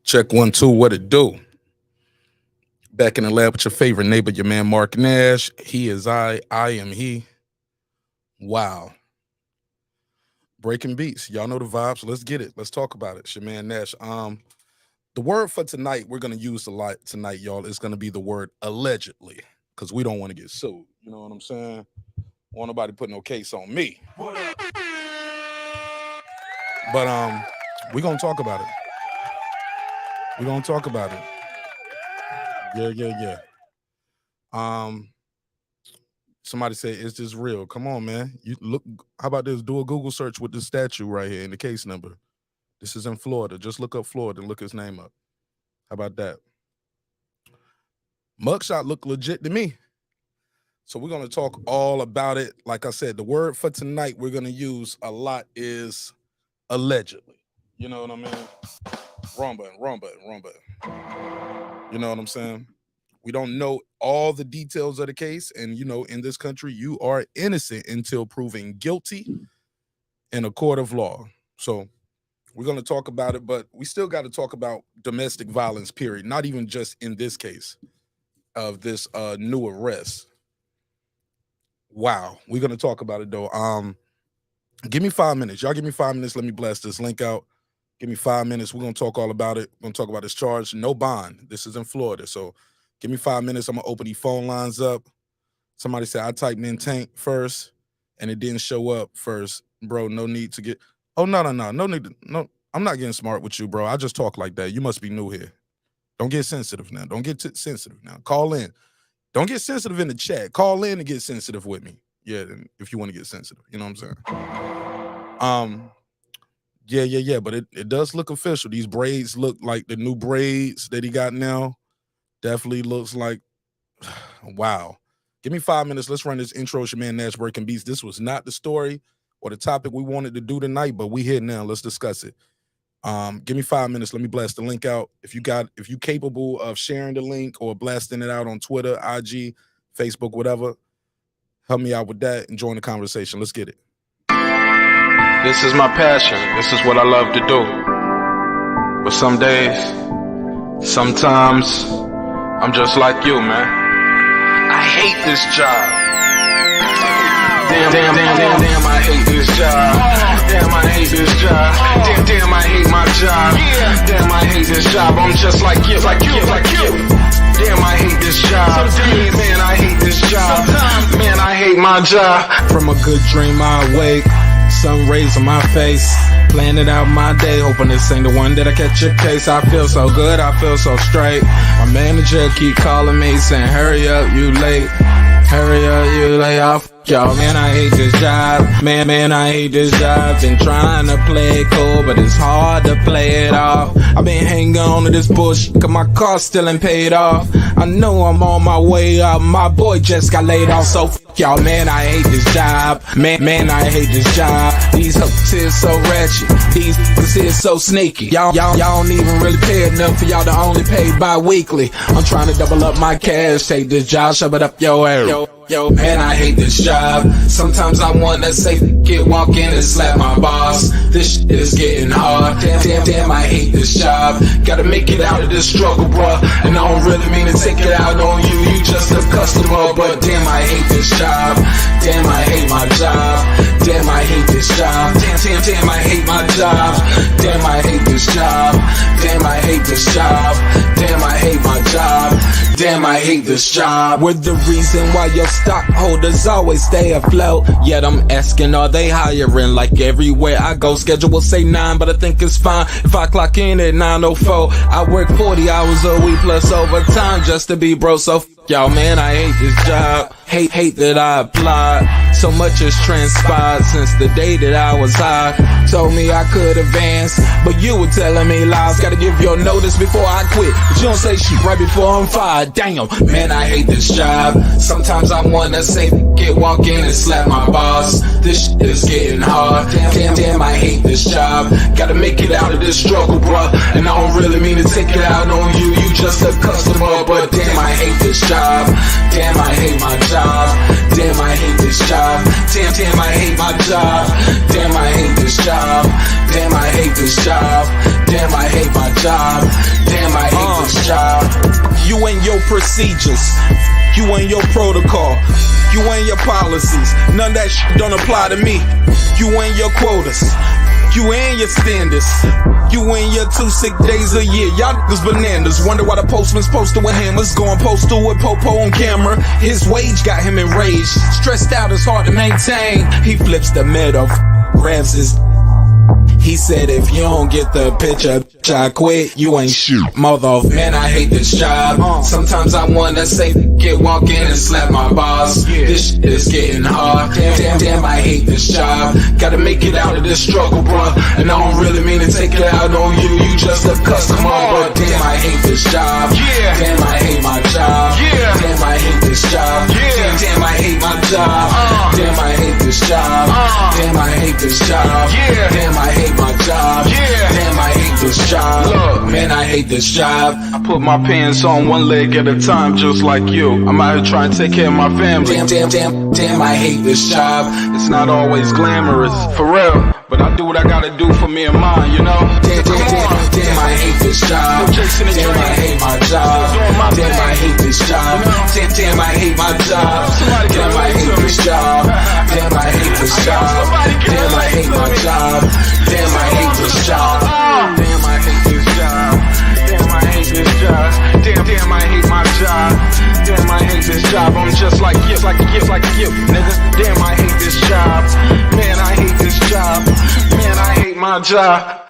Check 1 2, what it do? Back in the lab with your favorite neighbor, your man Mark Nash. He is I am he. Wow. Breaking beats. Y'all know the vibes. Let's get it. Let's talk about it. It's your man Nash. The word for tonight, we're gonna use a lot tonight, y'all. It's gonna be the word allegedly, because we don't want to get sued. You know what I'm saying? Want nobody put no case on me. But we're gonna talk about it. We're gonna talk about it. Yeah. Somebody said, is this real? Come on, man. You look, how about this? Do a Google search with this statue right here and the case number. This is in Florida. Just look up Florida and look his name up. How about that? Mugshot look legit to me. So we're going to talk all about it. Like I said, the word for tonight we're going to use a lot is allegedly. You know what I mean? Wrong button. You know what I'm saying? We don't know all the details of the case. And, you know, in this country, you are innocent until proven guilty in a court of law. So we're going to talk about it, but we still got to talk about domestic violence, period. Not even just in this case of this new arrest. Wow. We're going to talk about it, though. Give me 5 minutes. Y'all give me 5 minutes. Let me blast this link out. Give me 5 minutes. We're going to talk all about it. We're going to talk about this charge. No bond. This is in Florida. So give me 5 minutes. I'm going to open these phone lines up. Somebody said I typed in tank first and it didn't show up first. Bro, no need to get... Oh, no. No need to... No, I'm not getting smart with you, bro. I just talk like that. You must be new here. Don't get sensitive now. Don't get sensitive now. Call in. Don't get sensitive in the chat. Call in and get sensitive with me. Yeah, if you want to get sensitive. You know what I'm saying? Yeah. But it does look official. These braids look like the new braids that he got now. Definitely looks like, wow. Give me 5 minutes. Let's run this intro. It's your man Nash Breaking Beats. This was not the story or the topic we wanted to do tonight, but we here now. Let's discuss it. Give me 5 minutes. Let me blast the link out. If you capable of sharing the link or blasting it out on Twitter, IG, Facebook, whatever, help me out with that and join the conversation. Let's get it. This is my passion. This is what I love to do. But some days, sometimes, I'm just like you, man. I hate this job. Damn, I hate this job. Damn, I hate this job. Damn, I hate my job. Damn, I hate this job. I'm just like you. Damn, I hate this job. Man, I hate this job. Man, I hate my job. From a good dream I wake, sun rays on my face, planning out my day, hoping this ain't the one that I catch a case. I feel so good, I feel so straight. My manager keep calling me saying, hurry up, you late. Hurry up, you lay off. Y'all, man, I hate this job. Man, I hate this job. Been trying to play it cool, but it's hard to play it off. I've been hanging on to this bullshit, cause my car still ain't paid off. I know I'm on my way up. My boy just got laid off, so y'all, man, I hate this job. Man, I hate this job. These hoes is so ratchet. These hoes is so sneaky. Y'all don't even really pay enough for y'all to only pay bi-weekly. I'm trying to double up my cash. Take this job, shove it up your ass. Yo, man, I hate this job. Sometimes I wanna say, walk in and slap my boss. This shit is getting hard. Damn, I hate this job. Gotta make it out of this struggle, bruh. And I don't really mean to take it out on you. You just a customer, but damn, I hate this job. Damn, I hate my job. Damn, I hate this job. Damn, I hate my job. Damn, I hate this job. Damn, I hate this job. Damn, I hate my job. Damn, I hate this job. We're the reason why your stockholders always stay afloat. Yet I'm asking, are they hiring? Like everywhere I go, schedule will say 9, but I think it's fine if I clock in at 9:04. I work 40 hours a week plus overtime just to be bro. So y'all, man, I hate this job. Hate that I applied. So much has transpired since the day that I was high. Told me I could advance, but you were telling me lies. Gotta give your notice before I quit, but you don't say shit right before I'm fired. Damn, man, I hate this job. Sometimes I wanna say, walk in and slap my boss. This shit is getting hard. Damn, I hate this job. Gotta make it out of this struggle, bruh. And I don't really mean to take it out on you. You just a customer, but damn, I hate this job. Damn, I hate my job. Damn, I hate this job. Damn, I hate my job. Damn, I hate this job. Damn, I hate this job. job. Damn, I hate this job. You and your procedures, you and your protocol, you and your policies. None of that shit don't apply to me. You and your quotas, you and your standards, you and your 2 sick days a year. Y'all niggas bananas. Wonder why the postman's posted with hammers, going postal with Popo on camera. His wage got him enraged, stressed out, it's hard to maintain. He flips the middle, grabs his. He said, if you don't get the picture, I quit, you ain't shoot, mother. Man, I hate this job. Sometimes I wanna say, walk in and slap my boss. This shit is getting hard. Damn, I hate this job. Gotta make it out of this struggle, bruh. And I don't really mean to take it out on you. You just a customer, but damn, I hate this job. Damn, I hate my job. Damn, I hate this job. Damn, I hate my job. Damn, I hate this job. Damn, I hate this job. Damn, I hate my job. Damn, I hate this job. Look, man, I hate this job. I put my pants on one leg at a time, just like you. I'm out here trying to take care of my family. Damn, I hate this job. It's not always glamorous, for real, but I do what I gotta do for me and mine, you know? Damn, I hate this job. Damn, I hate my job. Damn, I hate this job. Damn, I hate my job. Damn, I hate this job. Damn, I hate this job. Damn, I hate my job. Damn, I hate this job. Damn, I hate this job. Damn, I hate this job. Damn, I hate my job. Damn, I hate this job. I'm just like you, nigga. Damn, I hate this job. Man, I hate this job. Man, I hate my job.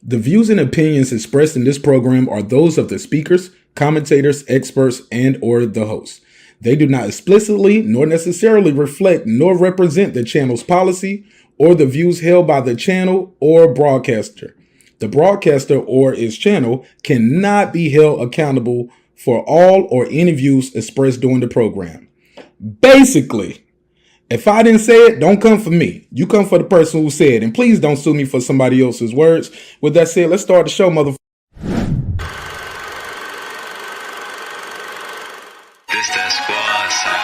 The views and opinions expressed in this program are those of the speakers, commentators, experts, and or the host. They do not explicitly nor necessarily reflect nor represent the channel's policy or the views held by the channel or broadcaster. The broadcaster or its channel cannot be held accountable for all or any views expressed during the program. Basically, if I didn't say it, don't come for me. You come for the person who said it. And please don't sue me for somebody else's words. With that said, let's start the show, motherfucker. This that squad sound.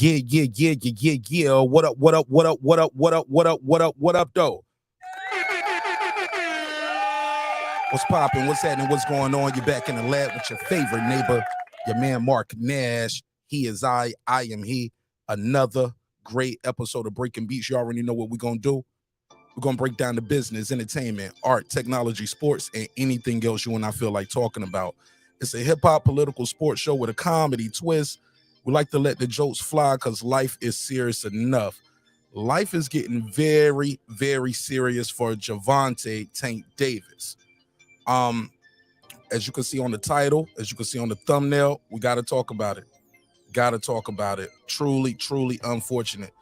Yeah. What up, though? What's popping? What's happening? What's going on? You're back in the lab with your favorite neighbor, your man Mark Nash. He is I am he. Another great episode of Breaking Beats. You already know what we're going to do. We're going to break down the business, entertainment, art, technology, sports, and anything else you and I feel like talking about. It's a hip-hop political sports show with a comedy twist. We like to let the jokes fly because life is serious enough. Life is getting very, very serious for Gervonta Tank Davis. As you can see on the title, as you can see on the thumbnail, we got to talk about it. Truly, truly unfortunate.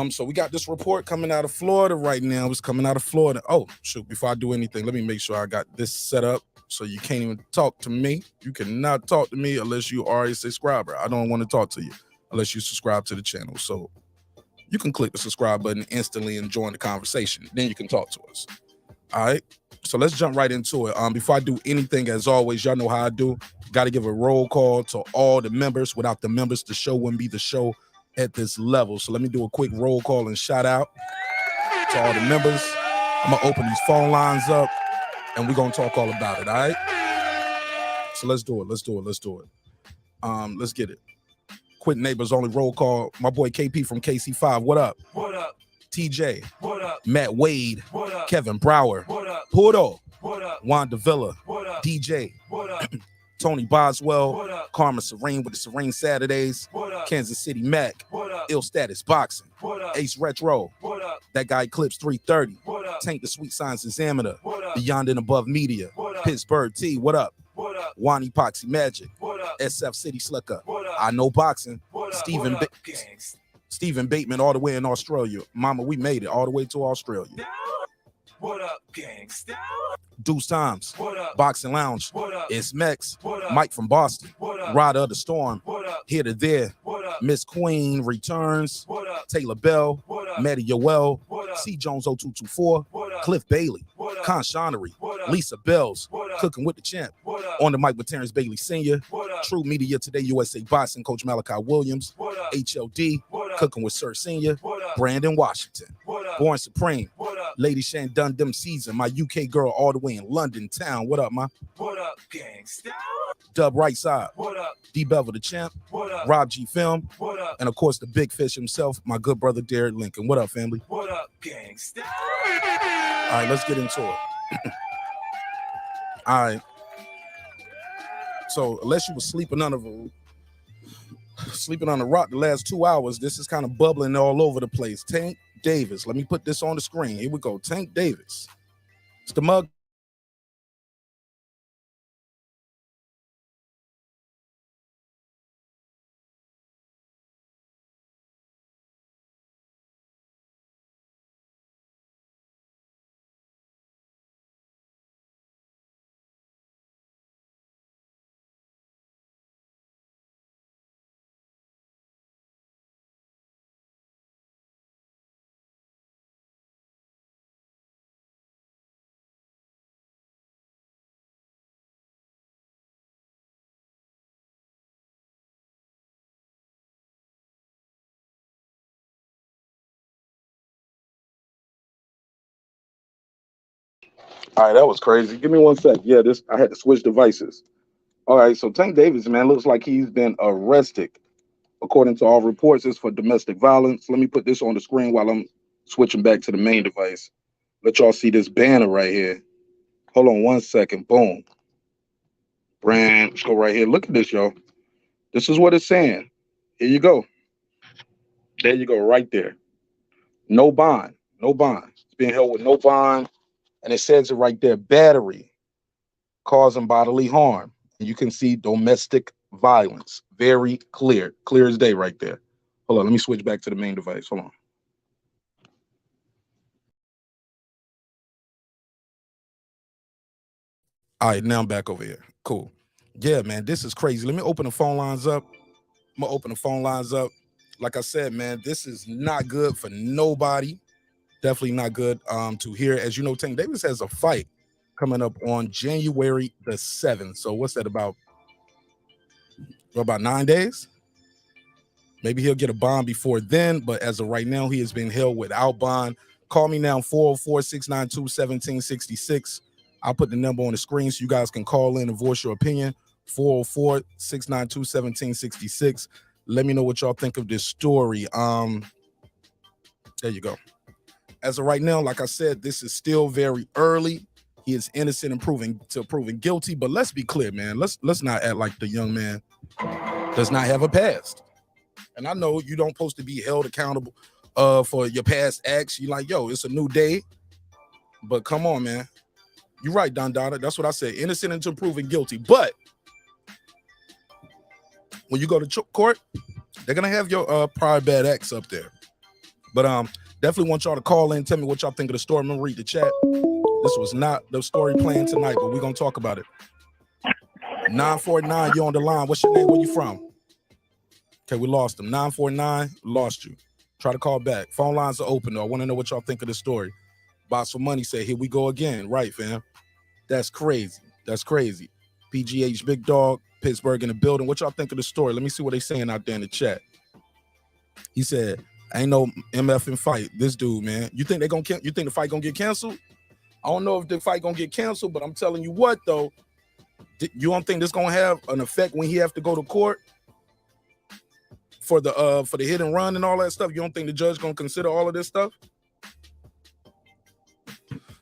So we got this report coming out of Florida right now. It's coming out of Florida. Oh, shoot, before I do anything, let me make sure I got this set up. So you can't even talk to me. You cannot talk to me unless you are a subscriber. I don't want to talk to you unless you subscribe to the channel. So you can click the subscribe button instantly and join the conversation. Then you can talk to us. All right. So let's jump right into it. Before I do anything, as always, y'all know how I do. Got to give a roll call to all the members. Without the members, the show wouldn't be the show at this level. So let me do a quick roll call and shout out to all the members. I'm going to open these phone lines up. And we're going to talk all about it, all right? So let's do it. Let's get it. Quick neighbors only roll call. My boy KP from KC5, what up? What up? TJ, What up? Matt Wade, What up? Kevin Brower, What up? Pudo, What up? Wanda Villa, What up? DJ, What up? Tony Boswell, What up? Karma Serene with the Serene Saturdays, What up? Kansas City Mac, What up? Ill Status Boxing, What up? Ace Retro, What up? that guy Eclipse 330, What up? Tank the Sweet Science Examiner, What up? Beyond and Above Media, What up? Pittsburgh T, what up? What up? Wani Poxy Magic, What up? SF City Slicker, What up? I Know Boxing, What up? Stephen What up, Ba- gangs? Stephen Bateman all the way in Australia. Mama, we made it all the way to Australia. What up, gangs? Deuce Times, What up? Boxing Lounge, What up? It's Mex, What up? Mike from Boston, What up? Rod of the Storm, What up? Here to There, What up? Miss Queen returns, What up? Taylor Bell, What up? Maddie Yoel, What up? C Jones 0224, What up? Cliff Bailey, What up? Con Shonery, What up? Lisa Bells, What up? Cooking with the Champ, What up? on the mic with Terrence Bailey Sr., What up? True Media Today USA Boxing, Coach Malachi Williams, What up? HLD, What up? Cooking with Sir Senior, What up? Brandon Washington, What up? Born Supreme, What up? Lady Shan Dundum Season, my UK girl all the way in London town. What up, ma? What up, gangs? Dub Right Side, What up? D Bevel the Champ, What up? Rob G Film, What up? and of course the big fish himself, my good brother Derek Lincoln. What up, family? What up, gangs? All right, let's get into it. All right. So unless you were sleeping on the rock the last 2 hours, this is kind of bubbling all over the place. Tank Davis. Let me put this on the screen. Here we go. Tank Davis. It's the mug. All right, that was crazy. Give me 1 sec. Yeah, this I had to switch devices. All right, so Tank Davis, man, looks like he's been arrested. According to all reports, it's for domestic violence. Let me put this on the screen while I'm switching back to the main device. Let y'all see this banner right here. Hold on 1 second. Boom. Brand. Let's go right here. Look at this, y'all. This is what it's saying. Here you go. There you go, right there. No bond. No bond. It's being held with no bond. And it says it right there, battery, causing bodily harm. And you can see domestic violence. Very clear. Clear as day right there. Hold on, let me switch back to the main device. Hold on. All right, now I'm back over here. Cool. Yeah, man, this is crazy. Let me open the phone lines up. I'm gonna open the phone lines up. Like I said, man, this is not good for nobody. Definitely not good to hear. As you know, Tank Davis has a fight coming up on January the 7th. So what's that about 9 days? Maybe he'll get a bond before then, but as of right now, he has been held without bond. Call me now, 404-692-1766. I'll put the number on the screen so you guys can call in and voice your opinion. 404-692-1766. Let me know what y'all think of this story. There you go. As of right now, like I said, this is still very early. He is innocent and proven guilty. But let's be clear, man. Let's not act like the young man does not have a past. And I know you don't supposed to be held accountable for your past acts. You're like, yo, it's a new day. But come on, man. You're right, Don Dada. That's what I said. Innocent until proven guilty. But when you go to court, they're gonna have your prior bad acts up there. But definitely want y'all to call in, tell me what y'all think of the story. I'm gonna read the chat. This was not the story playing tonight, but we're gonna talk about it. 949, you're on the line. What's your name? Where you from? Okay, we lost him. 949, lost you. Try to call back. Phone lines are open though. I want to know what y'all think of the story. Box for Money said, here we go again. Right, fam. That's crazy. That's crazy. PGH Big Dog, Pittsburgh in the building. What y'all think of the story? Let me see what they saying out there in the chat. He said, ain't no MF fight. This dude, man. You think the fight gonna get canceled? I don't know if the fight gonna get canceled, but I'm telling you what though, you don't think this gonna have an effect when he have to go to court for the hit and run and all that stuff? You don't think the judge gonna consider all of this stuff?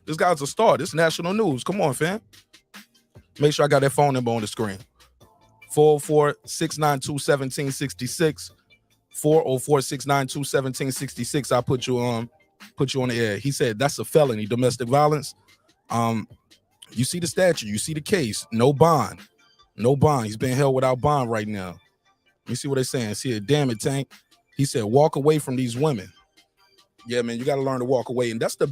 This guy's a star. This is national news. Come on, fam. Make sure I got that phone number on the screen. 404-692-1766. 404-692-1766. I'll put you on the air. He said that's a felony, domestic violence. You see the statute, you see the case, no bond. No bond. He's being held without bond right now. Let me see what they're saying. See it, damn it, Tank. He said, walk away from these women. Yeah, man, you got to learn to walk away. And that's the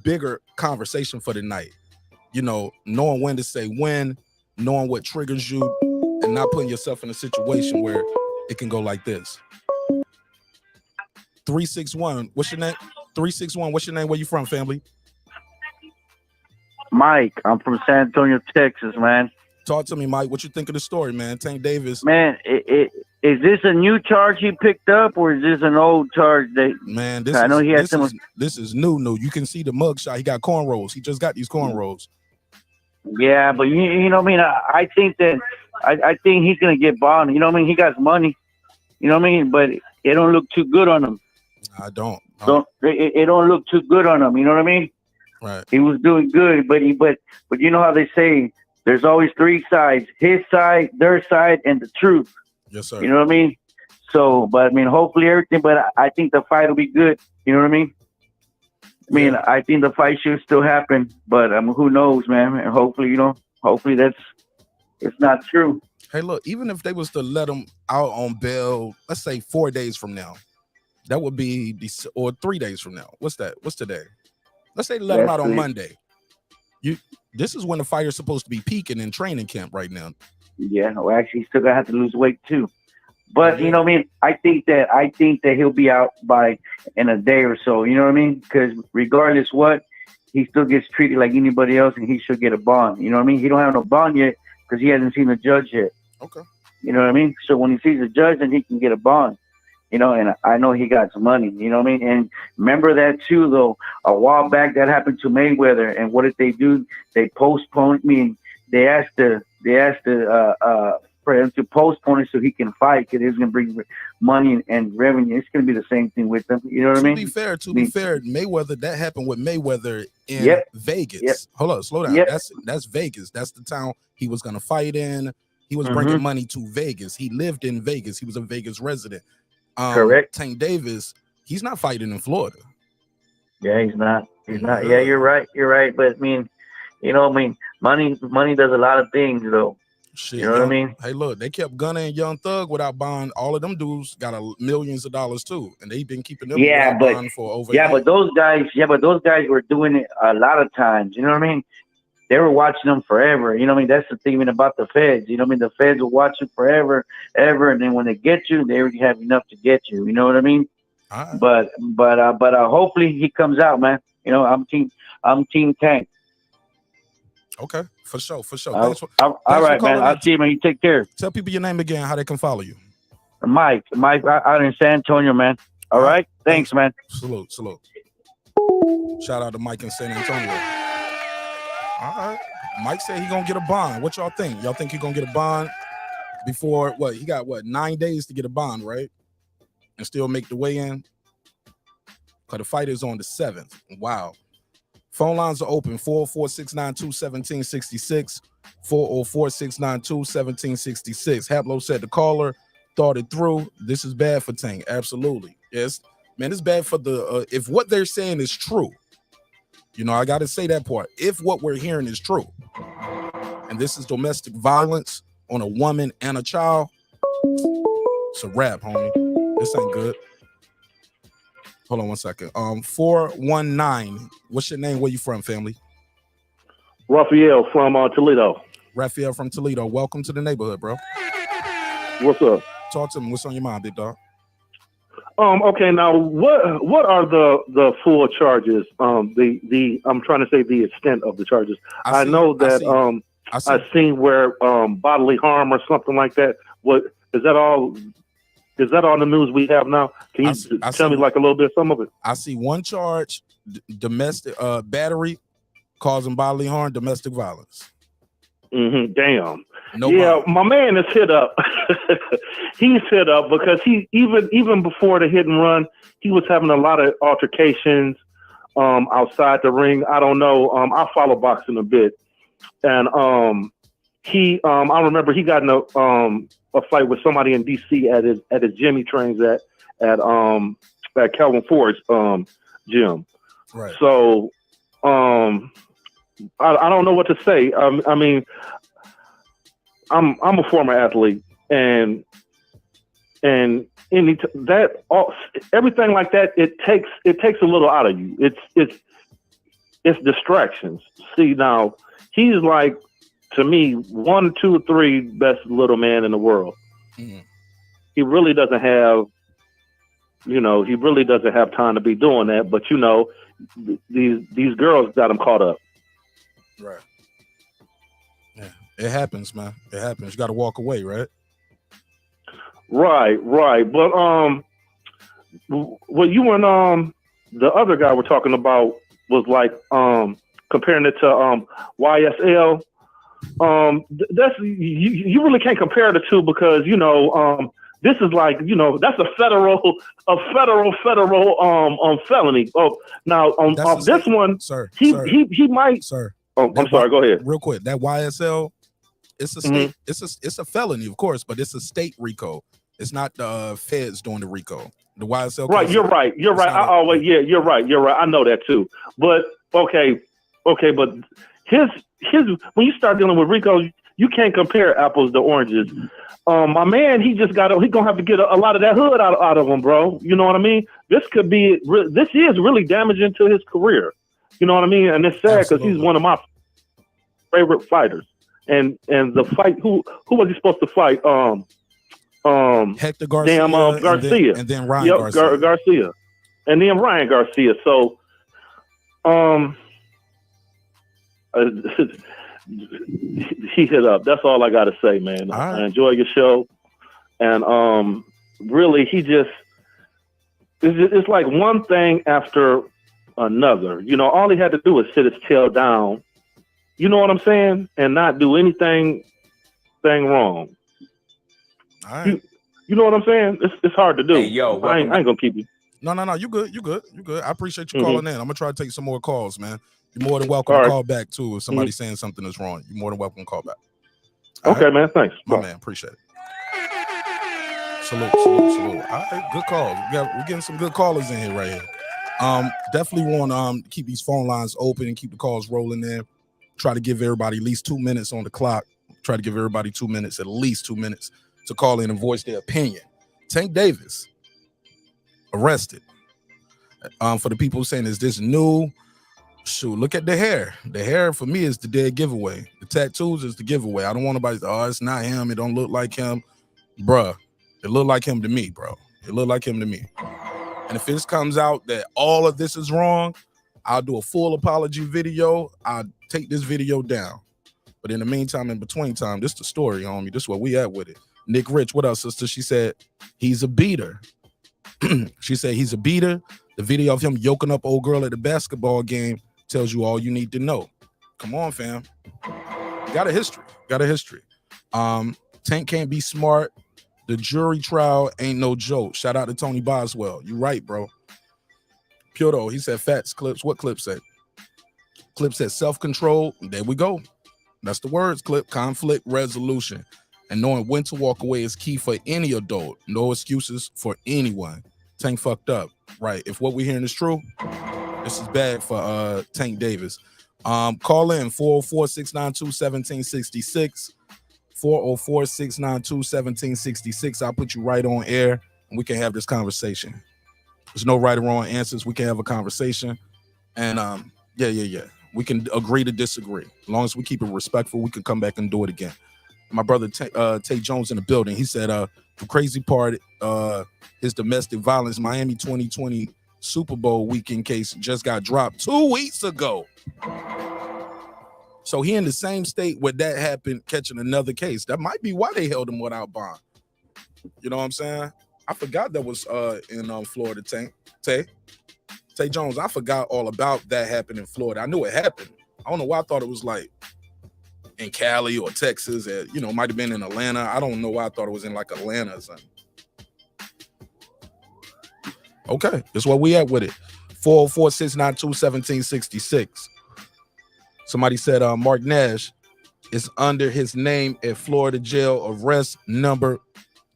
bigger conversation for the night. You know, knowing when to say when, knowing what triggers you, and not putting yourself in a situation where it can go like this. 361, what's your name? 361, what's your name? Where you from, family? Mike, I'm from San Antonio, Texas, man. Talk to me, Mike. What you think of the story, man? Tank Davis. Man, is this a new charge he picked up, or is this an old charge? Man, this is new. You can see the mugshot. He got cornrows. He just got these cornrows. Yeah, but you know what I mean? I think that I think he's gonna get bond. You know what I mean? He got money. You know what I mean? But it don't look too good on him. I don't. It don't look too good on him. You know what I mean? Right. He was doing good, but you know how they say there's always three sides: his side, their side, and the truth. Yes, sir. You know what I mean? So, but I mean, hopefully everything. But I think the fight will be good. You know what I mean? I think the fight should still happen, but who knows, man? And hopefully it's not true. Hey, look, even if they was to let him out on bail, let's say 4 days from now, that would be or 3 days from now. What's that? What's today? Let's say they let him out on Monday. This is when the fighter's supposed to be peaking in training camp right now. Yeah, well, actually, he's still gonna have to lose weight too. But you know what I mean? I think that he'll be out in a day or so. You know what I mean? Because regardless what, he still gets treated like anybody else, and he should get a bond. You know what I mean? He don't have no bond yet because he hasn't seen the judge yet. Okay. You know what I mean? So when he sees the judge, then he can get a bond. You know, and I know he got some money. You know what I mean? And remember that too, though. A while back, that happened to Mayweather, and what did they do? They postponed. They asked for him to postpone it so he can fight because it's going to bring money and revenue. It's going to be the same thing with them. You know what I mean? To be fair, Mayweather, that happened with Mayweather in Vegas. Yep. Hold on, slow down. Yep. That's Vegas. That's the town he was going to fight in. He was bringing money to Vegas. He lived in Vegas. He was a Vegas resident. Correct. Tank Davis, he's not fighting in Florida. Yeah, he's not. He's not. Yeah, you're right. But money does a lot of things, though. Shit, you know what I mean? Hey, look, they kept gunning Young Thug without bond. All of them dudes got millions of dollars too, and they've been keeping them bond for over. Yeah, but those guys were doing it a lot of times. You know what I mean? They were watching them forever. You know what I mean? That's the thing about the feds. You know what I mean? The feds will watch you forever, ever, and then when they get you, they already have enough to get you. You know what I mean? Right. But hopefully he comes out, man. You know, I'm team Tank. Okay, for sure. All right, man. I'll see you, man. You take care. Tell people your name again, how they can follow you. Mike, out in San Antonio, man. All right. Thanks, man. Salute. Shout out to Mike in San Antonio. All right. Mike said he gonna get a bond. What y'all think? Y'all think he gonna get a bond before what? He got 9 days to get a bond, right? And still make the weigh-in? Because the fight is on the 7th. Wow. Phone lines are open. 404-692-1766. 404-692-1766. Haplo said the caller thought it through. This is bad for Tank. Absolutely. Yes. Man, it's bad for the if what they're saying is true. You know, I got to say that part. If what we're hearing is true, and this is domestic violence on a woman and a child, it's a wrap, homie. This ain't good. Hold on one second. 419. What's your name? Where you from, family? Raphael from Toledo. Raphael from Toledo. Welcome to the neighborhood, bro. What's up? Talk to me. What's on your mind, big dog? Okay, now what are the full charges? I'm trying to say the extent of the charges. I know that I've seen where bodily harm or something like that. What is that all? Is that all the news we have now? Can you tell me like a little bit of some of it? I see one charge: domestic battery, causing bodily harm, domestic violence. Damn. No yeah, problem. My man is hit up. He's hit up because he even before the hit and run, he was having a lot of altercations outside the ring. I don't know. I follow boxing a bit, and I remember he got in a fight with somebody in DC at his gym he trains at Calvin Ford's gym. Right. So I don't know what to say. I mean, I'm a former athlete, and everything like that, it takes a little out of you. It's distractions. See, now he's like, to me, 1, 2, 3 best little man in the world. Mm-hmm. He really doesn't have time to be doing that. But these girls got him caught up. Right. Yeah, it happens, man. It happens. You got to walk away, right? Right. But what you and the other guy were talking about was like comparing it to YSL. That's you really can't compare the two because this is like that's a federal felony. Oh, now on this one, sir, he might. Sir, I'm sorry. Go ahead. Real quick, that YSL, it's a state. It's a felony, of course, but it's a state RICO. It's not the feds doing the RICO. The YSL. Right. You're right. You're right. I know that too. But okay. But his when you start dealing with RICO, you can't compare apples to oranges. My man, he gonna have to get a lot of that hood out of him, bro. You know what I mean? This is really damaging to his career. You know what I mean? And it's sad because he's one of my favorite fighters. And the fight, who was he supposed to fight? Hector Garcia. Garcia. And then Ryan Garcia. Garcia. And then Ryan Garcia. So, he hit up. That's all I got to say, man. Right. I enjoy your show. And really, it's like one thing after another. All he had to do was sit his tail down. You know what I'm saying? And not do anything wrong. All right. You know what I'm saying? It's hard to do. Hey, yo, I ain't gonna keep you. No. You good. I appreciate you calling in. I'm gonna try to take some more calls, man. You're more than welcome to call back too. If somebody's saying something that's wrong, you're more than welcome to call back. Okay, man. Thanks. My man, appreciate it. Salute. All right, good call. We're getting some good callers in here right here. Definitely want to keep these phone lines open and keep the calls rolling in. Try to give everybody at least 2 minutes on the clock. Try to give everybody 2 minutes, at least 2 minutes, to call in and voice their opinion. Tank Davis arrested. For the people saying, is this new? Shoot, look at the hair. The hair for me is the dead giveaway. The tattoos is the giveaway. I don't want nobody to say, oh, it's not him. It don't look like him. Bruh, it looked like him to me, bro. It looked like him to me. And if this comes out that all of this is wrong, I'll do a full apology video. I'll take this video down. But in the meantime, in between time, this is the story, homie. This is where we at with it. Nick Rich, what else, sister? She said, he's a beater. She said, he's a beater. The video of him yoking up old girl at the basketball game tells you all you need to know. Come on, fam. Got a history. Tank can't be smart. The jury trial ain't no joke. Shout out to Tony Boswell. You right, bro. Puro, he said facts, clips. What clip said? Clip said self-control. There we go. That's the words, clip. Conflict resolution. And knowing when to walk away is key for any adult. No excuses for anyone. Tank fucked up. Right. If what we're hearing is true, this is bad for Tank Davis. Call in 404-692-1766. 404-692-1766. I'll put you right on air and we can have this conversation. There's no right or wrong answers. We can have a conversation. And yeah. We can agree to disagree. As long as we keep it respectful, we can come back and do it again. My brother Tate Jones in the building. He said the crazy part is domestic violence. Miami 2020 Super Bowl weekend case just got dropped 2 weeks ago. So he in the same state where that happened, catching another case. That might be why they held him without bond. You know what I'm saying? I forgot that was in Florida, Tay Jones. I forgot all about that happened in Florida. I knew it happened. I don't know why I thought it was like in Cali or Texas. Might have been in Atlanta. I don't know why I thought it was in like Atlanta or something. Okay, that's where we at with it. 404-692-1766. Somebody said Mark Nash is under his name at Florida jail. Arrest number.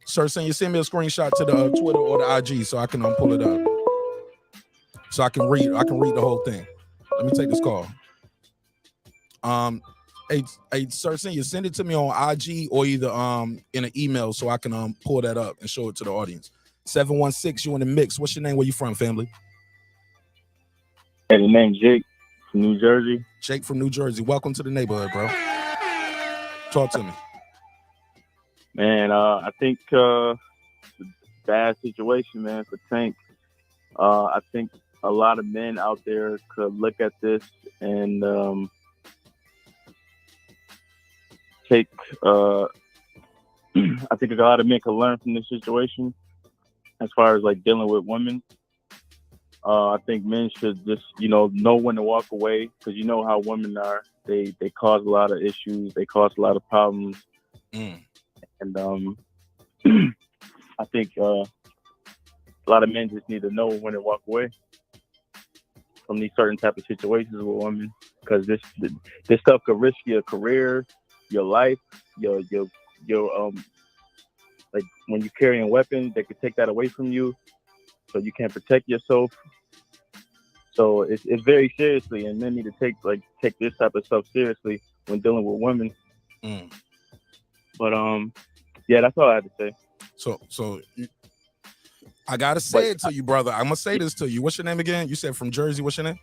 Sir, send me a screenshot to the Twitter or the IG so I can pull it up. So I can read the whole thing. Let me take this call. Hey, sir, send it to me on IG or either in an email so I can pull that up and show it to the audience. 716, you in the mix. What's your name? Where you from, family? Hey, the name's Jake from New Jersey. Jake from New Jersey. Welcome to the neighborhood, bro. Talk to me. Man, I think it's a bad situation, man, for Tank. I think a lot of men out there could look at this and take I think a lot of men could learn from this situation as far as like dealing with women. I think men should just, know when to walk away, because you know how women are. They cause a lot of issues. They cause a lot of problems. And I think a lot of men just need to know when to walk away from these certain type of situations with women, because this stuff could risk your career, your life, your like when you're carrying weapons, they could take that away from you, so you can't protect yourself. So it's very seriously, and men need to take this type of stuff seriously when dealing with women. But yeah, that's all I had to say. So I gotta say it to you, brother. I'm gonna say this to you. What's your name again? You said from Jersey. What's your name?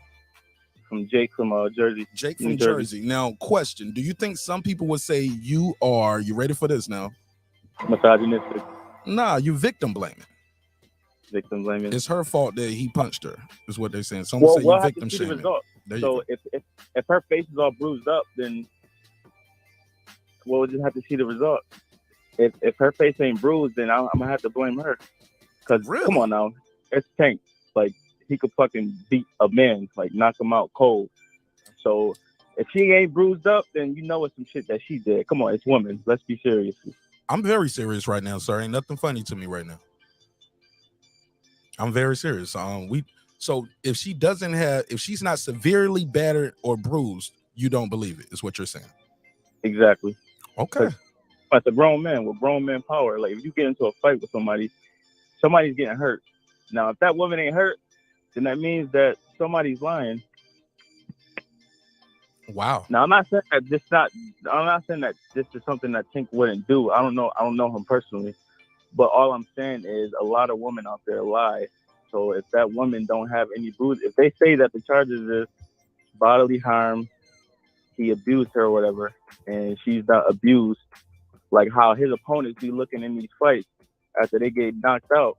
From Jake from Jersey. Jake from Jersey. Now, question: do you think some people would say you ready for this now? Misogynistic. Nah, you victim blaming. Victim blaming. It's her fault that he punched her, is what they're saying. Someone say you victim shaming. So if her face is all bruised up, then we'll just have to see the result. If her face ain't bruised, then I'm gonna have to blame her. Cause come on now, it's Tank. Like, he could fucking beat a man, like knock him out cold. So if she ain't bruised up, then it's some shit that she did. Come on, it's women. Let's be serious. I'm very serious right now, sir. Ain't nothing funny to me right now. I'm very serious. So if she's not severely battered or bruised, you don't believe it, is what you're saying. Exactly. Okay. But the grown man with grown man power, like if you get into a fight with somebody's getting hurt. Now, if that woman ain't hurt, then that means that somebody's lying. Wow. Now, I'm not saying that this is something that Tink wouldn't do. I don't know him personally, but all I'm saying is a lot of women out there lie. So if that woman don't have any bruise, if they say that the charges is bodily harm, he abused her or whatever, and she's not abused, like how his opponents be looking in these fights after they get knocked out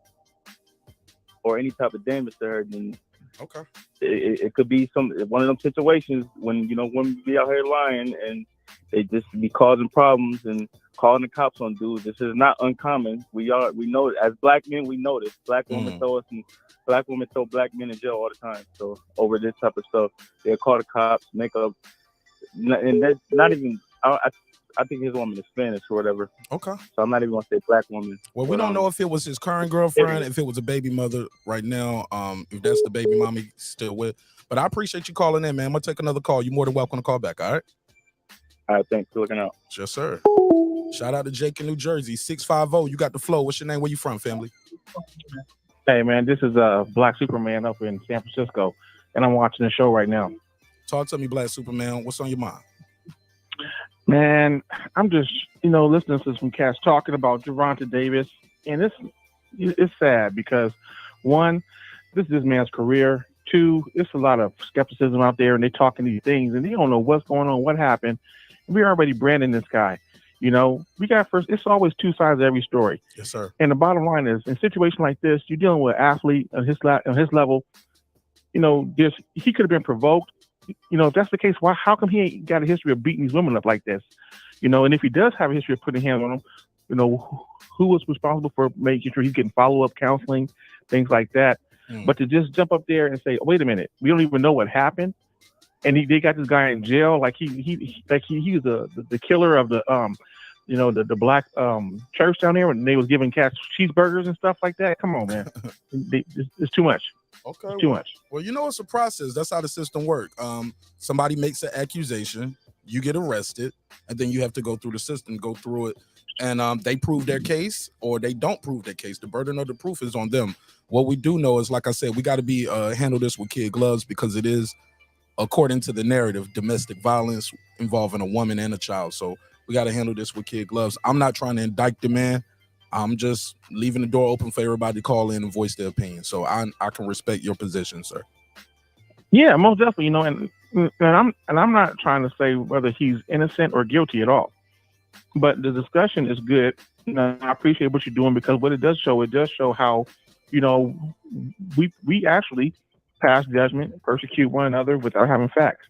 or any type of damage to her, then okay, it could be one of them situations when women be out here lying and they just be causing problems and calling the cops on dudes. This is not uncommon. We know it. As black men, we know this. Black women throw black men in jail all the time. So over this type of stuff, they'll call the cops, make up, and that's not even. I think his woman is Spanish or whatever. Okay. So I'm not even gonna say black woman. Well, we don't know if it was his current girlfriend, if it was a baby mother right now, if that's the baby mama he's still with. But I appreciate you calling in, man. I'm gonna take another call. You're more than welcome to call back. All right. All right. Thanks for looking out. Yes, sir. Shout out to Jake in New Jersey. 650. You got the flow. What's your name? Where you from, family? Hey, man. This is Black Superman up in San Francisco, and I'm watching the show right now. Talk to me, Black Superman. What's on your mind? Man, I'm just, listening to some cats talking about Gervonta Davis, and it's sad because, one, this is this man's career. Two, it's a lot of skepticism out there, and they talking these things, and they don't know what's going on, what happened. We're already branding this guy. It's always two sides of every story. Yes, sir. And the bottom line is, in a situation like this, you're dealing with an athlete on his level. He could have been provoked. If that's the case, how come he ain't got a history of beating these women up like this? And if he does have a history of putting hands on them, who was responsible for making sure he's getting follow-up counseling, things like that. But to just jump up there and say, wait a minute, we don't even know what happened, and they got this guy in jail like he was the killer of the black church down there when they was giving cats cheeseburgers and stuff like that. Come on, man. It's too much. Okay. It's too much. Well, it's a process. That's how the system works. Somebody makes an accusation, you get arrested, and then you have to go through the system, go through it, and they prove their case or they don't prove their case. The burden of the proof is on them. What we do know is, like I said, we got to be handle this with kid gloves because it is, according to the narrative, domestic violence involving a woman and a child. So we got to handle this with kid gloves. I'm not trying to indict the man. I'm just leaving the door open for everybody to call in and voice their opinion. So I can respect your position, sir. Yeah, most definitely. And I'm not trying to say whether he's innocent or guilty at all. But the discussion is good. I appreciate what you're doing because what it does show how, we actually pass judgment, persecute one another without having facts.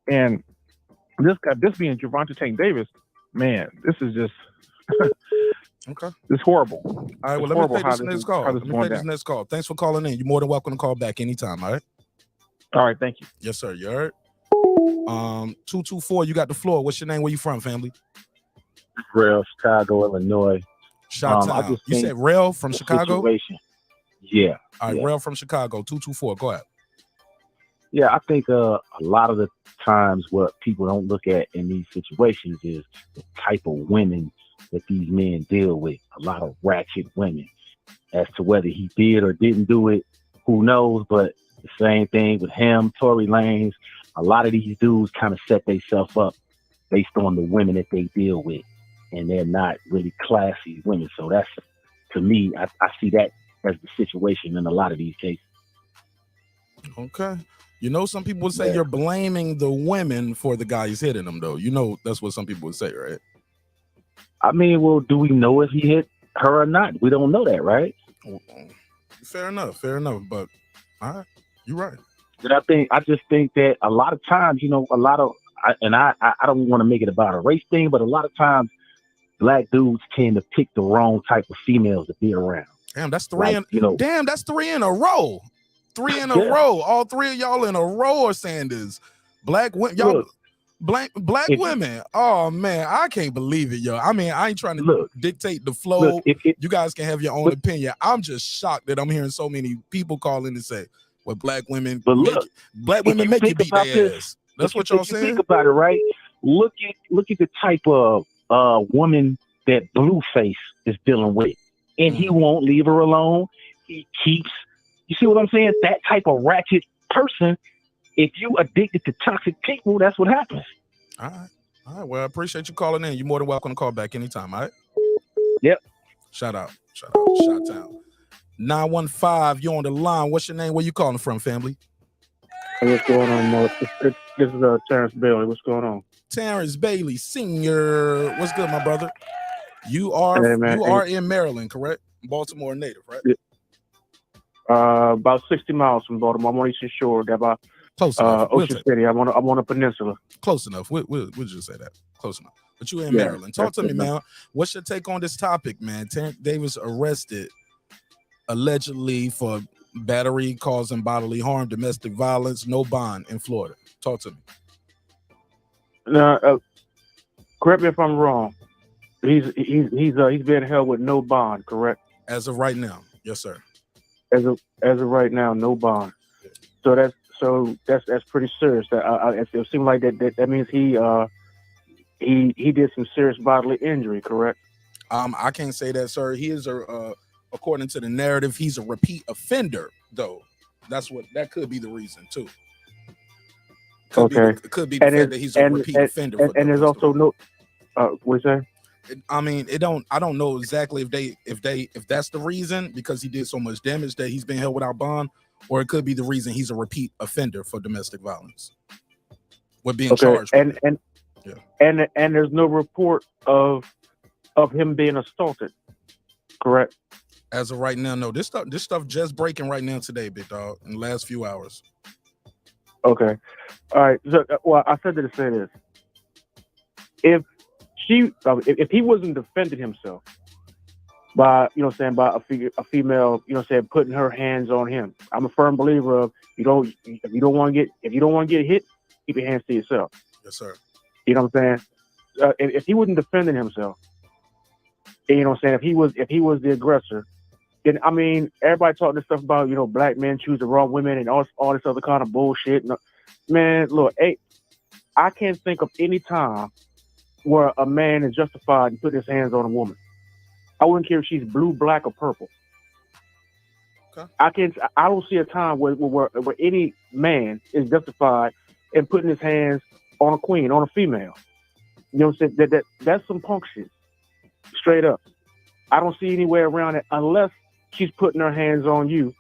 And this being Gervonta Tank Davis, man, this is just okay. It's horrible. All right, well, let me play this next call. Thanks for calling in. You're more than welcome to call back anytime, all right? All right, thank you. Yes, sir. You heard? 224, you got the floor. What's your name? Where you from, family? Real, Chicago, Illinois. Shot you said Real from Chicago? Situation. Yeah. All right, Real from Chicago, 224. Go ahead. Yeah, I think a lot of the times what people don't look at in these situations is the type of women that these men deal with. A lot of ratchet women. As to whether he did or didn't do it, who knows? But the same thing with him, Tory Lanez. A lot of these dudes kind of set themselves up based on the women that they deal with. And they're not really classy women. So that's, to me, I see that as the situation in a lot of these cases. Okay. Some people would say you're blaming the women for the guys hitting them, though. That's what some people would say, right? I mean, well, do we know if he hit her or not? We don't know that, right? Fair enough. But all right, you're right. But I just think that a lot of times, I don't want to make it about a race thing, but a lot of times black dudes tend to pick the wrong type of females to be around. Damn, that's three that's 3 in a row. 3 in a row. All 3 of y'all in a row are saying this. Black women, y'all. Black women. Oh man, I can't believe it, yo. I mean, I ain't trying to dictate the flow. You guys can have your own opinion. I'm just shocked that I'm hearing so many people call in and say, "Well, black women make you beat their ass." That's what y'all saying. Think about it, right? Look at the type of woman that Blueface is dealing with, and he won't leave her alone. He keeps. You see what I'm saying? That type of ratchet person. If you addicted to toxic people, that's what happens. All right. Well, I appreciate you calling in. You're more than welcome to call back anytime. All right. Yep. Shout out. Shot town. 915. You're on the line. What's your name? Where you calling from, family? Hey, what's going on, Mo? This is Terence Bailey. What's going on? Terence Bailey, Senior. What's good, my brother? You are in Maryland, correct? Baltimore native, right? Yeah. About 60 miles from Baltimore. I'm on Eastern Shore. Got about close enough. Ocean City. I'm on a peninsula. Close enough. We'll just say that. Close enough. But you in Maryland. Talk to me, man. What's your take on this topic, man? Terence Davis arrested allegedly for battery causing bodily harm, domestic violence, no bond in Florida. Talk to me. Now, correct me if I'm wrong. He's being held with no bond, correct? As of right now, yes, sir. As of right now, no bond. So that's pretty serious. It seems like that means he did some serious bodily injury, correct? I can't say that, sir. He is according to the narrative, he's a repeat offender, though. That could be the reason too. Could be the fact that he's a repeat offender. And there's also no. What's that? I mean, I don't know exactly if that's the reason because he did so much damage that he's been held without bond, or it could be the reason he's a repeat offender for domestic violence. We're being charged. And there's no report of him being assaulted, correct? As of right now, no. This stuff just breaking right now today, big dog, in the last few hours. Okay. All right. So, well, I said to say this. If he wasn't defending himself by, by a female, putting her hands on him, I'm a firm believer of if you don't want to get hit, keep your hands to yourself. Yes, sir. You know what I'm saying? If he wasn't defending himself, if he was the aggressor, And I mean, everybody talking this stuff about, black men choose the wrong women and all this other kind of bullshit. Man, look, hey, I can't think of any time where a man is justified in putting his hands on a woman. I wouldn't care if she's blue, black, or purple. Okay. I don't see a time where any man is justified in putting his hands on a queen, on a female. You know what I'm saying? That's some punk shit. Straight up. I don't see any way around it unless she's putting her hands on you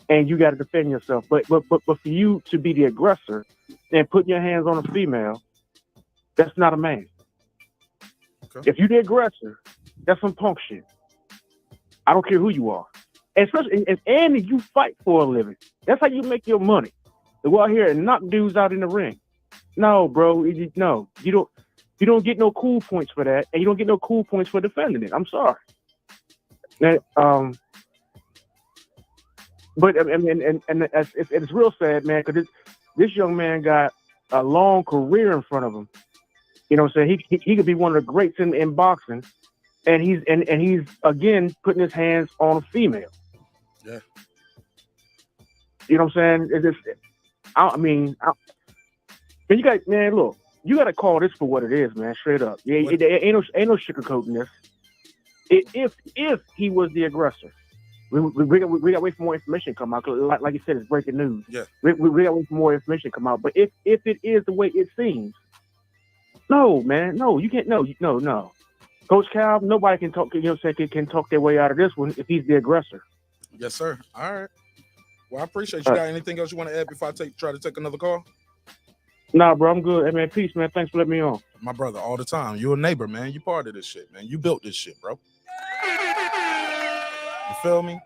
and you got to defend yourself. But for you to be the aggressor and putting your hands on a female, that's not a man. Okay. If you're the aggressor, that's some punk shit. I don't care who you are. Especially, and if you fight for a living, that's how you make your money. To go out here and knock dudes out in the ring. No, bro. No, you don't get no cool points for that, and you don't get no cool points for defending it. I'm sorry. And, but I mean, and it's real sad, man, because this young man got a long career in front of him. You know what I'm saying? He could be one of the greats in boxing, and he's again putting his hands on a female. Yeah. You know what I'm saying? You got to call this for what it is, man. Straight up. Yeah, ain't no sugarcoating this. If he was the aggressor, we got to wait for more information to come out. Cause like you said, it's breaking news. Yeah. We got to wait for more information to come out. But if it is the way it seems, no, man, no, you can't. No. Coach Cal, nobody can talk. Can talk their way out of this one if he's the aggressor. Yes, sir. All right. Well, I appreciate you. Got anything else you want to add before I try to take another call? Nah, bro, I'm good. Hey, man, peace, man. Thanks for letting me on. My brother, all the time. You're a neighbor, man. You part of this shit, man. You built this shit, bro. You feel me?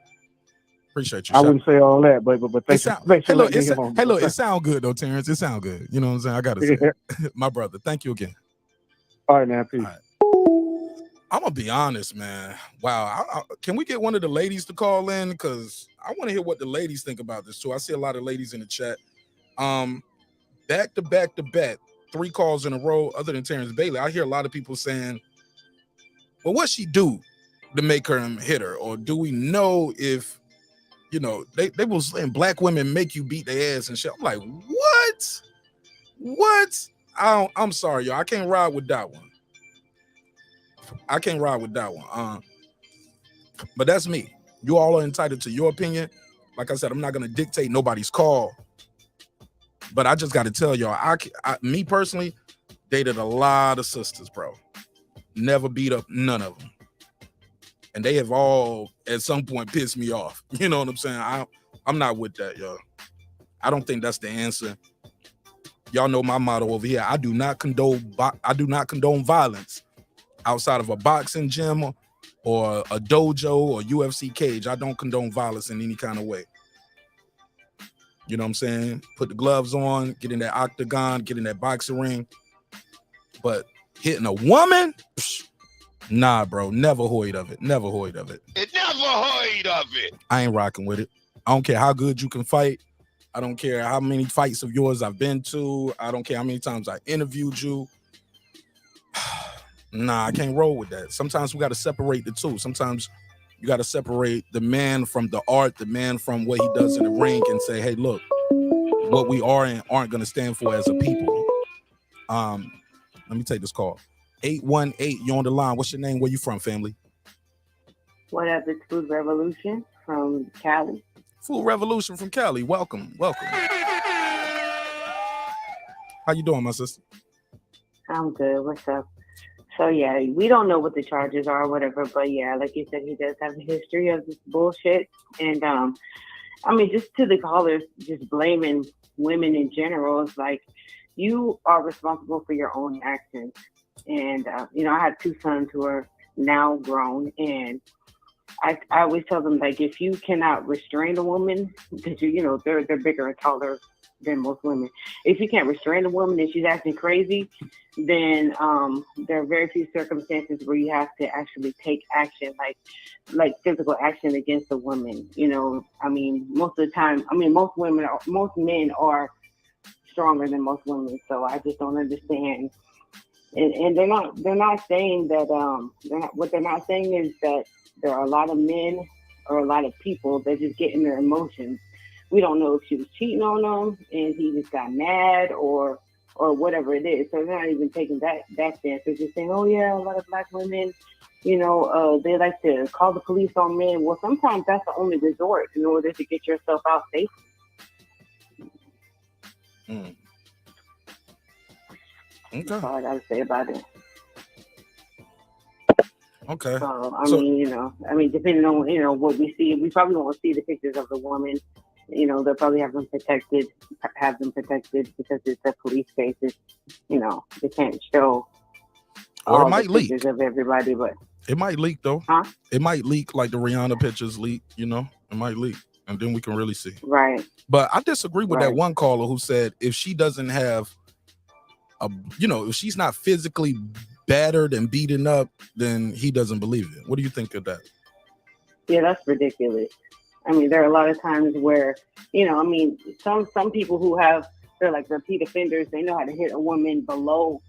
Appreciate you. I wouldn't say all that, but thanks. Hey, look, it sound good though, Terrence. It sound good. You know what I'm saying? I gotta say, it. My brother. Thank you again. All right, man. Peace. All right. I'm gonna be honest, man. Wow. Can we get one of the ladies to call in? Because I want to hear what the ladies think about this too. I see a lot of ladies in the chat. Back to back, 3 calls in a row, other than Terrence Bailey. I hear a lot of people saying, well, what's she do to make her hit her? Or do we know if, they was saying black women make you beat their ass and shit. I'm like, what? I'm sorry, y'all. I can't ride with that one. But that's me. You all are entitled to your opinion. Like I said, I'm not going to dictate nobody's call. But I just got to tell y'all, me personally, dated a lot of sisters, bro. Never beat up none of them. And they have all, at some point, pissed me off. You know what I'm saying? I'm not with that, y'all. I don't think that's the answer. Y'all know my motto over here. I do not condone violence outside of a boxing gym or a dojo or UFC cage. I don't condone violence in any kind of way. You know what I'm saying? Put the gloves on, get in that octagon, get in that boxing ring. But hitting a woman? Psh, nah, bro. Never heard of it. I ain't rocking with it. I don't care how good you can fight. I don't care how many fights of yours I've been to. I don't care how many times I interviewed you. Nah, I can't roll with that. Sometimes we got to separate the two. Sometimes you got to separate the man from the art, the man from what he does in the ring, and say, hey, look, what we are and aren't going to stand for as a people. Let me take this call. 818, you're on the line. What's your name? Where you from, family? What up? It's Food Revolution from Cali. Food Revolution from Cali. Welcome. How you doing, my sister? I'm good. What's up? So, yeah, we don't know what the charges are or whatever, but, yeah, like you said, he does have a history of this bullshit. And, just to the callers, just blaming women in general, it's like you are responsible for your own actions. And, I have 2 sons who are now grown, and I always tell them, like, if you cannot restrain a woman, because, they're bigger and taller than most women. If you can't restrain a woman and she's acting crazy, then there are very few circumstances where you have to actually take action, like physical action against a woman. Most of the time, most men are stronger than most women. So I just don't understand. And they're not saying that, what they're not saying is that there are a lot of men or a lot of people that just get in their emotions. We don't know if she was cheating on him and he just got mad or whatever it is. So they're not even taking that stance. They're just saying, oh yeah, a lot of black women, they like to call the police on men. Well, sometimes that's the only resort in order to get yourself out safely. Okay. That's all I gotta say about it. Okay. So I mean, depending on what we see, we probably won't see the pictures of the woman. They'll probably have them protected because it's a police case. They can't show or all it might the leak pictures of everybody, but it might leak though. Huh? It might leak like the Rihanna pictures leak. It might leak, and then we can really see. Right. But I disagree with that Right. one caller who said if she doesn't have if she's not physically battered and beaten up, then he doesn't believe it. What do you think of that? Yeah, that's ridiculous. I mean, there are a lot of times where, some people who they're like repeat offenders. They know how to hit a woman below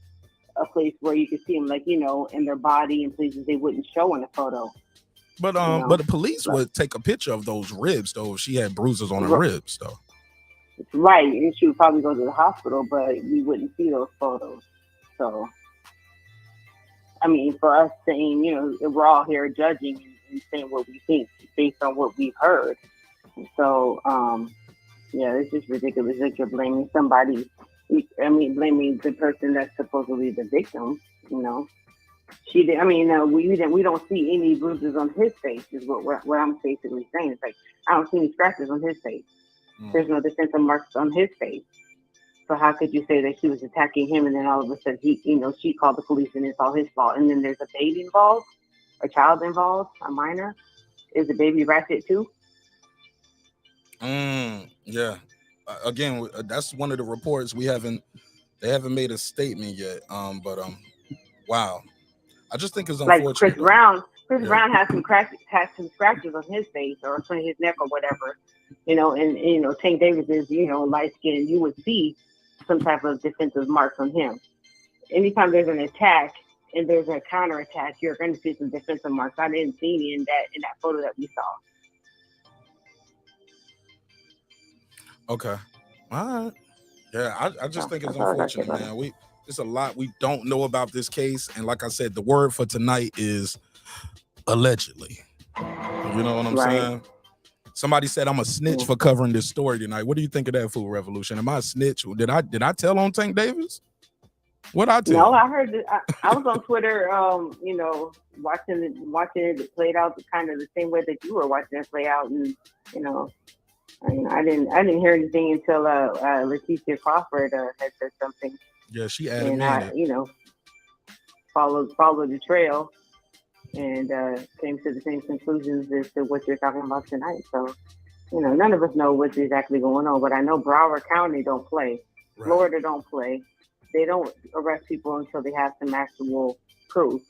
a place where you can see them, like, in their body in places they wouldn't show in a photo. But but the police would take a picture of those ribs though if she had bruises on her ribs though. Right, and she would probably go to the hospital, but we wouldn't see those photos. So, I mean, for us saying, we're all here judging and saying what we think based on what we've heard. So, it's just ridiculous that you're blaming somebody. I mean, blaming the person that's supposedly the victim. She did. I mean, we don't see any bruises on his face. Is what I'm basically saying. It's like I don't see any scratches on his face. There's no defensive marks on his face. So how could you say that she was attacking him and then all of a sudden she called the police and it's all his fault? And then there's a baby involved, a child involved, a minor. Is the baby ratchet too? Yeah. Again, that's one of the reports they haven't made a statement yet. But wow. I just think it's unfortunate. Like Chris Brown has some scratches on his face or on his neck or whatever. And Tank Davis is, light skinned. You would see some type of defensive marks on him. Anytime there's an attack and there's a counterattack, you're going to see some defensive marks. I didn't see any in that photo that we saw. Okay. All right. Yeah, I just think it's unfortunate, man. There's a lot we don't know about this case. And like I said, the word for tonight is allegedly. You know what I'm saying? Somebody said I'm a snitch for covering this story tonight. What do you think of that, Food Revolution? Am I a snitch? Did I tell on Tank Davis? What I tell? No, I heard it. I was on Twitter, watching it played out kind of the same way that you were watching it play out, and I didn't hear anything until Leticia Crawford had said something. Yeah, she added and I, followed the trail. And came to the same conclusions as to what you're talking about tonight. So, none of us know what's exactly going on, but I know Broward County don't play. Right. Florida don't play. They don't arrest people until they have some actual proof.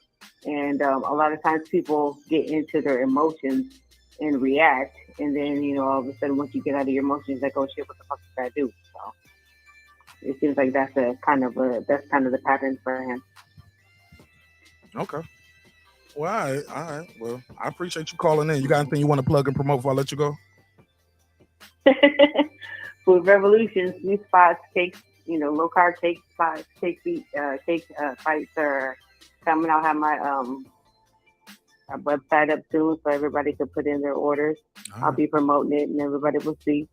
And a lot of times people get into their emotions and react. And then, all of a sudden, once you get out of your emotions, like, oh shit, what the fuck did I do? So it seems like that's kind of the pattern for him. Okay. Well, all right. Well, I appreciate you calling in. You got anything you want to plug and promote before I let you go? Food Revolution, sweet spots, cakes, low carb cake spots, cake fights are coming. I'll have my website up soon so everybody can put in their orders. I'll be promoting it and everybody will see.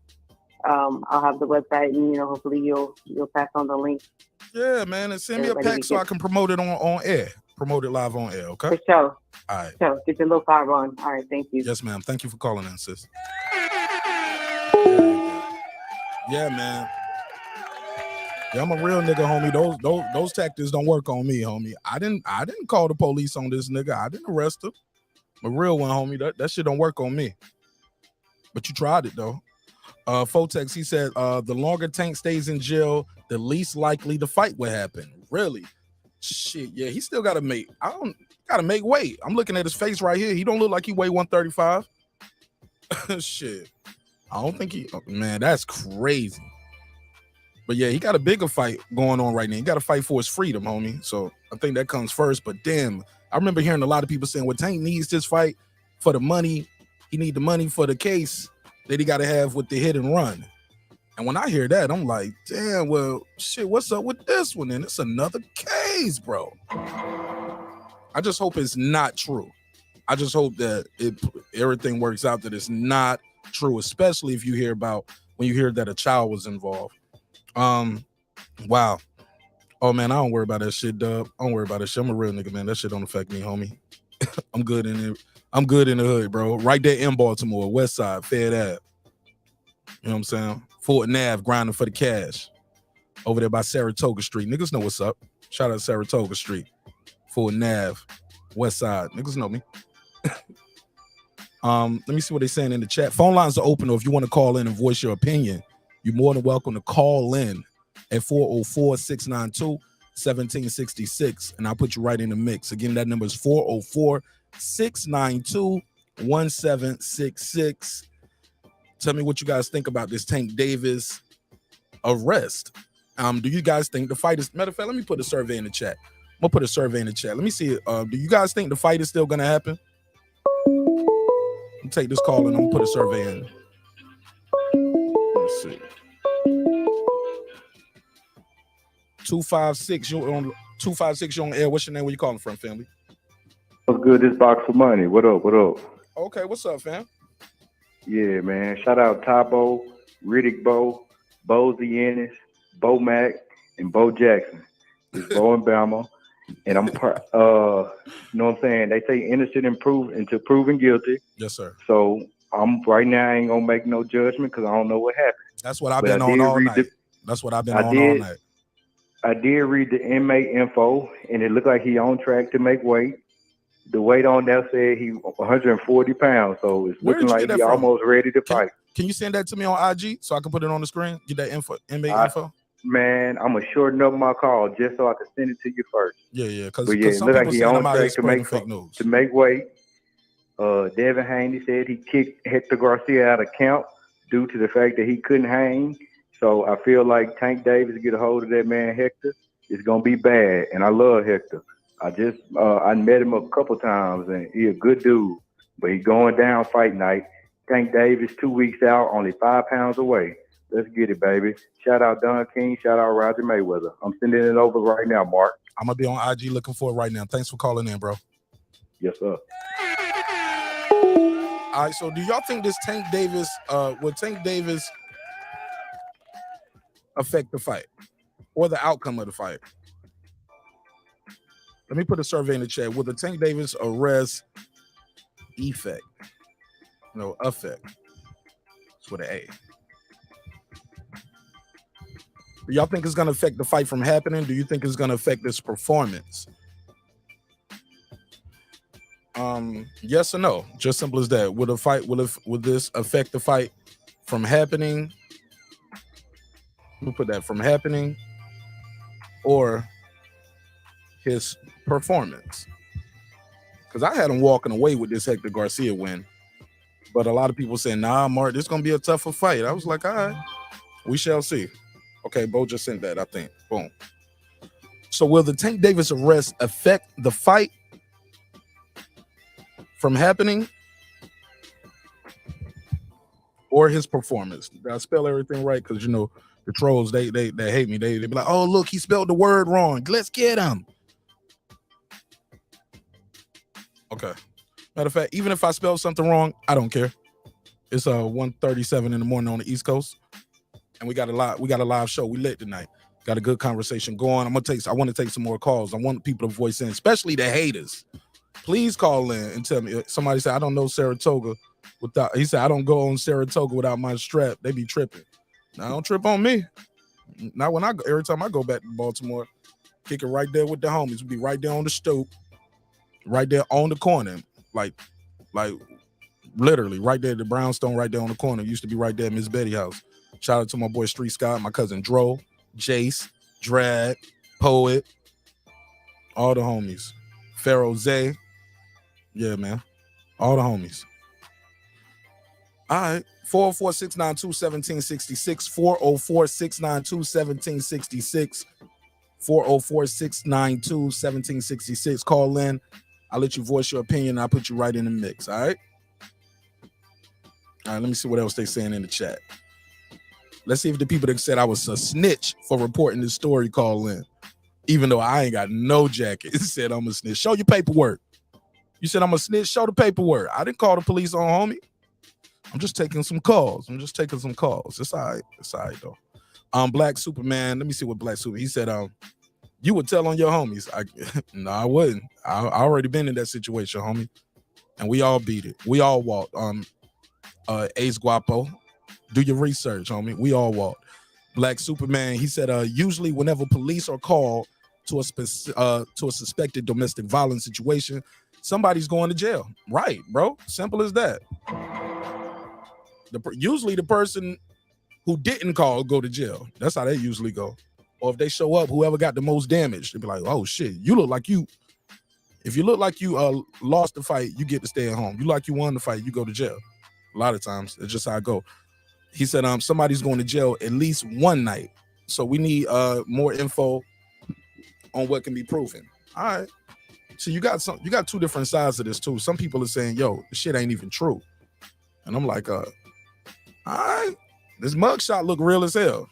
I'll have the website and hopefully you'll pass on the link. Yeah, man, and send me a pack so I can promote it on air. Promote it live on air, okay? For sure. All right. So get your low carb on. All right, thank you. Yes, ma'am. Thank you for calling in, sis. Yeah, man. Yeah, I'm a real nigga, homie. Those tactics don't work on me, homie. I didn't call the police on this nigga. I didn't arrest him. A real one, homie. That shit don't work on me. But you tried it though. Fotex, he said, the longer Tank stays in jail, the least likely the fight will happen. Really? Shit, yeah, he still gotta make weight. I'm looking at his face right here. He don't look like he weigh 135. Shit. I don't think man, that's crazy. But yeah, he got a bigger fight going on right now. He got to fight for his freedom, homie. So I think that comes first. But damn, I remember hearing a lot of people saying, well, Tank needs this fight for the money. He need the money for the case that he got to have with the hit and run. And when I hear that, I'm like, damn, well, shit, what's up with this one? And it's another case, bro. I just hope it's not true. I just hope that everything works out, that it's not true, especially if you hear when you hear that a child was involved. Wow. Oh, man, I don't worry about that shit, Dub. I don't worry about that shit. I'm a real nigga, man. That shit don't affect me, homie. I'm good in it. I'm good in the hood, bro. Right there in Baltimore, West Side, Fed Ave. You know what I'm saying? Fort Nav, grinding for the cash. Over there by Saratoga Street. Niggas know what's up. Shout out Saratoga Street. Fort Nav, West Side. Niggas know me. Let me see what they're saying in the chat. Phone lines are open, or if you want to call in and voice your opinion, you're more than welcome to call in at 404-692-1766, and I'll put you right in the mix. Again, that number is 404-692-1766. Tell me what you guys think about this Tank Davis arrest. Do you guys think the fight is... Matter of fact, let me put a survey in the chat. I'm going to put a survey in the chat. Let me see. Do you guys think the fight is still going to happen? I'm take this call and I'm going to put a survey in. Let's see. 256, you're on 256, you're on air. What's your name? Where you calling from, family? What's good? This Box for Money. What up? What up? Okay, what's up, fam? Yeah, man. Shout out Tabo, Riddick Bo, Ennis, Bo Mac, and Bo Jackson. It's Bo and Bama. And I'm you know what I'm saying? They say innocent until proven guilty. Yes, sir. So I'm right now, I ain't gonna make no judgment because I don't know what happened. That's what I've been on all night. That's what I've been on all night. I did read the inmate info, and it looked like he on track to make weight. The weight on there said he 140 pounds, so it's looking like he almost ready to fight. Can you send that to me on IG so I can put it on the screen? Get that info, inmate info. Man, I'm gonna shorten up my call just so I can send it to you first. Yeah, because it looked like he on track to make weight. Devin Haney said he kicked Hector Garcia out of camp due to the fact that he couldn't hang. So I feel like Tank Davis get a hold of that man Hector, it's gonna be bad. And I love Hector. I met him a couple times and he a good dude, but he going down fight night. Tank Davis 2 weeks out, only 5 pounds away. Let's get it, baby. Shout out Don King. Shout out Roger Mayweather. I'm sending it over right now, Mark. I'm gonna be on IG looking for it right now. Thanks for calling in, bro. Yes, sir. All right, so do y'all think this Tank Davis, will Tank Davis affect the fight or the outcome of the fight? Let me put a survey in the chat. Will the Tank Davis arrest affect? No, affect. It's with an A. Do y'all think it's going to affect the fight from happening? Do you think it's going to affect this performance? Yes or no? Just simple as that. Will this affect the fight from happening? We'll put that from happening or his performance. Because I had him walking away with this Hector Garcia win. But a lot of people saying, nah, Mark, this is going to be a tougher fight. I was like, all right, we shall see. Okay, Bo just sent that, I think. Boom. So will the Tank Davis arrest affect the fight from happening or his performance? Did I spell everything right? Because, you know, the trolls, they hate me. They be like, oh, look, he spelled the word wrong. Let's get him. Okay. Matter of fact, even if I spell something wrong, I don't care. It's 1:37 in the morning on the East Coast. And we got a live show. We lit tonight. Got a good conversation going. I want to take some more calls. I want people to voice in, especially the haters. Please call in and tell me. Somebody said, I don't know Saratoga without. He said, I don't go on Saratoga without my strap. They be tripping. Now, don't trip on me. Not when every time I go back to Baltimore, kick it right there with the homies. We be right there on the stoop, right there on the corner, like literally right there, the brownstone right there on the corner. It used to be right there at Miss Betty house. Shout out to my boy Street Scott, my cousin Dro, Jace, Drag, Poet, all the homies. Pharaoh Zay. Yeah, man. All the homies. All right. 404-692-1766. 404-692-1766. 404-692-1766. Call in. I'll let you voice your opinion. I'll put you right in the mix. All right. All right, let me see what else they saying in the chat. Let's see if the people that said I was a snitch for reporting this story call in. Even though I ain't got no jacket. It said I'm a snitch. Show your paperwork. You said I'm a snitch. Show the paperwork. I didn't call the police on homie. I'm just taking some calls. It's all right. It's all right, though. Black Superman. Let me see what Black Superman. He said, you would tell on your homies. No, I wouldn't. I already been in that situation, homie. And we all beat it. We all walked. Ace Guapo. Do your research, homie. We all walked. Black Superman. He said, usually whenever police are called to a suspected domestic violence situation, somebody's going to jail. Right, bro. Simple as that. Usually the person who didn't call go to jail. That's how they usually go. Or if they show up, whoever got the most damage, they'll be like, oh shit, you look like you. If you look like you lost the fight, you get to stay at home. You like you won the fight, you go to jail. A lot of times, it's just how I go. He said, somebody's going to jail at least one night. So we need more info on what can be proven. All right. So you got two different sides of this too. Some people are saying, yo, this shit ain't even true. And I'm like, all right, this mugshot look real as hell.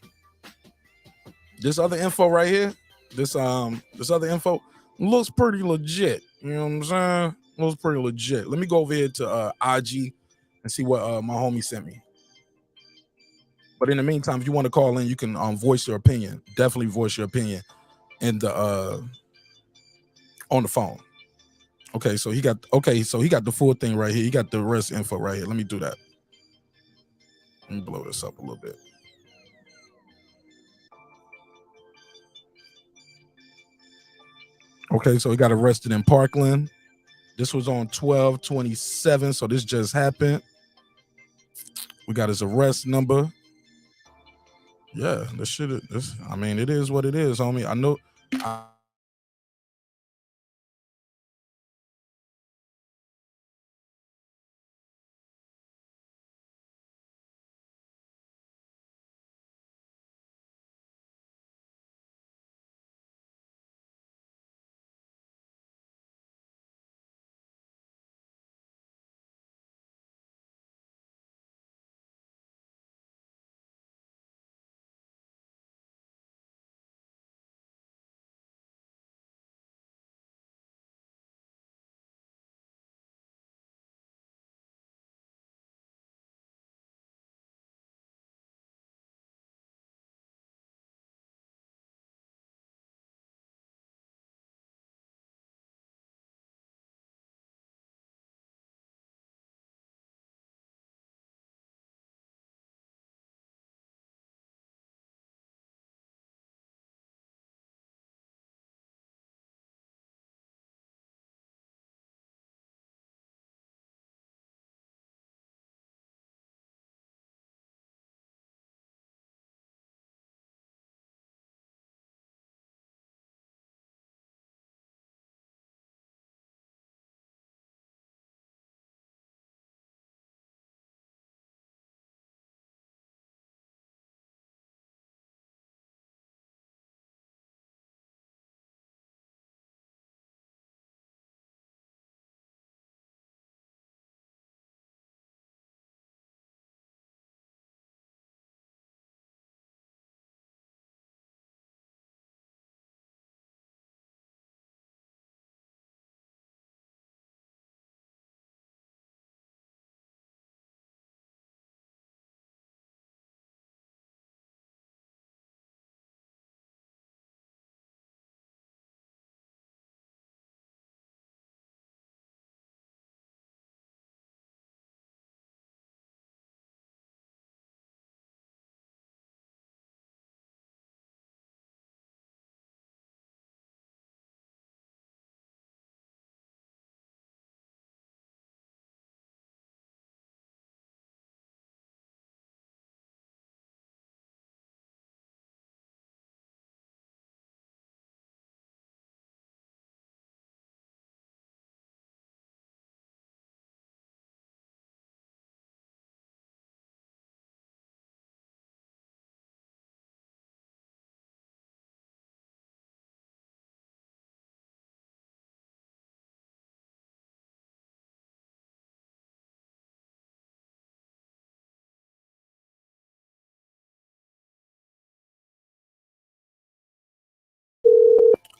This other info right here, this other info looks pretty legit. You know what I'm saying? Looks pretty legit. Let me go over here to IG and see what my homie sent me. But in the meantime, if you want to call in, you can voice your opinion. Definitely voice your opinion in the on the phone. Okay, so he got the full thing right here. He got the arrest info right here. Let me do that. Let me blow this up a little bit. Okay, so he got arrested in Parkland. This was on 12/27, so this just happened. We got his arrest number. Yeah, it is what it is, homie. I know.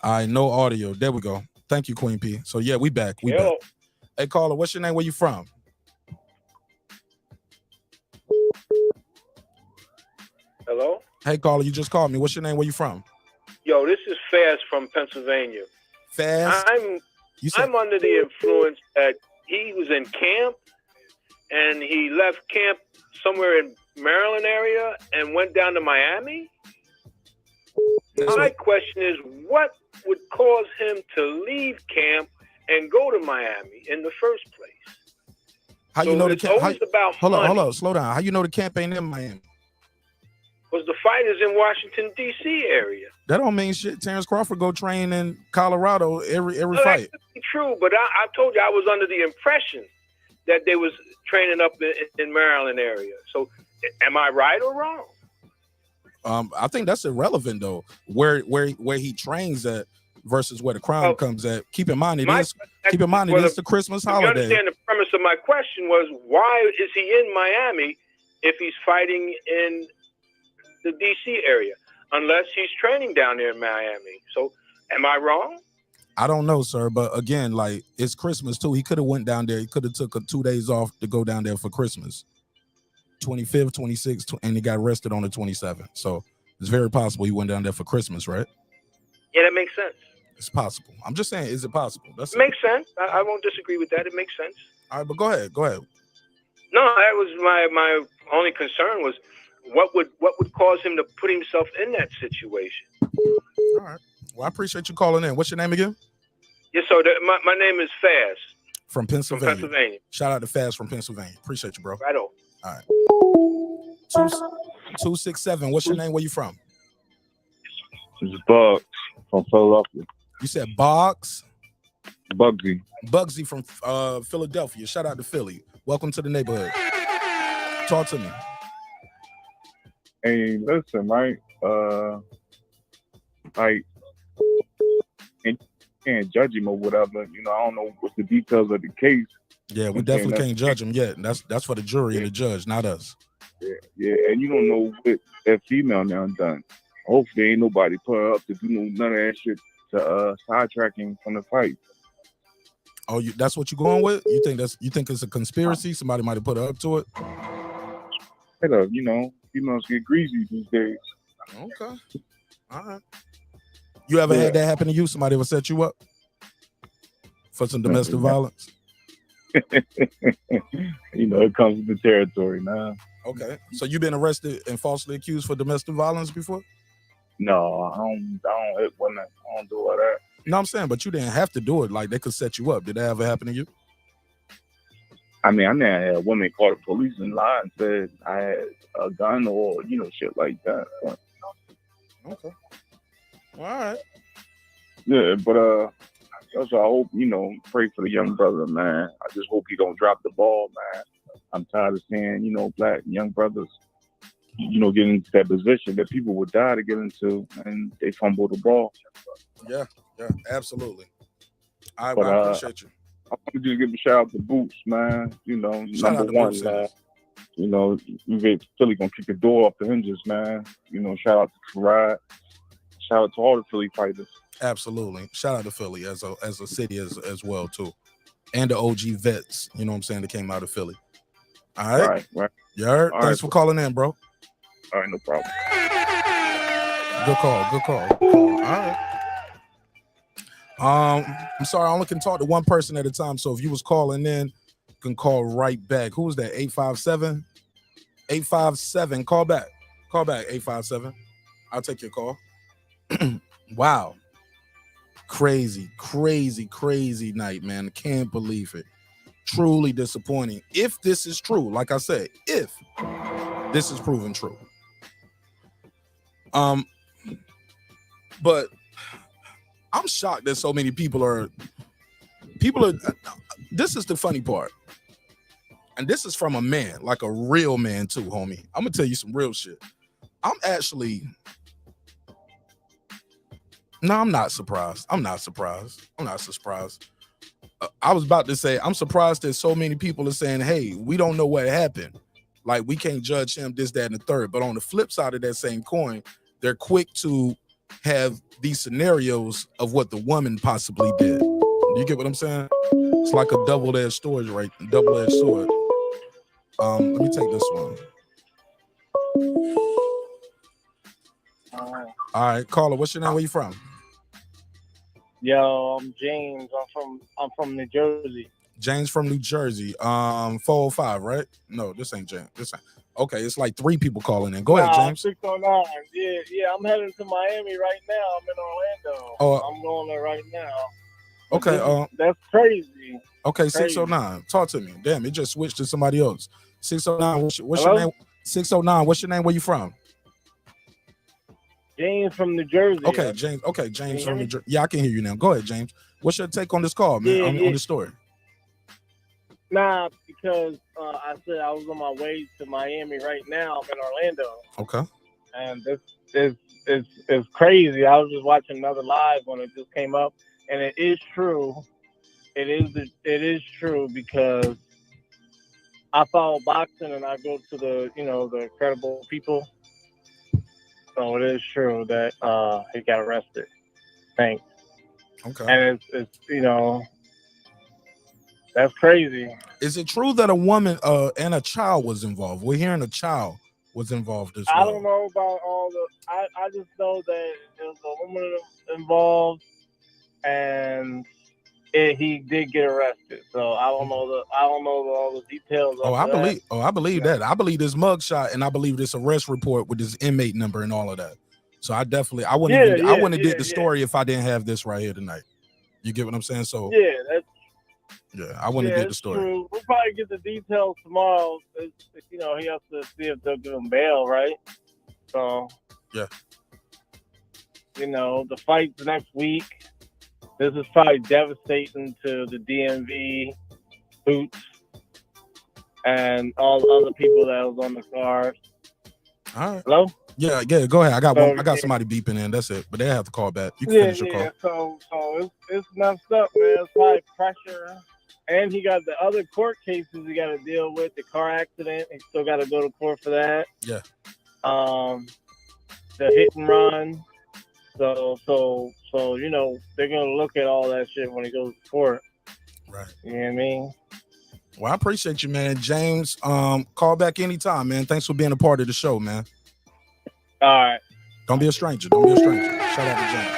All right, no audio. There we go. Thank you, Queen P. So yeah, we back. We back. Hey, caller, what's your name? Where you from? Hello? Hey, caller, you just called me. What's your name? Where you from? Yo, this is Fast from Pennsylvania. Fast? I'm under the influence that he was in camp and he left camp somewhere in Maryland area and went down to Miami. My question is, what would cause him to leave camp and go to Miami in the first place? How you know the camp? Hold money. on, slow down. How you know the camp ain't in Miami? Was the fighters in Washington D.C. area? That don't mean shit. Terence Crawford go train in Colorado every Well, fight. that could be true, but I told you I was under the impression that they was training up in Maryland area. So, am I right or wrong? I think that's irrelevant though. Where he trains at versus where the crown comes at. Keep in mind it is the Christmas holiday. You understand the premise of my question was, why is he in Miami if he's fighting in the D.C. area? Unless he's training down there in Miami. So, am I wrong? I don't know, sir, but again, like, it's Christmas too. He could have went down there. He could have took 2 days off to go down there for Christmas. 25th, 26th, and he got arrested on the 27th. So it's very possible he went down there for Christmas, right? Yeah, that makes sense. It's possible. I'm just saying, is it possible? It makes sense. I won't disagree with that. It makes sense. All right, but go ahead. No, that was my only concern was what would cause him to put himself in that situation. All right. Well, I appreciate you calling in. What's your name again? Yes, so my name is Fast. From Pennsylvania. Shout out to Fast from Pennsylvania. Appreciate you, bro. Right on. All right. 267. What's your name? Where you from? This is Bugs from Philadelphia. You said Boggs? Bugsy from Philadelphia. Shout out to Philly. Welcome to the neighborhood. Talk to me. Hey, listen, right? Like, and you can't judge him or whatever. You know, I don't know what's the details of the case. Yeah, we definitely can't judge him yet. That's for the jury and the judge, not us. Yeah, and you don't know what that female now done. Hopefully, ain't nobody put her up to do none of that shit to sidetrack him from the fight. Oh, that's what you're going with? You think it's a conspiracy? Somebody might have put her up to it? You know, females get greasy these days. Okay. All right. You ever had that happen to you? Somebody ever set you up for some domestic violence? You know, it comes with the territory now. Okay. So you've been arrested and falsely accused for domestic violence before? No, I don't do all that. No, I'm saying, but you didn't have to do it. Like, they could set you up. Did that ever happen to you? I mean, I never had a woman call the police and lie and said I had a gun or, you know, shit like that. But, okay. All right. Yeah, but also I hope, you know, pray for the young brother, man. I just hope he don't drop the ball, man. I'm tired of seeing, you know, black young brothers, you know, get into that position that people would die to get into, and they fumble the ball. Yeah, absolutely. I appreciate you. I want to just give a shout out to Boots, man. You know, number one, man. You know, Philly gonna kick the door off the hinges, man. You know, shout out to Karad. Shout out to all the Philly fighters. Absolutely. Shout out to Philly as a city as well too, and the OG vets. You know what I'm saying? That came out of Philly. All right. Right. Yeah. Thanks for calling in, bro. All right, no problem. Good call. All right. I'm sorry, I only can talk to one person at a time. So if you was calling in, you can call right back. Who was that? 857? 857. Call back. 857. I'll take your call. Wow. Crazy night, man. Can't believe it. Truly disappointing. If this is true, like I said, if this is proven true. But I'm shocked that so many people are, this is the funny part. And this is from a man, like a real man too, homie. I'm gonna tell you some real shit. I'm not surprised. I was about to say, I'm surprised that so many people are saying, hey, we don't know what happened. Like, we can't judge him, this, that, and the third. But on the flip side of that same coin, they're quick to have these scenarios of what the woman possibly did. You get what I'm saying? It's like a double-edged sword, right? Double-edged sword. Let me take this one. All right, caller, what's your name? Where you from? Yo, I'm James. I'm from New Jersey. James from New Jersey. 405, right? No, this ain't James. This ain't. Okay, it's like 3 people calling in. Go ahead, James. 609. Yeah. I'm heading to Miami right now. I'm in Orlando. I'm going there right now. Okay. That's crazy. Okay, 609. Talk to me. Damn, it just switched to somebody else. 609. What's your name? 609. What's your name? Where you from? James from New Jersey. Okay, James. Okay, James from New Jersey. Yeah, I can hear you now. Go ahead, James. What's your take on this call, man? On the story? Nah, because I said I was on my way to Miami right now. I'm in Orlando. Okay. And this is crazy. I was just watching another live when it just came up, and it is true. It is true because I follow boxing and I go to the the credible people. So it is true that he got arrested. Thanks. Okay. And it's that's crazy. Is it true that a woman and a child was involved? We're hearing a child was involved as well. I don't know about all the. I just know that there was a woman involved, and he did get arrested. So I don't know all the details. I believe that. I believe this mugshot, and I believe this arrest report with this inmate number and all of that. So I wouldn't have did the story if I didn't have this right here tonight. You get what I'm saying? So I wouldn't have did the story. True. We'll probably get the details tomorrow. He has to see if they'll give him bail, right? So the fight's next week. This is probably devastating to the DMV, Boots, and all the other people that was on the card. All right. Hello? Yeah. Go ahead. I got somebody beeping in. That's it. But they have to call back. You can finish your call. So it's messed up, man. It's probably pressure. And he got the other court cases he got to deal with. The car accident, he still got to go to court for that. Yeah. The hit and run. So they're gonna look at all that shit when he goes to court. Right. You know what I mean? Well, I appreciate you, man. James, call back anytime, man. Thanks for being a part of the show, man. All right. Don't be a stranger. Shout out to James.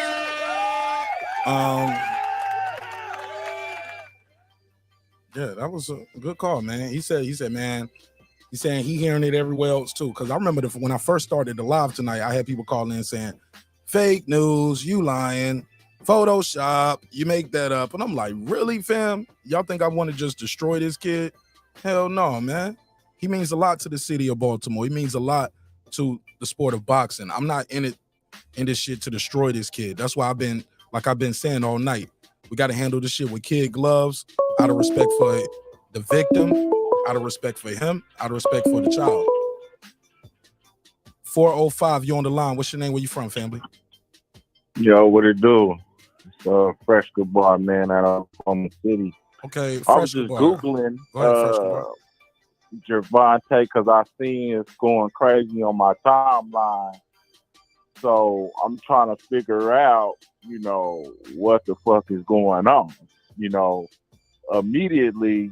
Yeah, that was a good call, man. He said, man, he's saying he hearing it everywhere else too. Because I remember when I first started the live tonight, I had people calling in saying, fake news, you lying, Photoshop, you make that up. And I'm like, really, fam? Y'all think I want to just destroy this kid? Hell no, man. He means a lot to the city of Baltimore. He means a lot to the sport of boxing. I'm not in this shit to destroy this kid. That's why I've been saying all night. We got to handle this shit with kid gloves, out of respect for the victim, out of respect for him, out of respect for the child. 405, you on the line. What's your name? Where you from, family? Yo, what it do? It's Fresh Good Bar, man, out of Oklahoma City. Okay, I was just Googling Gervonta because I seen it's going crazy on my timeline. So I'm trying to figure out, what the fuck is going on. Immediately,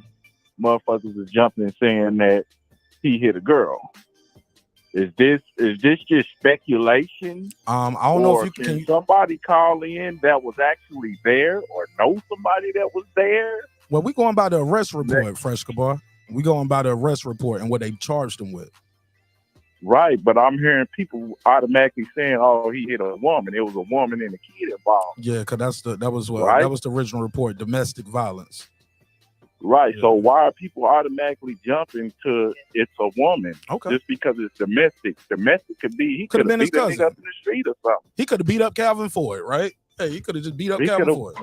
motherfuckers are jumping saying that he hit a girl. Is this just speculation? I don't know if can somebody call in that was actually there or know somebody that was there? Well, we going by the arrest report, Fresh Kabar. We going by the arrest report and what they charged him with. Right, but I'm hearing people automatically saying, "Oh, he hit a woman. It was a woman and a kid involved." Yeah, because that was the original report, domestic violence. Right. Yeah. So why are people automatically jumping to it's a woman? Okay. Just because it's domestic. Domestic could be he could have been his cousin up in the street or something. He could have beat up Calvin Ford, right? Hey, he could have just beat up Calvin Ford.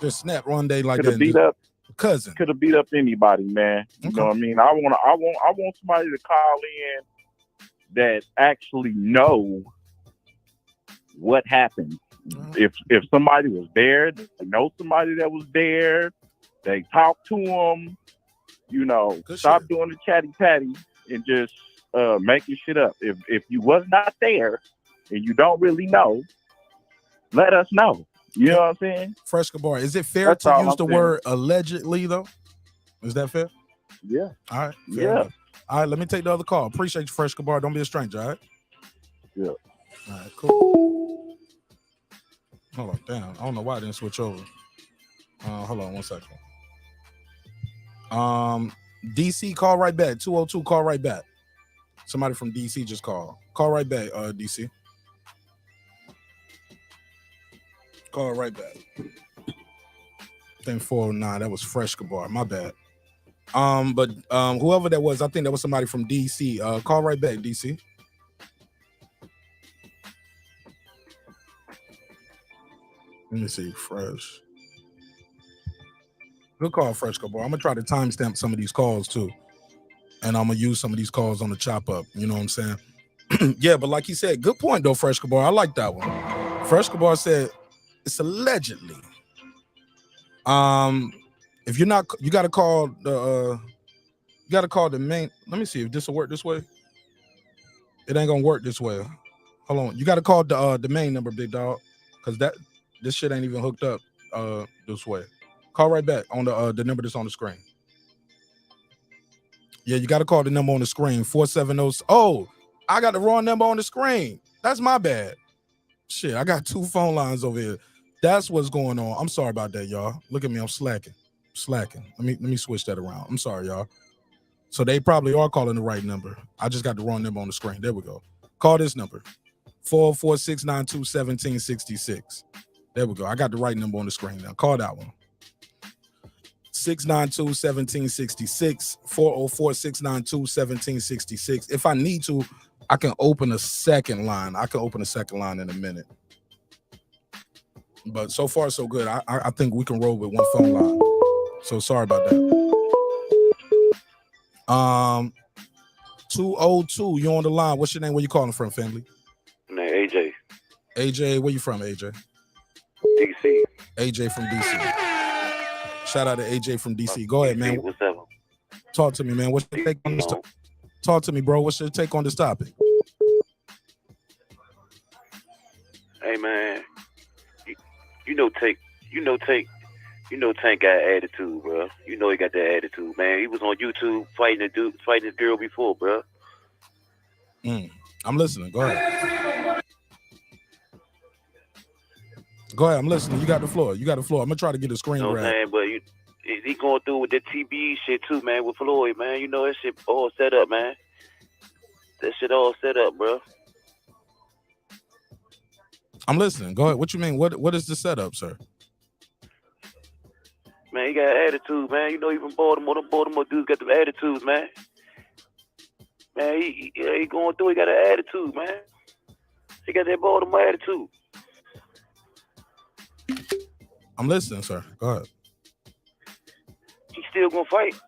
Just snapped one day like that. Beat up cousin. Could have beat up anybody, man. You know what I mean? I want somebody to call in that actually know what happened. If somebody was there, they know somebody that was there. They talk to them, stop doing the chatty patty and just making shit up. If you was not there, and you don't really know, let us know. You know what I'm saying? Fresh Gabar, is it fair That's to all use I'm the saying. word allegedly though? Is that fair? Yeah. All right. Fair Yeah. enough. All right, let me take the other call. Appreciate you, Fresh Gabar. Don't be a stranger, all right? Yeah. All right, cool. Hold on, damn. I don't know why I didn't switch over. Hold on 1 second. DC, call right back. 202, call right back. Somebody from DC just called. Call right back, DC. Call right back. I think 409. That was Fresh Gabar. My bad. But whoever that was, I think that was somebody from DC. Call right back, DC. Let me see, Fresh. Good call, Fresh Gabar. I'm gonna try to timestamp some of these calls too, and I'm gonna use some of these calls on the chop up. You know what I'm saying? Yeah, but like he said, good point though, Fresh Gabar. I like that one. Fresh Gabar said it's allegedly. If you're not, you gotta call the main. Let me see if this will work this way. It ain't gonna work this way. Hold on. You gotta call the main number, big dog, because this shit ain't even hooked up this way. Call right back on the number that's on the screen. Yeah, you gotta call the number on the screen. 470. Oh, I got the wrong number on the screen. That's my bad. Shit, I got 2 phone lines over here. That's what's going on. I'm sorry about that, y'all. Look at me, I'm slacking. Let me switch that around. I'm sorry, y'all. So they probably are calling the right number. I just got the wrong number on the screen. There we go. Call this number. 404-692-1766. There we go. I got the right number on the screen now. Call that one. 692-1766. 404-692-1766. If I need to, I can open a second line. I can open a second line in a minute. But so far, so good. I think we can roll with one phone line. So sorry about that. 202, you on the line. What's your name? Where you calling from, family? Man, AJ. AJ, where you from, AJ? DC. AJ from DC. Shout out to AJ from DC. Go ahead, man. What's up? Talk to me, man. What's your take on this? Talk to me, bro. What's your take on this topic? Hey, man. Tank got attitude, bro. You know he got that attitude, man. He was on YouTube fighting a girl before, bro. I'm listening. Go ahead. Go ahead. I'm listening. You got the floor. I'm gonna try to get a screen You know what I'm grab. saying? But he going through with that TBE shit too, man, with Floyd, man. You know that shit all set up, man. That shit all set up, bro. I'm listening. Go ahead. What you mean? What is the setup, sir? Man, he got attitude, man. You know, even Baltimore dudes got them attitudes, man. Man, he going through. He got an attitude, man. He got that Baltimore attitude. I'm listening, sir. Go ahead. He still gonna fight.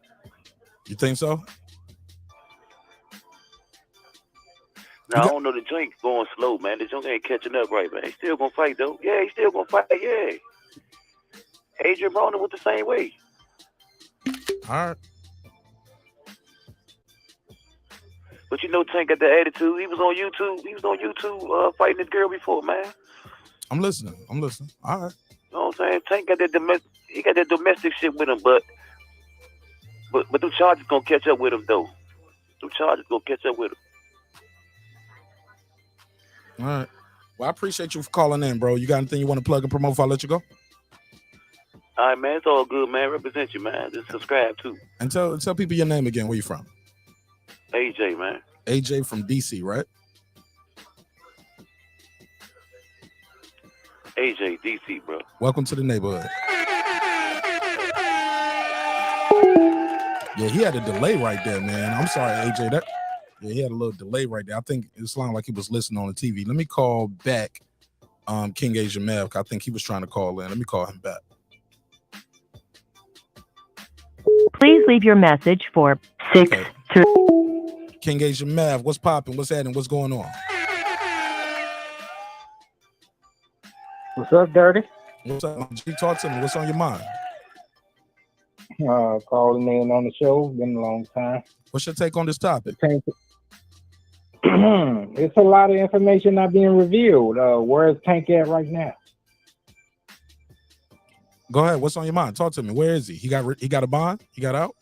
You think so? Now, I don't know, the joint going slow, man. The joint ain't catching up right, man. He still gonna fight, though. Yeah, he still gonna fight, yeah. Adrian Broner was the same way. All right. But you know, Tank got the attitude. He was on YouTube fighting this girl before, man. I'm listening. All right. You know what I'm saying? Tank got that domestic shit with him, but them charges gonna catch up with him, though. Them charges gonna catch up with him. All right. Well, I appreciate you for calling in, bro. You got anything you want to plug and promote before I let you go? All right, man. It's all good, man. Represent you, man. Just subscribe, too. And tell people your name again. Where you from? AJ, man. AJ from DC, right? AJ, DC, bro. Welcome to the neighborhood. Yeah, he had a delay right there, man. I'm sorry, AJ. He had a little delay right there. I think it sounded like he was listening on the TV. Let me call back King Asian Mav. I think he was trying to call in. Let me call him back. Please leave your message for 6-2. King Asian Mav, what's popping? What's happening? What's going on? What's up, Dirty? What's up? Talk to me. What's on your mind? Calling in on the show. Been a long time. What's your take on this topic? It's a lot of information not being revealed. Where is Tank at right now? Go ahead. What's on your mind? Talk to me. Where is he? He got a bond? He got out?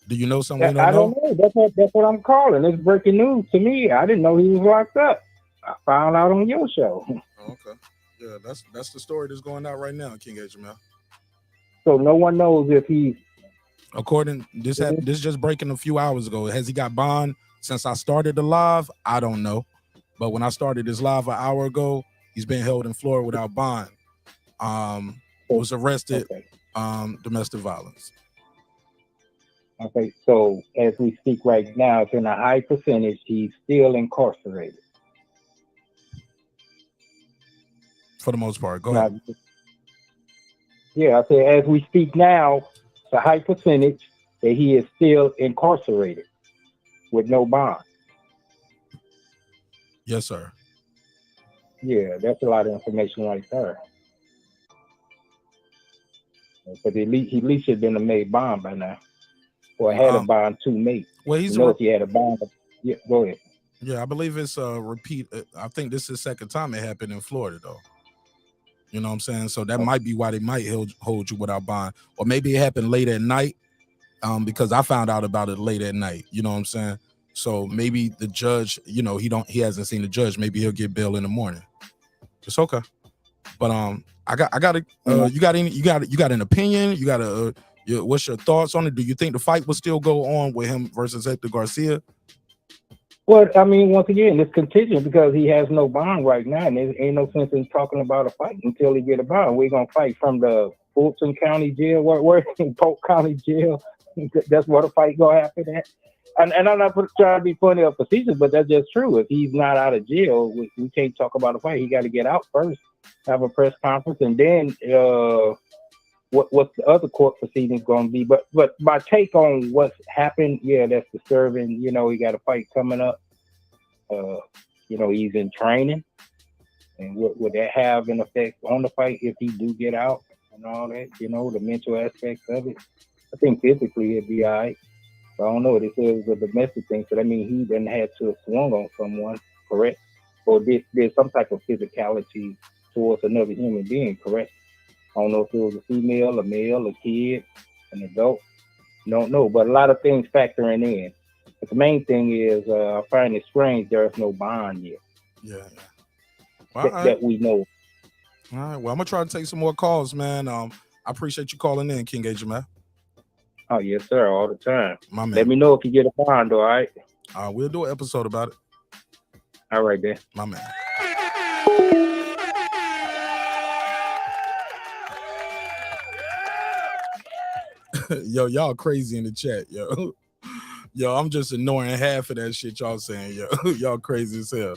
Do you know something we don't know? I don't know. That's what I'm calling. It's breaking news to me. I didn't know he was locked up. I found out on your show. Okay. Yeah, that's the story that's going out right now, King Jamel. So no one knows if he's. According this just breaking a few hours ago. Has he got bond since I started the live? I don't know. But when I started this live an hour ago, he's been held in Florida without bond. Was arrested, domestic violence. Okay, so as we speak right now, it's in a high percentage. He's still incarcerated. For the most part. Go ahead. Yeah, I say as we speak now, it's a high percentage that he is still incarcerated with no bond. Yes, sir. Yeah, that's a lot of information right there. But at least should have been a made bond by now. Or had a bond to make. Well, he's if he had a bond. Yeah, go ahead. Yeah, I believe it's a repeat. I think this is the second time it happened in Florida, though. You know what I'm saying? So that might be why they might hold you without bond. Or maybe it happened late at night, because I found out about it late at night. You know what I'm saying? So maybe the judge, he hasn't seen the judge. Maybe he'll get bail in the morning. It's okay. But I got it. You got an opinion? You got what's your thoughts on it? Do you think the fight will still go on with him versus Hector Garcia? Well, I mean, once again, it's contingent because he has no bond right now, and there ain't no sense in talking about a fight until he get a bond. We're gonna fight from the Fulton County Jail, where Polk County Jail. That's what a fight gonna happen at. And I'm not trying to be funny or facetious, but that's just true. If he's not out of jail, we can't talk about a fight. He got to get out first, have a press conference, and then what's the other court proceedings going to be? But my take on what's happened, yeah, that's disturbing. He got a fight coming up. He's in training, and would that have an effect on the fight if he do get out and all that? The mental aspects of it. I think physically it'd be all right. I don't know. They said it was a domestic thing, so that means he didn't have to have swung on someone, correct? Or there's some type of physicality towards another human being, correct? I don't know if it was a female, a male, a kid, an adult. Don't know, but a lot of things factoring in. But the main thing is, I find it strange there's no bond yet. Yeah. That we know. All right. Well, I'm gonna try to take some more calls, man. I appreciate you calling in, King Age, man. Oh, yes, sir, all the time. My man. Let me know if you get a bond, all right? We'll do an episode about it. All right, then. My man. Yo, y'all crazy in the chat, yo. Yo, I'm just ignoring half of that shit y'all saying, yo. Y'all crazy as hell.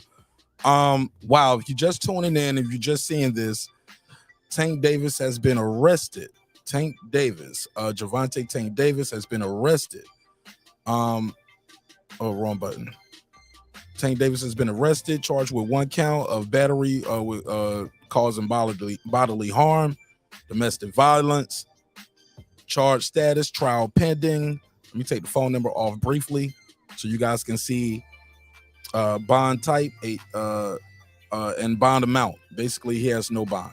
Wow, if you're just tuning in, if you're just seeing this, Tank Davis has been arrested. Tank Davis, Gervonta Tank Davis has been arrested. Wrong button. Tank Davis has been arrested, charged with 1 count of battery with causing bodily harm, domestic violence, charge status, trial pending. Let me take the phone number off briefly so you guys can see bond type and bond amount. Basically, he has no bond.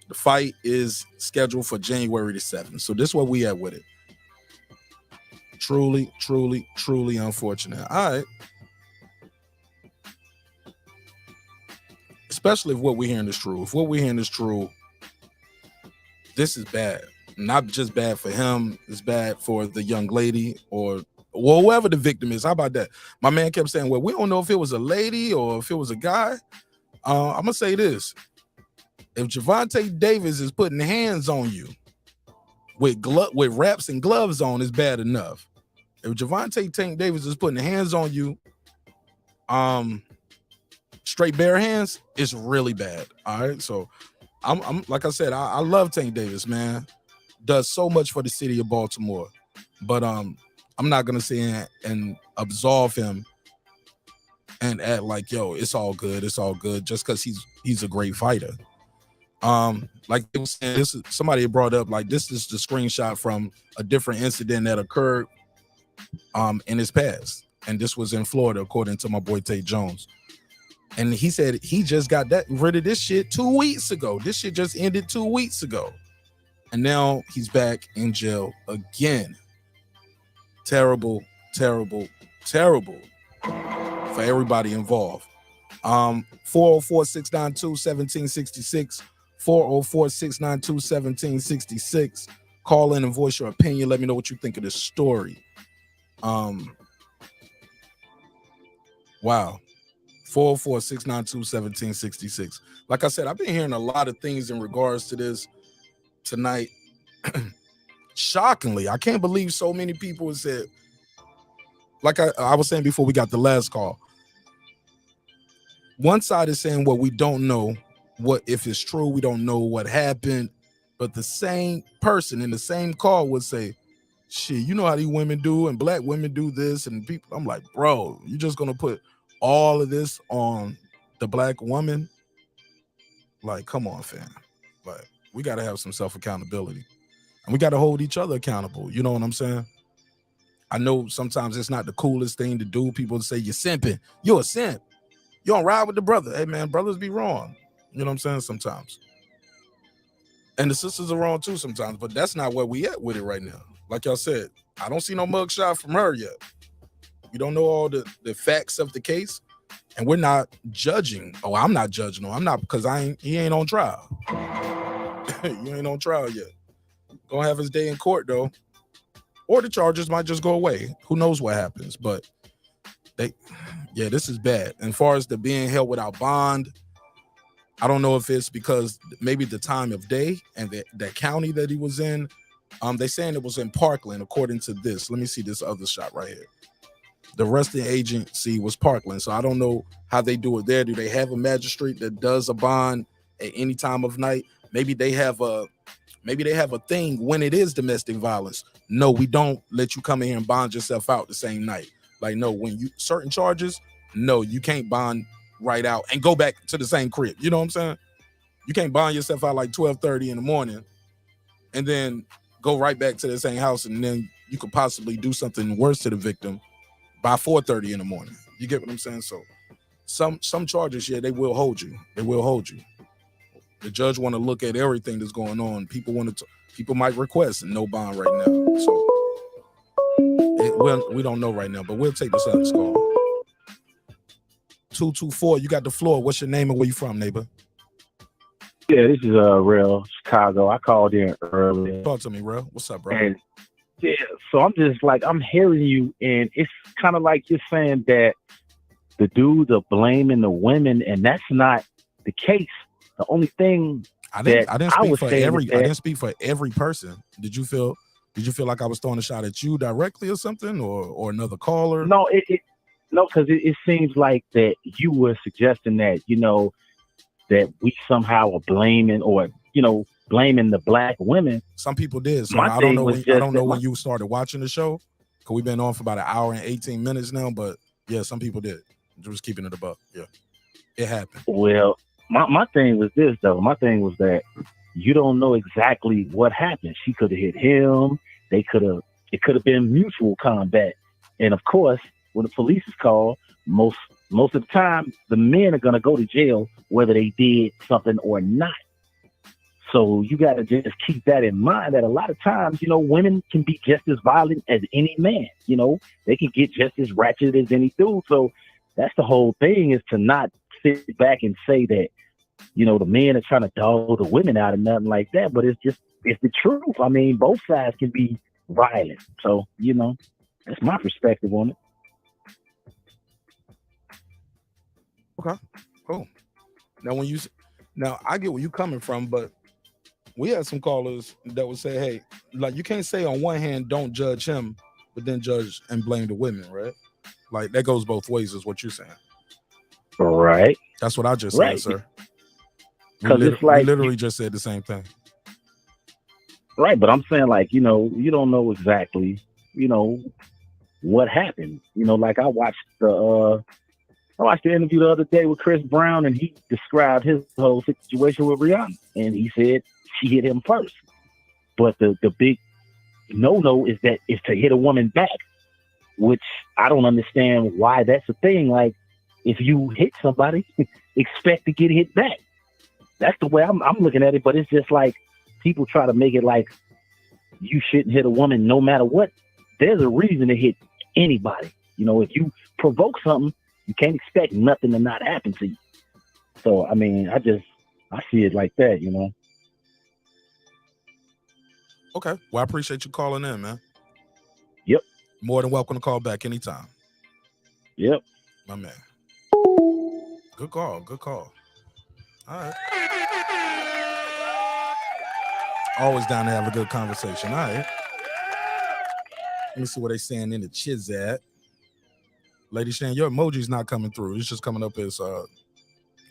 The fight is scheduled for January the 7th. So this is where we at with it. Truly, truly, truly unfortunate. All right. Especially if what we're hearing is true. If what we're hearing is true, this is bad. Not just bad for him, it's bad for the young lady or whoever the victim is. How about that? My man kept saying, well, we don't know if it was a lady or if it was a guy. I'm going to say this. If Gervonta Davis is putting hands on you with wraps and gloves on, it's bad enough. If Gervonta Tank Davis is putting hands on you, straight bare hands, it's really bad. All right. So I'm like I said, I love Tank Davis, man. Does so much for the city of Baltimore. But I'm not gonna say and absolve him and act like, yo, it's all good, just because he's a great fighter. Like they were saying, somebody brought up, like, this is the screenshot from a different incident that occurred in his past. And this was in Florida, according to my boy Tate Jones. And he said he just got rid of this shit 2 weeks ago. This shit just ended 2 weeks ago. And now he's back in jail again. Terrible, terrible, terrible for everybody involved. 404-692-1766. 404-692-1766. Call in and voice your opinion. Let me know what you think of this story. Wow. 404-692-1766. Like I said, I've been hearing a lot of things in regards to this tonight. Shockingly, I can't believe so many people have said, like I was saying before we got the last call, one side is saying, well, we don't know what if it's true, we don't know what happened, but the same person in the same call would say, shit, you know how these women do, and black women do this, and people. I'm like, bro, you just gonna put all of this on the black woman? Like, come on, fam. Like, we got to have some self-accountability, and we got to hold each other accountable. You know what I'm saying? I know sometimes it's not the coolest thing to do. People say you're simping. You're a simp. You don't ride with the brother. Hey, man, brothers be wrong. You know what I'm saying? Sometimes. And the sisters are wrong too sometimes, but that's not where we at with it right now. Like y'all said, I don't see no mugshot from her yet. We don't know all the facts of the case, and we're not judging. Oh, I'm not judging. No, I'm not, because he ain't on trial. You ain't on trial yet. Gonna have his day in court though. Or the charges might just go away. Who knows what happens? But this is bad. And as far as the being held without bond, I don't know if it's because maybe the time of day and the county that he was in. They saying it was in Parkland, according to this. Let me see this other shot right here. The arresting agency was Parkland, so I don't know how they do it there. Do they have a magistrate that does a bond at any time of night? Maybe they have a thing when it is domestic violence. No, we don't let you come in here and bond yourself out the same night. Like, no, when you certain charges, no, you can't bond right out and go back to the same crib. You know what I'm saying? You can't bond yourself out like 12:30 in the morning and then go right back to the same house, and then you could possibly do something worse to the victim by 4:30 in the morning. You get what I'm saying? So some charges, yeah, they will hold you. They will hold you. The judge want to look at everything that's going on. People might request no bond right now. So we don't know right now, but we'll take this other call. 224, you got the floor. What's your name and where you from, neighbor? Yeah, this is Real Chicago. I called in earlier. Talk to me, Real. What's up, bro? And yeah, so I'm just like, I'm hearing you, and it's kind of like you're saying that the dudes are blaming the women, and that's not the case. The only thing I didn't speak for every person. Did you feel like I was throwing a shot at you directly or something, or another caller? No, because it seems like that you were suggesting that, that we somehow are blaming the black women. Some people did. So I don't know when you started watching the show, because we've been on for about an hour and 18 minutes now. But yeah, some people did. Just keeping it above. Yeah, it happened. Well, my thing was this though. My thing was that you don't know exactly what happened. She could have hit him. It could have been mutual combat. And of course, when the police is called, most of the time, the men are going to go to jail whether they did something or not. So you got to just keep that in mind, that a lot of times, women can be just as violent as any man. They can get just as ratchet as any dude. So that's the whole thing, is to not sit back and say that, the men are trying to dog the women out and nothing like that. But it's the truth. I mean, both sides can be violent. So, that's my perspective on it. Okay, cool. Now I get where you're coming from, but we had some callers that would say, hey, like, you can't say on one hand, don't judge him, but then judge and blame the women, right? Like, that goes both ways is what you're saying. Right. That's what I just said, sir. We literally just said the same thing. Right, but I'm saying, like, you don't know exactly, what happened. Like I watched the interview the other day with Chris Brown, and he described his whole situation with Rihanna, and he said she hit him first. But the big no is to hit a woman back. which I don't understand why that's a thing. Like, if you hit somebody, expect to get hit back. That's the way I'm looking at it. But it's just like people try to make it like you shouldn't hit a woman no matter what. There's a reason to hit anybody. You know, if you provoke something, you can't expect nothing to not happen to you. So, I mean, I see it like that, you know. Okay. Well, I appreciate you calling in, man. Yep. More than welcome to call back anytime. Yep. My man. Good call. Good call. All right. Always down to have a good conversation. All right. Let me see what they saying in the chiz at. Lady Shan, your emoji's not coming through. It's just coming up as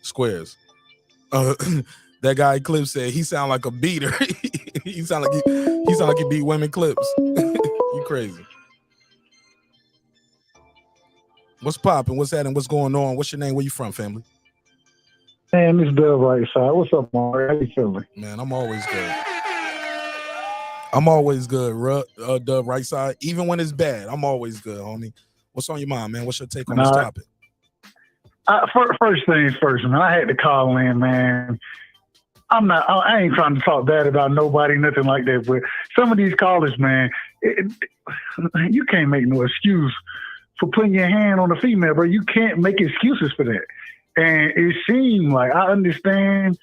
squares. That guy Clip said he sound like a beater. he sound like he beat women clips. You crazy. What's popping? What's happening? What's going on? What's your name? Where you from, family? Man, this Dub right side. What's up, Mark? How you feeling? Man, I'm always good. I'm always good, Dub right side. Even when it's bad, I'm always good, homie. What's on your mind, man? What's your take on this topic? First things first, man. I had to call in, man. I ain't trying to talk bad about nobody, nothing like that. But some of these callers, man, you can't make no excuse for putting your hand on a female, bro. You can't make excuses for that. And it seemed like I understand,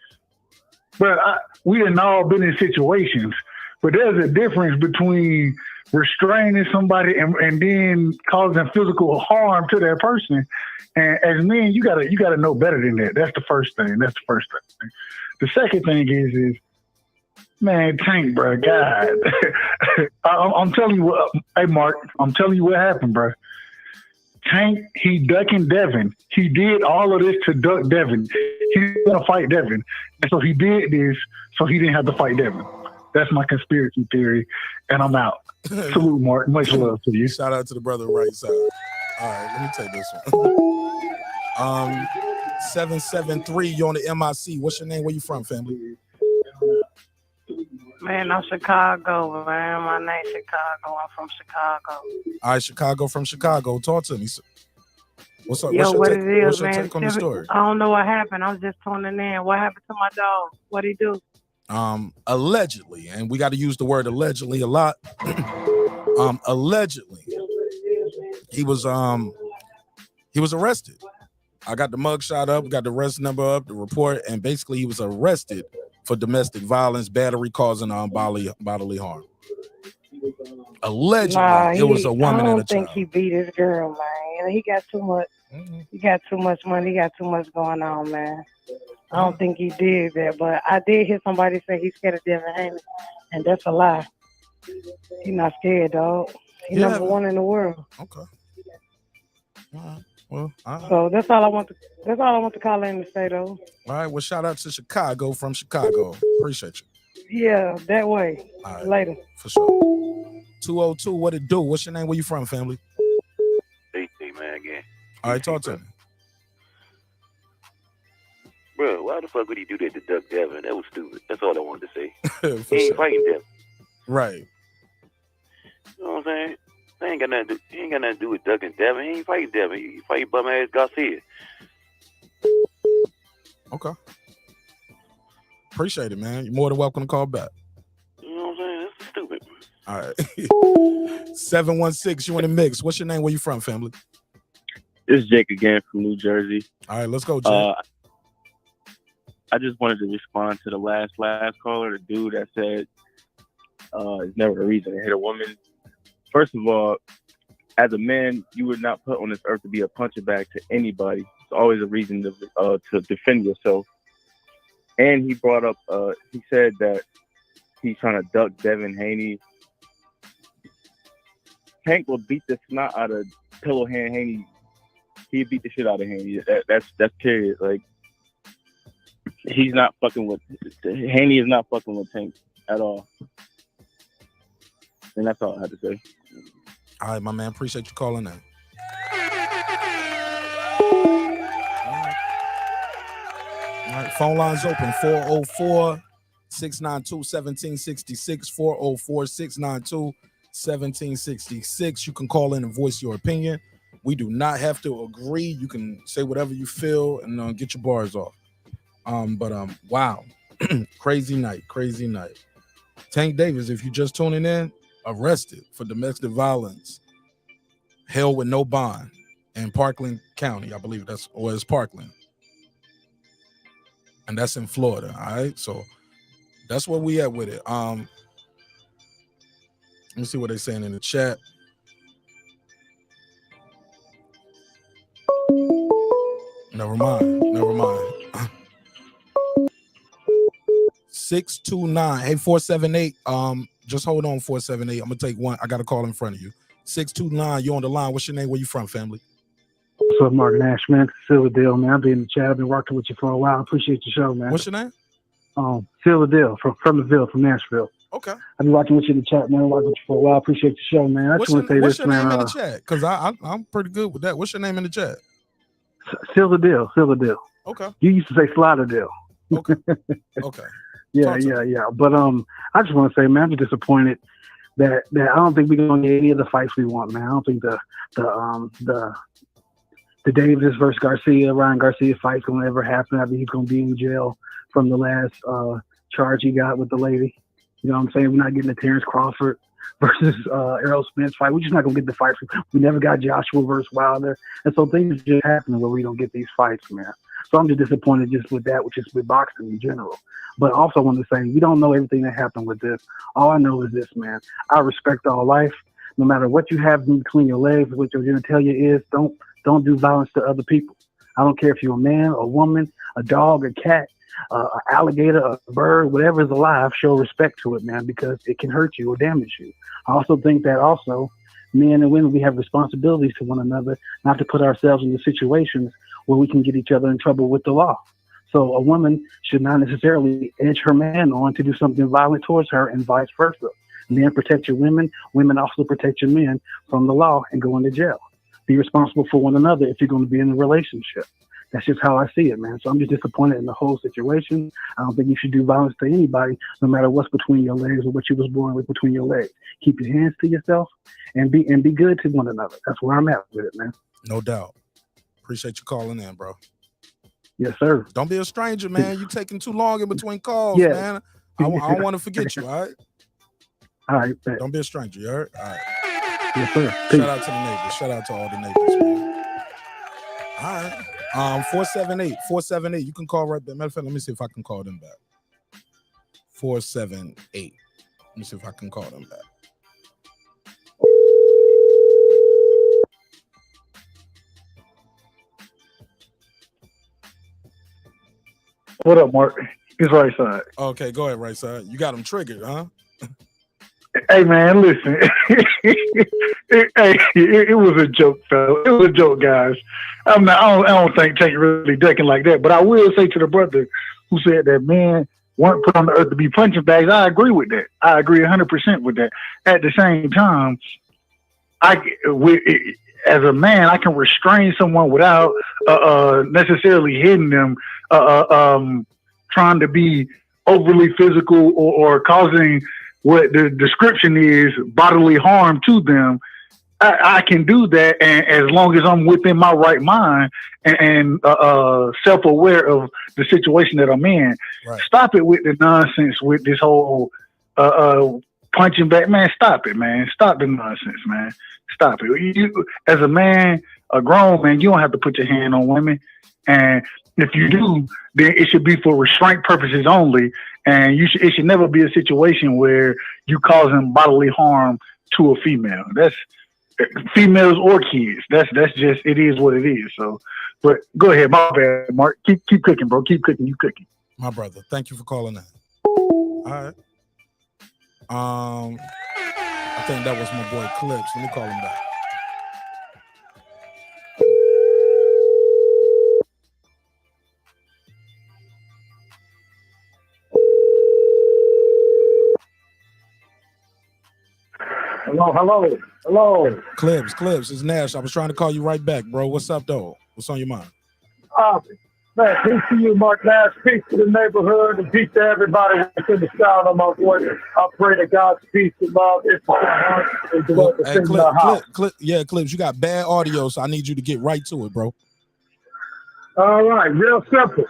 but we have all been in situations. But there's a difference between restraining somebody and then causing physical harm to that person. And as men, you gotta know better than that. That's the first thing. The second thing is man, Tank, bro, God. I'm telling you what, hey, Mark, I'm telling you what happened, bro. Tank, he ducking Devin. He did all of this to duck Devin. He was going to fight Devin. And so he did this so he didn't have to fight Devin. That's my conspiracy theory, and I'm out. Salute, Mark. Much love to you. Shout out to the brother right side. All right, let me take this one. 773, you on the MIC. What's your name? Where you from, family? Man, I'm Chicago, man. My name's Chicago. I'm from Chicago. All right, Chicago from Chicago. Talk to me. What's up? Yo, what's it is, your man? take on the story? I don't know what happened. I was just tuning in. What happened to my dog? What'd he do? Allegedly, and we got to use the word allegedly a lot. Allegedly, he was arrested. I got the mug shot up, got the arrest number up, the report, and basically he was arrested for domestic violence, battery causing bodily harm. Allegedly, it was a woman and a child. I don't think he beat his girl, man. He got too much. He got too much money. He got too much going on, man. I don't think he did that, but I did hear somebody say he's scared of Devin Haney, and that's a lie. He's not scared, dog. He's number one in the world. Okay. All right. Well, so that's all I want to call in to say, though. All right. Well, shout out to Chicago from Chicago. Appreciate you. Yeah, that way. All right. Later. For sure. 202, what it do? What's your name? Where you from, family? Hey, man, again. All right, talk to me. Bro, why the fuck would he do that to Duck Devin? That was stupid. That's all I wanted to say. He ain't fighting Devin. Right. You know what I'm saying? He ain't got nothing to do with Duck and Devin. He ain't fighting Devin. He fighting bum ass Garcia. Okay. Appreciate it, man. You're more than welcome to call back. You know what I'm saying? That's stupid. All right. 716, you in the mix. What's your name? Where you from, family? This is Jake again from New Jersey. All right, let's go, Jake. I just wanted to respond to the last caller, the dude that said it's never a reason to hit a woman. First of all, as a man, you were not put on this earth to be a punching bag to anybody. It's always a reason to defend yourself. And he brought up, he said that he's trying to duck Devin Haney. Tank will beat the snot out of Pillow Hand Haney. He beat the shit out of Haney. That's period. Like, he's not fucking with Haney is not fucking with Tank at all. And that's all I had to say. All right, my man. Appreciate you calling in. All right, phone lines open. 404-692-1766. 1766. You can call in and voice your opinion. We do not have to agree. You can say whatever you feel and get your bars off. Wow. Crazy night. Tank Davis, if you just tuning in, arrested for domestic violence, held with no bond in Parkland County. I believe it's Parkland. And that's in Florida. All right. So that's where we at with it. Let me see what they're saying in the chat. Never mind. 629. Hey, 478. Just hold on, 478. I'm gonna take one. I got a call in front of you. 629. You on the line? What's your name? Where you from, family? What's up, Mark Nash, man? Silverdale, man. I've been in the chat. I've been working with you for a while. I appreciate your show, man. What's your name? Silverdale from the Ville, from Nashville. Okay. I've been watching with you in the chat, man. I've been working with you for a while. I appreciate the show, man. I just want to say what's this, your man. name in the chat? Because I'm pretty good with that. What's your name in the chat? Silverdale. Okay. You used to say Sliderdale. Okay. Yeah. But I just want to say, man, I'm just disappointed that I don't think we're gonna get any of the fights we want, man. I don't think the Davis versus Ryan Garcia fight's gonna ever happen. I think he's gonna be in jail from the last charge he got with the lady. You know what I'm saying? We're not getting the Terence Crawford versus Errol Spence fight. We're just not gonna get the fights. We never got Joshua versus Wilder, and so things just happen where we don't get these fights, man. So I'm just disappointed just with that, which is with boxing in general. But I also want to say, we don't know everything that happened with this. All I know is this, man. I respect all life. No matter what you have in between your legs, what your genitalia is, don't do violence to other people. I don't care if you're a man, a woman, a dog, a cat, an alligator, a bird, whatever is alive, show respect to it, man, because it can hurt you or damage you. I also think that men and women, we have responsibilities to one another, not to put ourselves into situations where we can get each other in trouble with the law. So a woman should not necessarily edge her man on to do something violent towards her and vice versa. Men protect your women. Women also protect your men from the law and go into jail. Be responsible for one another if you're going to be in a relationship. That's just how I see it, man. So I'm just disappointed in the whole situation. I don't think you should do violence to anybody, no matter what's between your legs or what you was born with between your legs. Keep your hands to yourself and be good to one another. That's where I'm at with it, man. No doubt. Appreciate you calling in, bro. Yes, sir. Don't be a stranger, man. You taking too long in between calls, man. I don't want to forget you, all right? All right. Don't be a stranger, you heard? All right. Yes, sir. Shout out to the neighbors. Shout out to all the neighbors, man. All right. 478. You can call right back. Matter of fact, let me see if I can call them back. 478. Let me see if I can call them back. What up, Mark? It's right side. Okay, go ahead, right side. You got them triggered, huh? Hey, man, listen. It was a joke, fella. It was a joke, guys. I don't think Tank really ducking like that. But I will say to the brother who said that men weren't put on the earth to be punching bags, I agree with that. I agree 100% with that. At the same time, as a man, I can restrain someone without necessarily hitting them, trying to be overly physical or causing what the description is bodily harm to them. I can do that, and as long as I'm within my right mind and self-aware of the situation that I'm in. Right. Stop it with the nonsense with this whole punching back. Man, stop it, man. Stop the nonsense, man. Stop it. You, as a man, a grown man, you don't have to put your hand on women. And if you do, then it should be for restraint purposes only. And it should never be a situation where you causing bodily harm to a female. That's females or kids. That's just, it is what it is. So, but go ahead, my bad, Mark. Keep cooking, bro. Keep cooking. You cooking. My brother. Thank you for calling in. All right. I think that was my boy Clips. Let me call him back. Hello. Clips, it's Nash. I was trying to call you right back, bro. What's up, though? What's on your mind? Man, peace to you, Mark Nash. Peace to the neighborhood and peace to everybody within the sound of my voice. I pray that God's peace and love is my heart and dwell within the house. Clips, you got bad audio, so I need you to get right to it, bro. All right, real simple.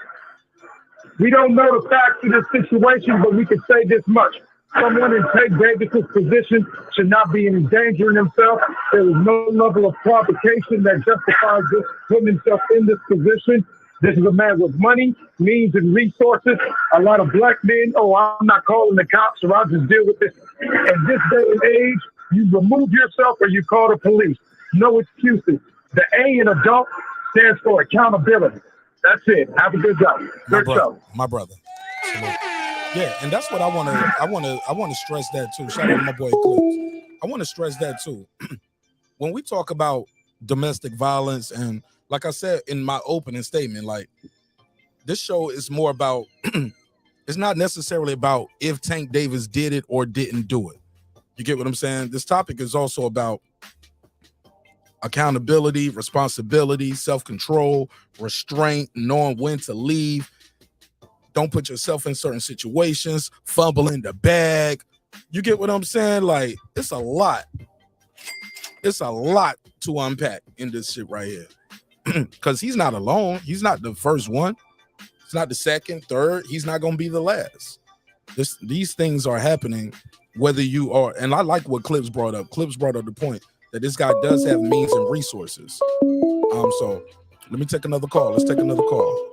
We don't know the facts of this situation, but we can say this much. Someone in Tank Davis's position should not be endangering himself. There is no level of provocation that justifies this, putting himself in this position. This is a man with money, means, and resources. A lot of black men, I'm not calling the cops, or I'll just deal with this. In this day and age, you remove yourself or you call the police. No excuses. The A in adult stands for accountability. That's it. Have a good day. My brother. Yeah, and that's what I want to stress that too. Shout out to my boy Clips. I want to stress that too. When we talk about domestic violence, and like I said in my opening statement, like this show is more about it's not necessarily about if Tank Davis did it or didn't do it. You get what I'm saying? This topic is also about accountability, responsibility, self-control, restraint, knowing when to leave. Don't put yourself in certain situations, fumble in the bag. You get what I'm saying? Like, it's a lot. It's a lot to unpack in this shit right here. Because he's not alone. He's not the first one. He's not the second, third. He's not going to be the last. These things are happening whether you are, and I like what Clips brought up. Clips brought up the point that this guy does have means and resources. So let me take another call. Let's take another call.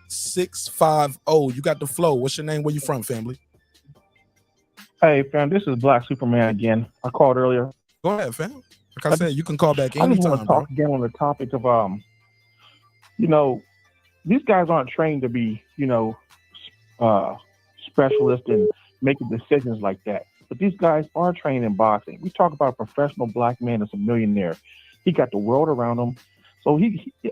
650. You got the flow. What's your name? Where you from, family? Hey, fam, this is Black Superman again. I called earlier. Go ahead, fam. Like I said, you can call back anytime. I just want to talk again on the topic of, these guys aren't trained to be, specialists and making decisions like that. But these guys are trained in boxing. We talk about a professional black man that's a millionaire. He got the world around him. So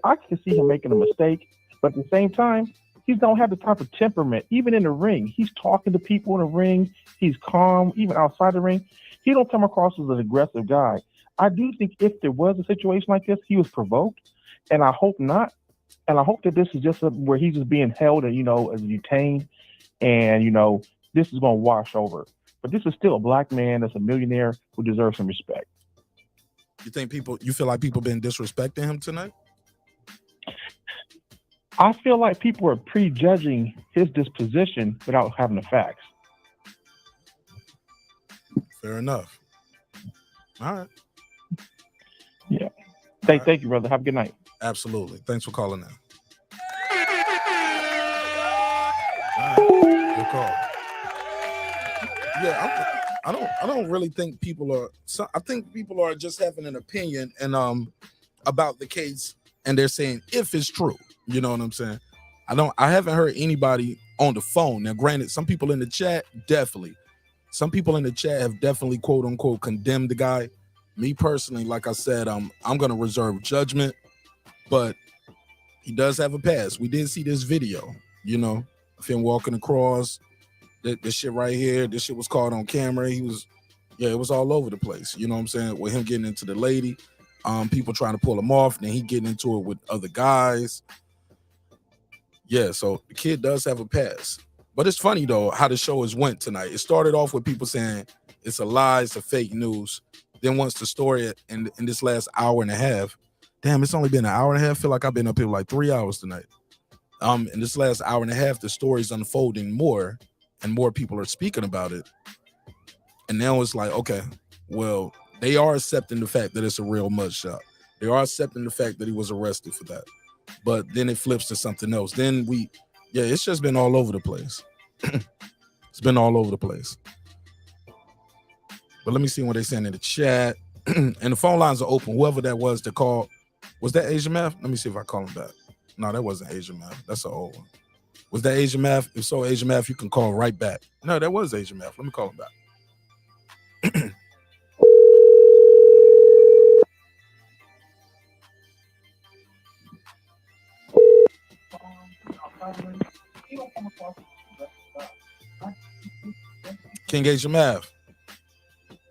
I can see him making a mistake. But at the same time, he don't have the type of temperament. Even in the ring, he's talking to people in the ring. He's calm, even outside the ring. He don't come across as an aggressive guy. I do think if there was a situation like this, he was provoked, and I hope not. And I hope that this is just where he's just being held, and as detained, and this is going to wash over. But this is still a black man that's a millionaire who deserves some respect. You feel like people been disrespecting him tonight? I feel like people are prejudging his disposition without having the facts. Fair enough. All right. Yeah. Thank you, brother. Have a good night. Absolutely. Thanks for calling in. All right. Good call. Yeah, I don't really think people are. I think people are just having an opinion and about the case, and they're saying if it's true. You know what I'm saying? I haven't heard anybody on the phone. Now, granted, some people in the chat definitely. Some people in the chat have definitely quote unquote condemned the guy. Me personally, like I said, I'm gonna reserve judgment, but he does have a past. We did see this video, of him walking across. This shit right here, this shit was caught on camera. It was all over the place. You know what I'm saying? With him getting into the lady, people trying to pull him off, then he getting into it with other guys. Yeah, so the kid does have a past. But it's funny, though, how the show has went tonight. It started off with people saying it's a lie, it's a fake news. Then once the story in this last hour and a half, damn, it's only been an hour and a half. I feel like I've been up here like 3 hours tonight. In this last hour and a half, the story's unfolding more and more people are speaking about it. And now it's like, okay, well, they are accepting the fact that it's a real mugshot. They are accepting the fact that he was arrested for that. But then it flips to something else. Then it's just been all over the place. It's been all over the place. But let me see what they're saying in the chat. And the phone lines are open. Whoever that was to call, was that Asian Math? Let me see if I call him back. No, that wasn't Asian Math. That's an old one. Was that Asian Math? If so, Asian Math, you can call right back. No, that was Asian Math. Let me call him back. King Asian Math.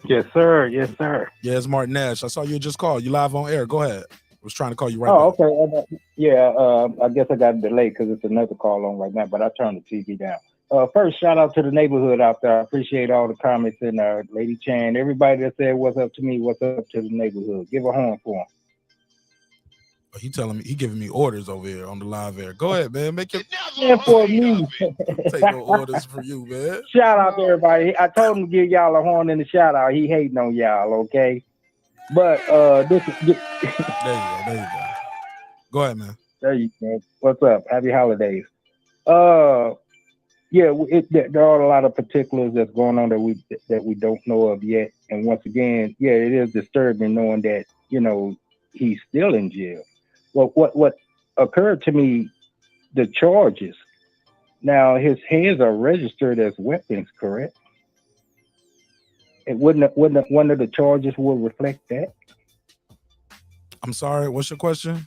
Yes, sir. Yes, sir. Yeah, it's Martin Nash. I saw you just called. You live on air. Go ahead. I was trying to call you right back. Okay. Yeah, I guess I got a delay because it's another call on right now, but I turned the TV down. First, shout out to the neighborhood out there. I appreciate all the comments and Lady Chan, everybody that said what's up to me, what's up to the neighborhood. Give a horn for him. He telling me, he giving me orders over here on the live air. Go ahead, man. Make your for me. take no orders for you, man. Shout out to everybody. I told him to give y'all a horn in the shout out. He hating on y'all, okay? But this is there you go. Go ahead, man. There you go. What's up? Happy holidays. Yeah, there are a lot of particulars that's going on that we don't know of yet. And once again, yeah, it is disturbing knowing that, you know, he's still in jail. Well, what occurred to me, the charges. Now, his hands are registered as weapons, correct? And wouldn't one of the charges will reflect that? I'm sorry, what's your question?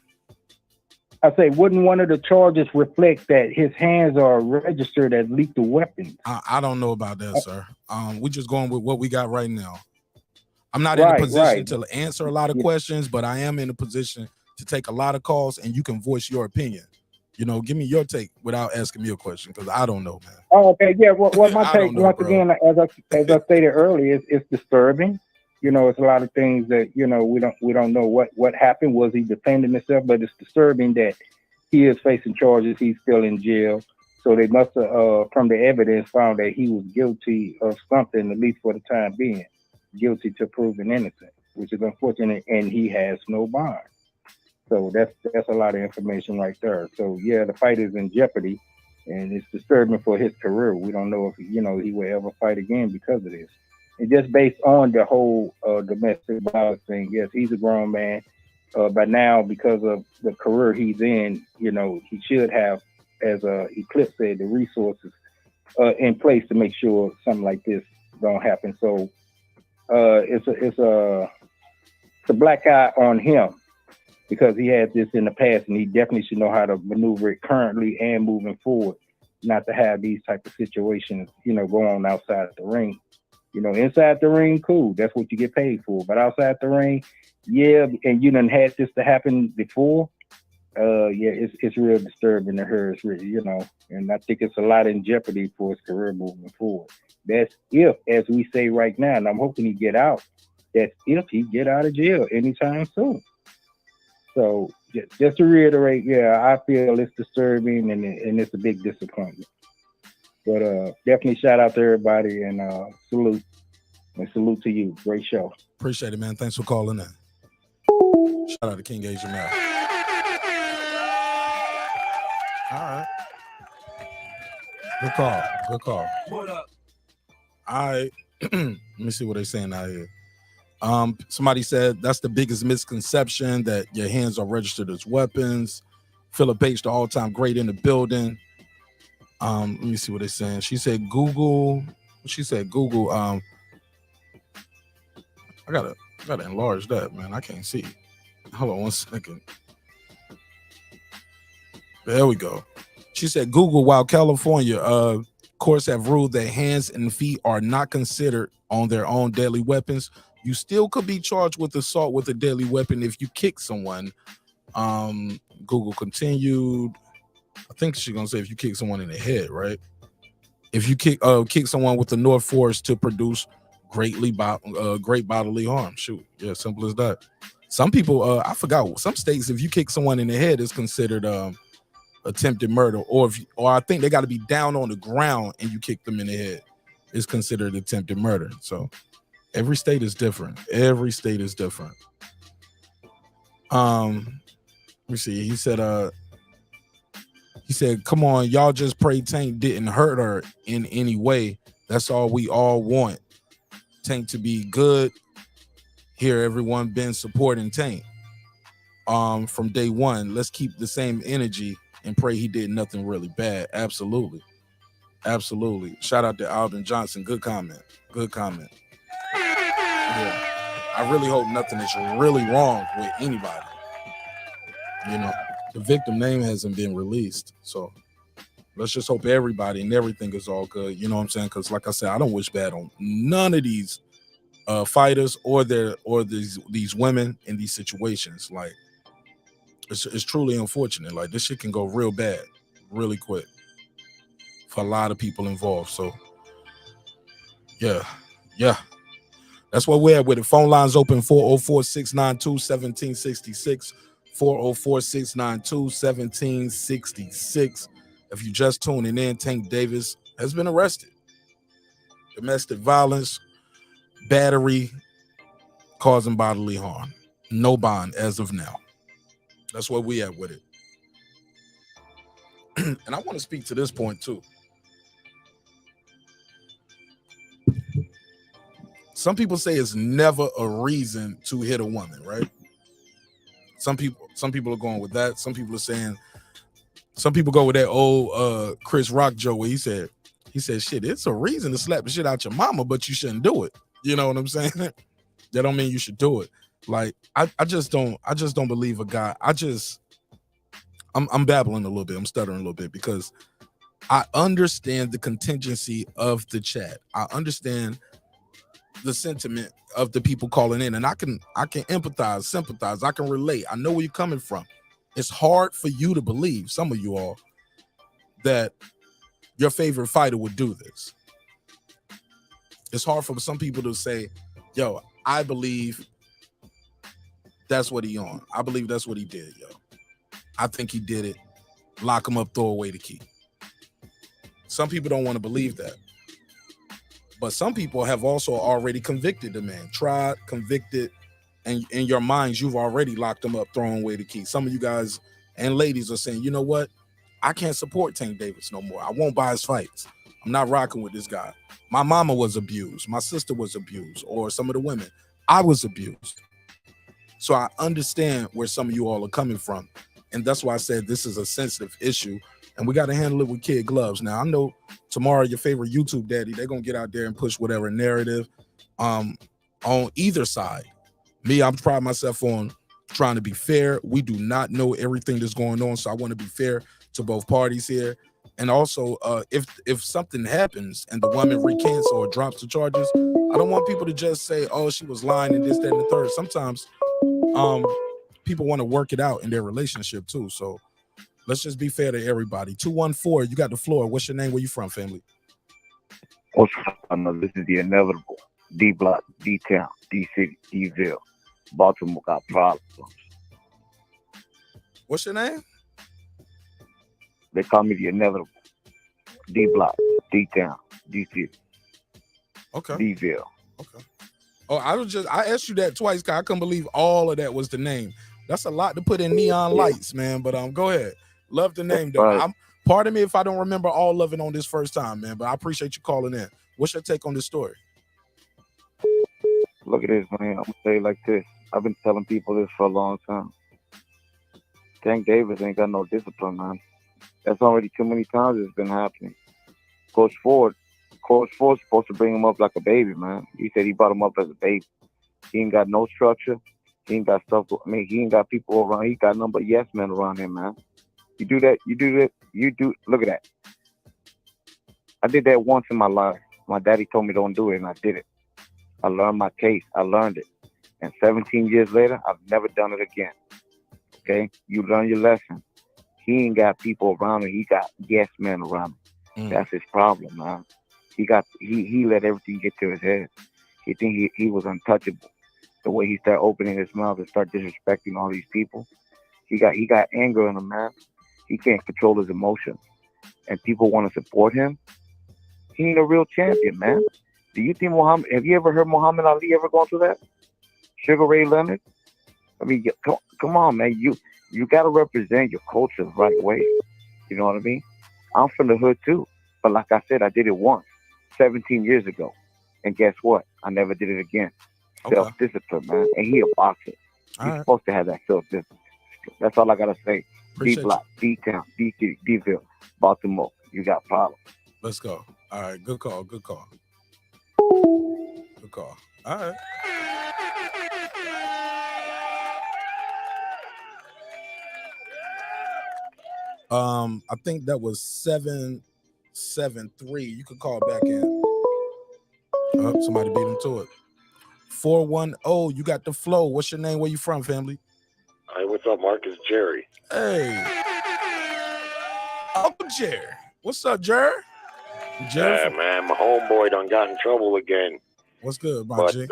I say, wouldn't one of the charges reflect that his hands are registered as lethal weapons? I don't know about that, sir. We're just going with what we got right now. I'm not in a position to answer a lot of questions, but I am in a position to take a lot of calls, and you can voice your opinion. You know, give me your take without asking me a question, because I don't know, man. Oh, okay, yeah. Well, my take, once again, as I stated earlier, it's disturbing. You know, it's a lot of things that, you know, we don't know what happened. Was he defending himself? But it's disturbing that he is facing charges. He's still in jail. So they must have, from the evidence, found that he was guilty of something, at least for the time being, guilty to proven innocent, which is unfortunate. And he has no bond. So that's a lot of information right there. So yeah, the fight is in jeopardy, and it's disturbing for his career. We don't know if, you know, he will ever fight again because of this. And just based on the whole domestic violence thing, yes, he's a grown man. But now, because of the career he's in, you know, he should have, as Eclipse said, the resources in place to make sure something like this don't happen. So it's a black eye on him, because he had this in the past, and he definitely should know how to maneuver it currently and moving forward, not to have these type of situations, you know, go on outside the ring. You know, inside the ring, cool. That's what you get paid for. But outside the ring, yeah, and you done had this to happen before. Yeah, it's real disturbing to her. It's really, you know, and I think it's a lot in jeopardy for his career moving forward. That's if, as we say right now, and I'm hoping he get out. That's if he get out of jail anytime soon. So just to reiterate, yeah, I feel it's disturbing and it's a big disappointment. But definitely shout out to everybody, and salute to you. Great show. Appreciate it, man. Thanks for calling in. Shout out to King Asian Man. All right. Good call. What up? All right. Let me see what they're saying out here. Somebody said that's the biggest misconception, that your hands are registered as weapons. Philip H, the all-time great in the building. Let me see what they're saying. She said Google. I gotta enlarge that, man. I can't see. Hold on 1 second. There we go. She said Google, while California courts have ruled that hands and feet are not considered on their own deadly weapons, you still could be charged with assault with a deadly weapon if you kick someone. Google continued. I think she's gonna say if you kick someone in the head, right? If you kick someone with the North Force to produce great bodily harm. Shoot, yeah, simple as that. Some people, I forgot, some states, if you kick someone in the head, it's considered attempted murder, or I think they got to be down on the ground and you kick them in the head, it's considered attempted murder. So every state is different. Let me see. He said, come on, y'all just pray Tank didn't hurt her in any way. That's all we all want. Tank to be good. Here, everyone been supporting Tank from day one. Let's keep the same energy and pray he did nothing really bad. Absolutely. Shout out to Alvin Johnson. Good comment. Yeah. I really hope nothing is really wrong with anybody. You know, the victim name hasn't been released, so let's just hope everybody and everything is all good. You know what I'm saying? Because like I said, I don't wish bad on none of these fighters or these women in these situations. Like, It's truly unfortunate. Like, this shit can go real bad really quick for a lot of people involved. So yeah. That's what we're at with it. Phone lines open 404-692-1766. 404-692-1766. If you just tuning in, Tank Davis has been arrested. Domestic violence, battery, causing bodily harm. No bond as of now. That's where we at with it. And I want to speak to this point too. Some people say it's never a reason to hit a woman, right? Some people are going with that. Some people go with that old Chris Rock joke where he said, shit, it's a reason to slap the shit out your mama, but you shouldn't do it. You know what I'm saying? That don't mean you should do it. Like, I just don't believe a guy. I'm babbling a little bit. I'm stuttering a little bit because I understand the contingency of the chat. I understand the sentiment of the people calling in, and I can empathize, sympathize. I can relate. I know where you're coming from. It's hard for you to believe, some of you all, that your favorite fighter would do this. It's hard for some people to say, yo, I believe that's what he on. I believe that's what he did, yo. I think he did it. Lock him up, throw away the key. Some people don't want to believe that. But some people have also already convicted the man, tried, convicted, and in your minds, you've already locked him up, throwing away the key. Some of you guys and ladies are saying, you know what? I can't support Tank Davis no more. I won't buy his fights. I'm not rocking with this guy. My mama was abused. My sister was abused. Or some of the women, I was abused. So I understand where some of you all are coming from. And that's why I said this is a sensitive issue. And we got to handle it with kid gloves. Now, I know tomorrow your favorite YouTube daddy, they're going to get out there and push whatever narrative on either side. Me, I'm pride myself on trying to be fair. We do not know everything that's going on, so I want to be fair to both parties here. And also, if something happens and the woman recants or drops the charges, I don't want people to just say, oh, she was lying and this, that, and the third. Sometimes people want to work it out in their relationship too. So let's just be fair to everybody. 214, you got the floor. What's your name? Where you from, family? What's up? This is the inevitable. D Block, D Town, D City, D-Ville. Baltimore got problems. What's your name? They call me the inevitable. D Block, D Town, D City. Okay. D-Ville. Okay. Oh, I asked you that twice because I couldn't believe all of that was the name. That's a lot to put in neon lights, man. But go ahead. Love the name though. Right. Pardon me if I don't remember all of it on this first time, man. But I appreciate you calling in. What's your take on this story? Look at this, man. I'm gonna say it like this. I've been telling people this for a long time. Tank Davis ain't got no discipline, man. That's already too many times it's been happening. Coach Ford's supposed to bring him up like a baby, man. He said he brought him up as a baby. He ain't got no structure. He ain't got stuff. He ain't got people around. He got nothing but yes men around him, man. You do that. Look at that. I did that once in my life. My daddy told me don't do it, and I did it. I learned my case. I learned it. And 17 years later, I've never done it again. Okay? You learn your lesson. He ain't got people around him. He got yes men around him. That's his problem, man. He let everything get to his head. He think he was untouchable. The way he started opening his mouth and start disrespecting all these people. He got anger in him, man. He can't control his emotions. And people want to support him. He ain't a real champion, man. Do you think have you ever heard Muhammad Ali ever gone through that? Sugar Ray Leonard? I mean, come on, man. You got to represent your culture the right way. You know what I mean? I'm from the hood too. But like I said, I did it once, 17 years ago. And guess what? I never did it again. Okay. Self-discipline, man. And he a boxer. He's supposed to have that self-discipline. That's all I got to say. D-Block, D-Town, D-City, D-Ville, Baltimore. You got problems. Let's go. All right. Good call. Good call. Good call. All right. I think that was 773. You could call back in. Oh, somebody beat him to it. 410. You got the flow. What's your name? Where you from, family? Hey, what's up, Marcus? Jerry. Hey, Uncle Jerry. What's up, Jerry? Yeah, man, my homeboy done got in trouble again. What's good, my But G?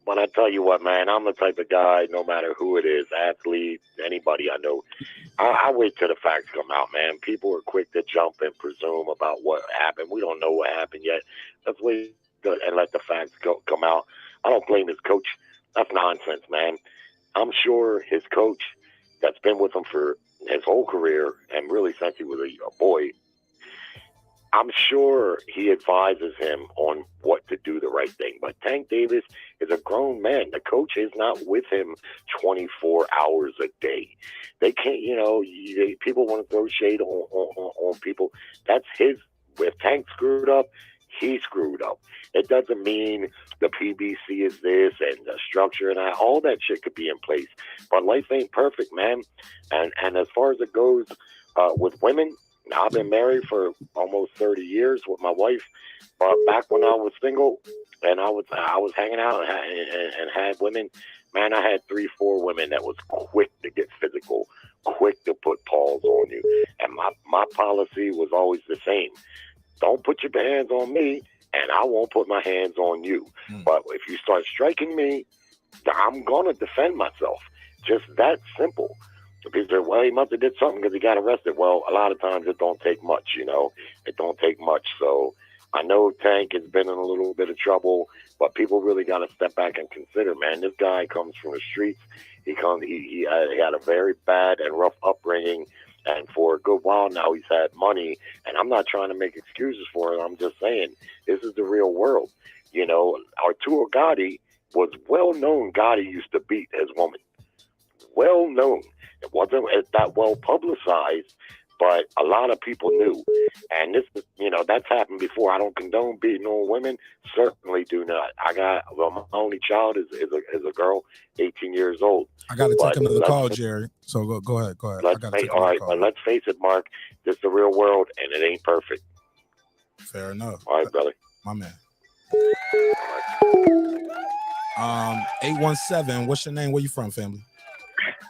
but I tell you what, man, I'm the type of guy, no matter who it is, athlete, anybody I know, I wait till the facts come out, man. People are quick to jump and presume about what happened. We don't know what happened yet. Let's wait and let the facts come out. I don't blame his coach. That's nonsense, man. I'm sure his coach that's been with him for his whole career and really since he was a boy, I'm sure he advises him on what to do the right thing. But Tank Davis is a grown man. The coach is not with him 24 hours a day. They can't, people want to throw shade on people. That's his. If Tank screwed up, he screwed up. It doesn't mean the PBC is this and the structure and all that shit could be in place. But life ain't perfect, man. And as far as it goes with women, I've been married for almost 30 years with my wife. But back when I was single and I was hanging out and had women, man, I had 3-4 women that was quick to get physical, quick to put paws on you. And my policy was always the same. Don't put your hands on me, and I won't put my hands on you. But if you start striking me, I'm going to defend myself. Just that simple. People say, well, he must have did something because he got arrested. Well, a lot of times it don't take much, It don't take much. So I know Tank has been in a little bit of trouble, but people really got to step back and consider, man, this guy comes from the streets. He had a very bad and rough upbringing. And for a good while now, he's had money. And I'm not trying to make excuses for it. I'm just saying this is the real world. Arturo Gotti was well known. Gotti used to beat his woman. Well known. It wasn't that well publicized, but a lot of people knew. And this, that's happened before. I don't condone beating on women. Certainly do not. My only child is a girl, 18 years old. I got to take another call, Jerry. So go ahead. But let's face it, Mark. This is the real world, and it ain't perfect. Fair enough. All right, brother. My man. 817. What's your name? Where you from, family?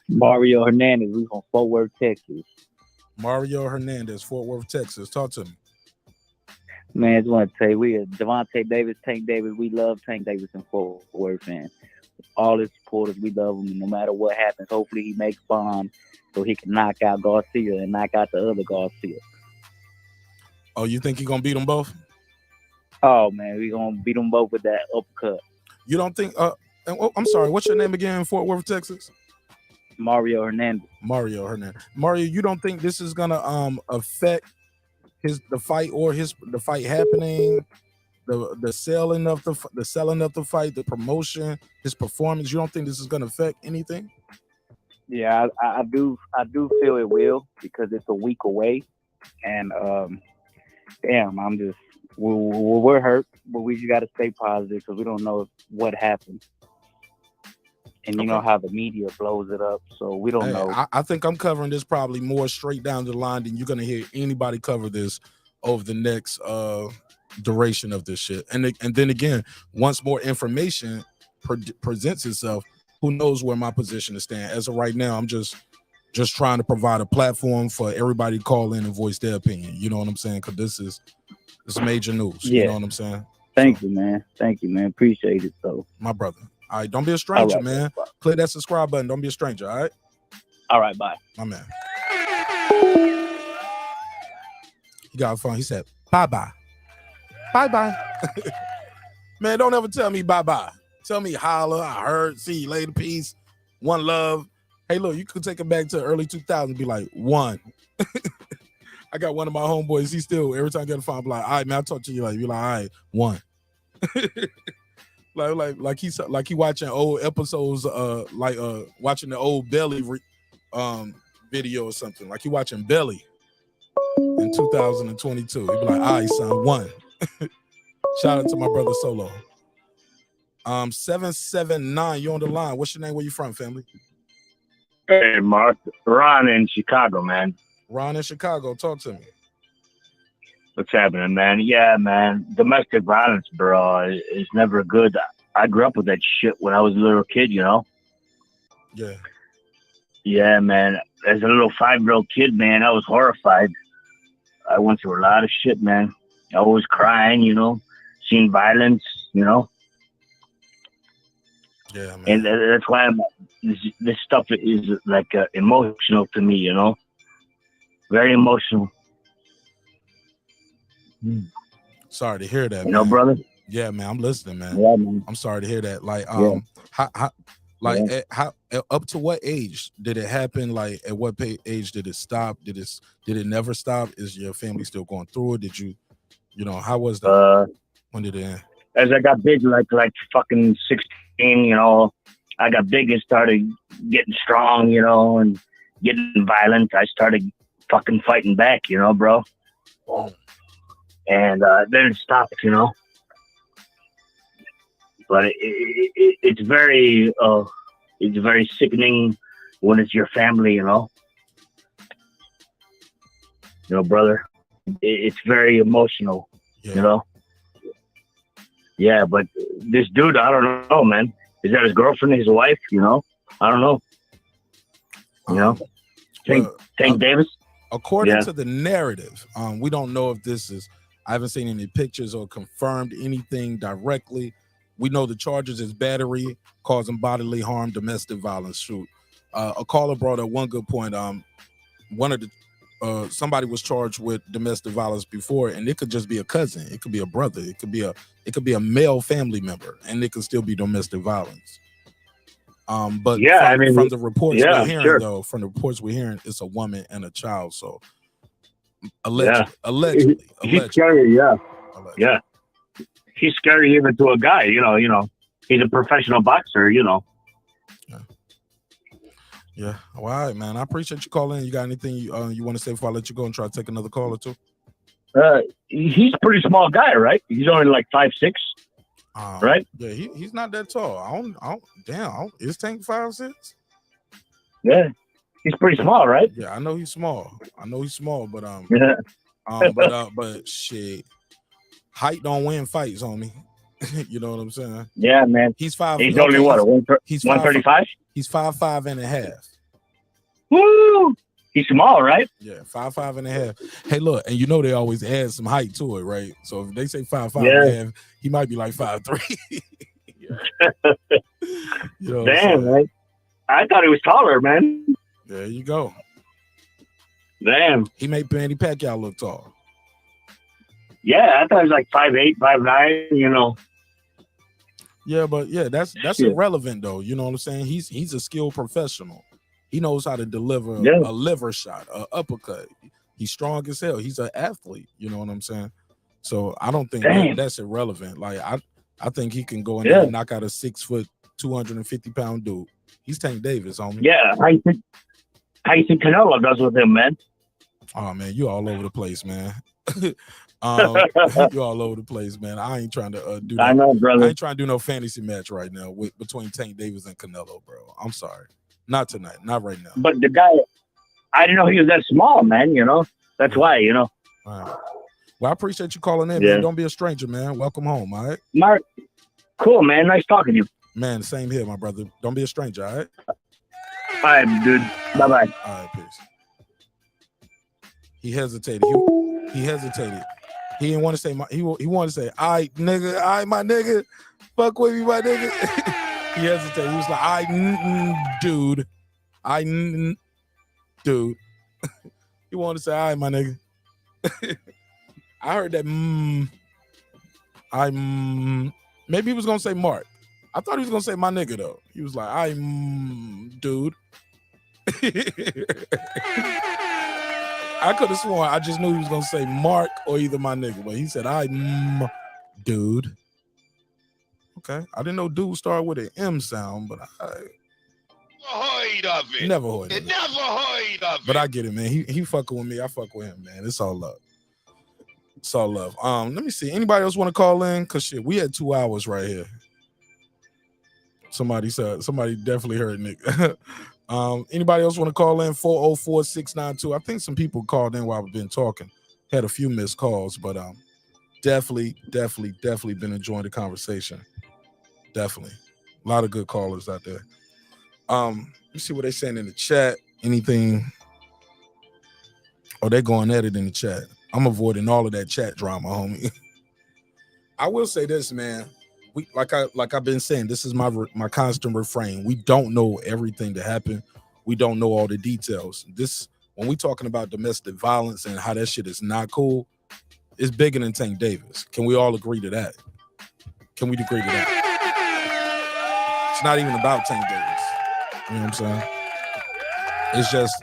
Mario Hernandez. We from Fort Worth, Texas. Mario Hernandez, Fort Worth, Texas. Talk to me. Man, I just want to tell you, we are Gervonta Davis, Tank Davis. We love Tank Davis and Fort Worth, man. All his supporters, we love him. No matter what happens, hopefully he makes bond so he can knock out Garcia and knock out the other Garcia. Oh, you think he's going to beat them both? Oh, man, we're going to beat them both with that uppercut. You don't think I'm sorry, what's your name again in Fort Worth, Texas? Mario Hernandez. Mario, you don't think this is gonna affect the fight happening, the selling of the fight, the promotion, his performance? You don't think this is gonna affect anything? Yeah, I do feel it will, because it's a week away, and we're hurt, but we just got to stay positive because we don't know what happened. And you know how the media blows it up, so we don't know. I think I'm covering this probably more straight down the line than you're going to hear anybody cover this over the next duration of this shit. And then again, once more information presents itself, who knows where my position is stand. As of right now, I'm just trying to provide a platform for everybody to call in and voice their opinion. You know what I'm saying? Because this is major news. Yeah. You know what I'm saying? Thank you, man. Appreciate it, though. My brother. All right, don't be a stranger, right, man. bye. Click that subscribe button. Don't be a stranger, all right? All right, bye. My man. He got a phone. He said, bye-bye. Bye-bye. Man, don't ever tell me bye-bye. Tell me holla, I heard, see you later, peace, one love. Hey, look, you could take it back to early 2000s and be like, one. I got one of my homeboys. He still, every time I get a phone, I'm like, all right, man, I'll talk to you. You're like, all right, one. like he watching old episodes, watching the old Belly video or something. Like he watching Belly in 2022. He'd be like, all right, son, one. Shout out to my brother Solo. 779, you on the line. What's your name? Where you from, family? Hey, Mark. Ron in Chicago, man. Ron in Chicago. Talk to me. What's happening, man? Yeah, man. Domestic violence, bro, is never good. I grew up with that shit when I was a little kid, you know? Yeah. Yeah, man. As a little 5-year-old kid, man, I was horrified. I went through a lot of shit, man. I was crying, seeing violence, Yeah, man. And that's why this stuff is like emotional to me, very emotional. Sorry to hear that, man. Brother. Yeah, man. I'm listening, man. Yeah, man. I'm sorry to hear that. Like, Yeah. how up to what age did it happen? Like, at what age did it stop? Did it never stop? Is your family still going through it? Did you, how was that? When did it end? As I got big, like fucking 16, I got big and started getting strong, and getting violent. I started fucking fighting back, bro. And then it stopped, But it's very sickening when it's your family, brother. It's very emotional, Yeah, but this dude, I don't know, man. Is that his girlfriend, his wife? I don't know. Tank Davis. According to the narrative, we don't know if this is. I haven't seen any pictures or confirmed anything directly. We know the charges is battery, causing bodily harm, domestic violence. Shoot, a caller brought up one good point. One of the somebody was charged with domestic violence before, and it could just be a cousin, it could be a brother, it could be a male family member, and it could still be domestic violence. But from the reports we're hearing, though, from the reports we're hearing, it's a woman and a child. So allegedly, he's scary. Yeah. He's scary even to a guy. He's a professional boxer. Yeah. All right, man. I appreciate you calling. You got anything you want to say before I let you go and try to take another call or two? He's a pretty small guy, right? He's only like 5'6", right? Yeah, he's not that tall. Is Tank 5'6"? Yeah, he's pretty small, right? Yeah, I know he's small, but but shit, height don't win fights, homie. You know what I'm saying? Yeah, man. He's 5. He's only what? He's 135. He's 5'5" and a half. Woo! He's small, right? Yeah, 5'5" and a half. Hey, look, and they always add some height to it, right? So if they say 5'5" and a half, he might be like 5'3". Damn, man. I thought he was taller, man. There you go. Damn. He made Manny Pacquiao look tall. Yeah, I thought he was like 5'8", 5'9", Yeah, but that's irrelevant though. You know what I'm saying? He's a skilled professional. He knows how to deliver a liver shot, a uppercut. He's strong as hell. He's an athlete. You know what I'm saying? So I don't think that's irrelevant. Like I think he can go in there and knock out a 6 foot, 250-pound dude. He's Tank Davis, homie. Yeah, how you think Canelo does with him, man? Oh man, you all over the place, man. You all over the place, man. I ain't trying to do that. I know, brother. I ain't trying to do no fantasy match right now between Tank Davis and Canelo, bro. I'm sorry. Not tonight. Not right now. But the guy, I didn't know he was that small, man. That's why, All right. Well, I appreciate you calling in, man. Don't be a stranger, man. Welcome home, all right? Mark, cool, man. Nice talking to you. Man, same here, my brother. Don't be a stranger, all right? All right, dude. Bye-bye. All right, peace. He hesitated. He hesitated. He didn't want to say he wanted to say, all right, nigga, all right, my nigga. Fuck with me, my nigga. He hesitated. He was like, all right, dude. Dude. He wanted to say, all right, my nigga. I heard that maybe he was gonna say Mark. I thought he was gonna say my nigga though. He was like, dude. I could have sworn I just knew he was gonna say Mark or either my nigga, but he said dude. Okay. I didn't know dude started with an M sound, but heard of it. Never heard of it. Never heard of it. But I get it, man. He fucking with me. I fuck with him, man. It's all love. It's all love. Let me see. Anybody else want to call in? Cause shit, we had 2 hours right here. Somebody definitely heard Nick. Anybody else want to call in? 404-692. I think some people called in while we've been talking. Had a few missed calls, but definitely been enjoying the conversation. Definitely. A lot of good callers out there. me see what they saying in the chat. Anything? Oh, they're going at it in the chat. I'm avoiding all of that chat drama, homie. I will say this, man. We like I've been saying, this is my constant refrain. We don't know everything that happened. We don't know all the details. This, when we talking about domestic violence and how that shit is not cool, it's bigger than Tank Davis. Can we all agree to that? Can we agree to that? It's not even about Tank Davis. You know what I'm saying?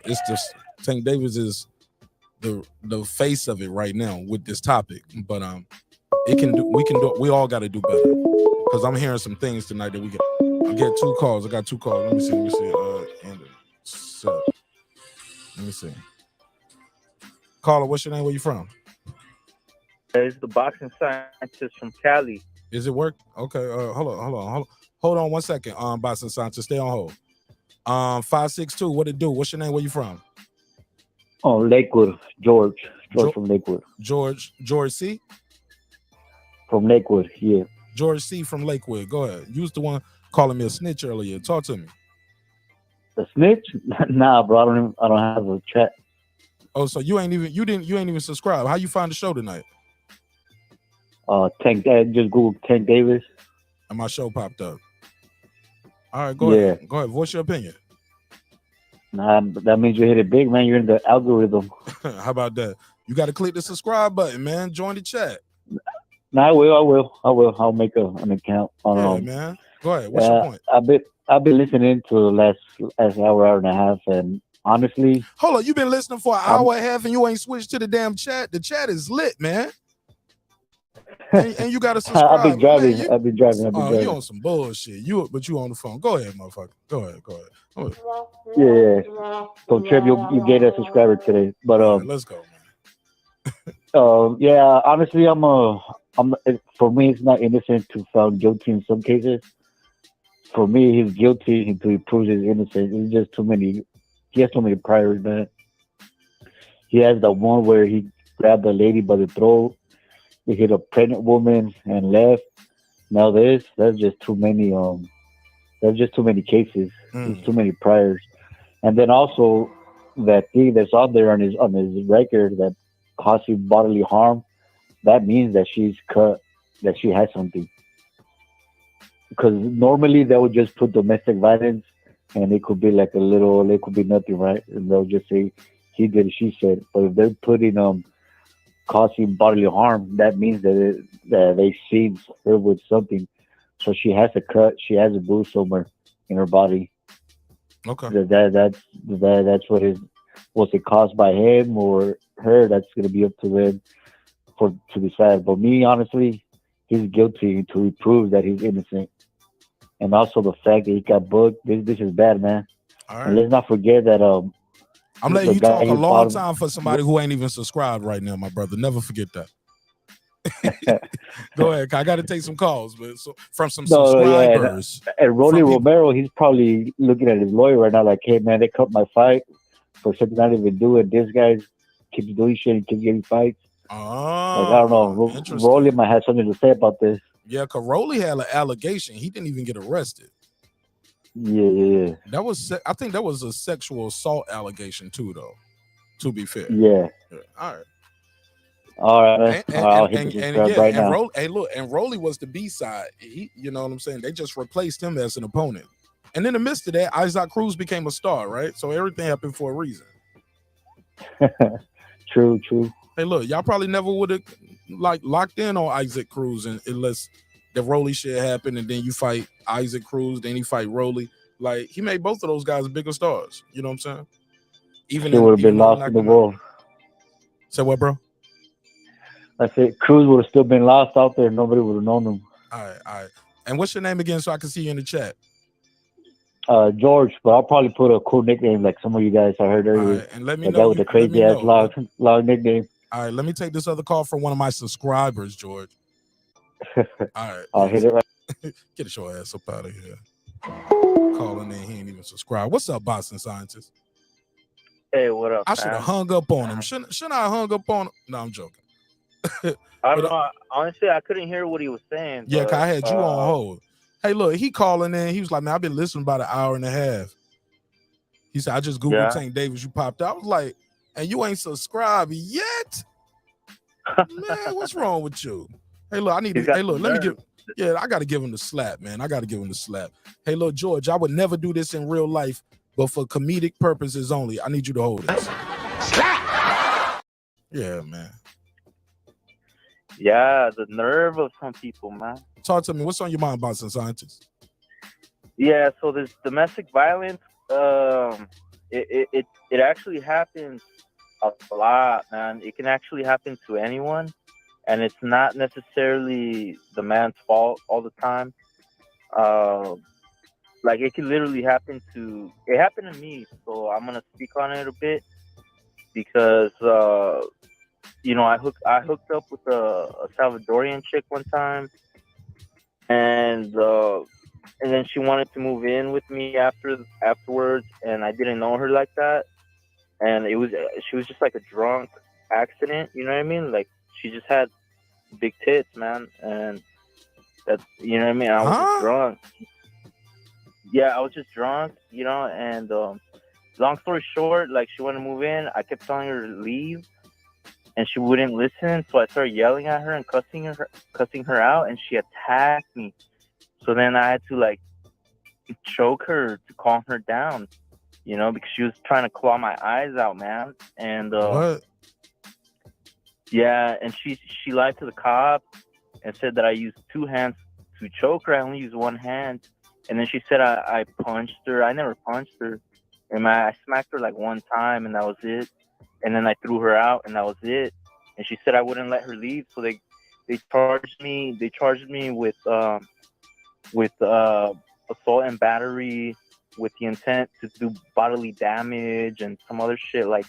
It's just Tank Davis is the face of it right now with this topic. But we all got to do better. Because I'm hearing some things tonight that I get 2 calls. I got 2 calls. Let me see. Let me see. Caller, what's your name? Where you from? It's the boxing scientist from Cali. Is it work? Okay. Hold on 1 second. Boxing scientist, stay on hold. 562. What it do? What's your name? Where you from? Oh, Lakewood, George from Lakewood. George C. From Lakewood, yeah. George C. from Lakewood. Go ahead. You was the one calling me a snitch earlier. Talk to me. A snitch? Nah, bro. I don't have a chat. Oh, so you ain't even subscribe. How you find the show tonight? Just Google Tank Davis. And my show popped up. All right, go ahead. Go ahead. What's your opinion? Nah, that means you hit it big, man. You're in the algorithm. How about that? You got to click the subscribe button, man. Join the chat. No, I will. I'll make an account. Man. Go ahead. What's your point? I've been listening to the last hour and a half, and honestly, hold on. You've been listening for an hour and a half, and you ain't switched to the damn chat. The chat is lit, man. and you got to subscribe. I've been driving. I've been driving. You on some bullshit. But you on the phone. Go ahead, motherfucker. Go ahead. Yeah. So Trev, you get a subscriber today, but let's go, man. Yeah. Honestly, for me, it's not innocent to found guilty in some cases. For me, he's guilty until he proves he's innocent. It's just too many. He has too many priors, man. He has the one where he grabbed a lady by the throat. He hit a pregnant woman and left. Now that's just too many. There's just too many cases. There's too many priors, and then also that thing that's on there on his record that caused him bodily harm. That means that she's cut, that she has something. Because normally they would just put domestic violence, and it could be like it could be nothing, right? And they'll just say he did, she said. But if they're putting causing bodily harm, that means that they seen her with something. So she has a cut, she has a bruise somewhere in her body. Okay. That's what was it caused by him or her? That's gonna be up to them to decide. But me, honestly, he's guilty until he proves that he's innocent. And also the fact that he got booked. This is bad, man. All right. And let's not forget that I'm letting you talk a long time for somebody who ain't even subscribed right now, my brother. Never forget that. Go ahead. I got to take some calls, but from some subscribers. And Rolly Romero, he's probably looking at his lawyer right now like, hey, man, they cut my fight for something I didn't even do it. This guy keeps doing shit and keeps getting fights. Oh, like, I don't know. Rolly might have something to say about this. Yeah, because Rolly had an allegation. He didn't even get arrested. Yeah. I think that was a sexual assault allegation too, though. To be fair. Yeah. All right. I'll hit the subscribe right now. And Rolly was the B side. You know what I'm saying? They just replaced him as an opponent. And in the midst of that, Isaac Cruz became a star, right? So everything happened for a reason. True. Hey, look, y'all probably never would have locked in on Isaac Cruz unless the Rolly shit happened, and then you fight Isaac Cruz, then he fight Rolly. Like, he made both of those guys bigger stars. You know what I'm saying? He would have been lost in the world. Say what, bro? I said Cruz would have still been lost out there. Nobody would have known him. All right. And what's your name again so I can see you in the chat? George, but I'll probably put a cool nickname like some of you guys I heard earlier. And let me like know. That with the crazy ass long nickname. All right, let me take this other call from one of my subscribers, George. All right. I'll hit it right. Get your ass up out of here. Calling in, he ain't even subscribed. What's up, Boston Scientist? Hey, what up? I should have hung up on him. Shouldn't I have hung up on him? No, I'm joking. I don't know. Honestly, I couldn't hear what he was saying. Yeah, cause I had you on hold. Hey, look, he calling in. He was like, man, I've been listening about an hour and a half. He said, I just Googled Tank Davis. You popped out. I was like, and you ain't subscribed yet? Man, what's wrong with you? Hey, look, I need to, hey, look, let me give, I got to give him the slap, man. I got to give him the slap. Hey, look, George, I would never do this in real life, but for comedic purposes only, I need you to hold it. Slap! Yeah, man. Yeah, the nerve of some people, man. Talk to me. What's on your mind, Boston Scientist? Yeah, so this domestic violence, it actually happens a lot, man. It can actually happen to anyone, and it's not necessarily the man's fault all the time. Like, it can literally happen to, it happened to me, so I'm gonna speak on it a bit because you know, I hooked up with a Salvadorian chick one time, and then she wanted to move in with me afterwards, and I didn't know her like that, and she was just like a drunk accident, you know what I mean? Like, she just had big tits, man, and that's, you know what I mean? I was just drunk. Yeah, I was just drunk, you know, and long story short, like, she wanted to move in. I kept telling her to leave, and she wouldn't listen, so I started yelling at her and cussing her out, and she attacked me. So then I had to, like, choke her to calm her down, you know, because she was trying to claw my eyes out, man. And what? Yeah, and she lied to the cop and said that I used 2 hands to choke her. I only used 1 hand. And then she said I punched her. I never punched her. And I smacked her like 1 time, and that was it. And then I threw her out, and that was it. And she said I wouldn't let her leave, so they charged me. They charged me with assault and battery with the intent to do bodily damage and some other shit like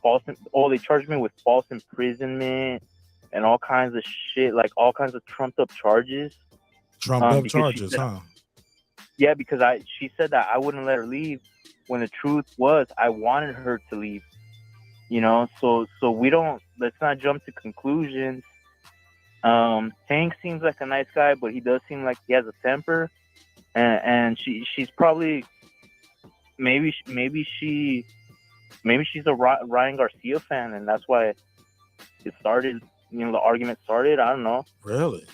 false. They charged me with false imprisonment and all kinds of shit, like all kinds of trumped up charges. Trumped up charges, huh? Yeah, because she said that I wouldn't let her leave when the truth was I wanted her to leave. You know, so let's not jump to conclusions. Tank seems like a nice guy, but he does seem like he has a temper, and she's probably maybe she's a Ryan Garcia fan, and that's why it started. You know, the argument started. I don't know. Really?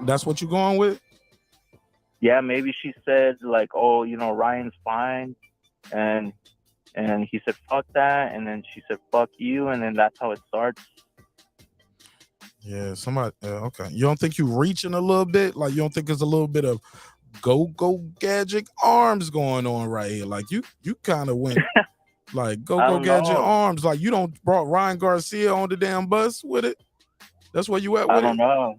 That's what you're going with? Yeah, maybe she said like, oh, you know, Ryan's fine, and he said fuck that, and then she said fuck you, and then that's how it starts. Yeah, somebody. Okay, you don't think you're reaching a little bit? Like, you don't think there's a little bit of go gadget arms going on right here? Like, you kind of went like go gadget arms. Like, you don't brought Ryan Garcia on the damn bus with it. That's where you at with it? I don't know,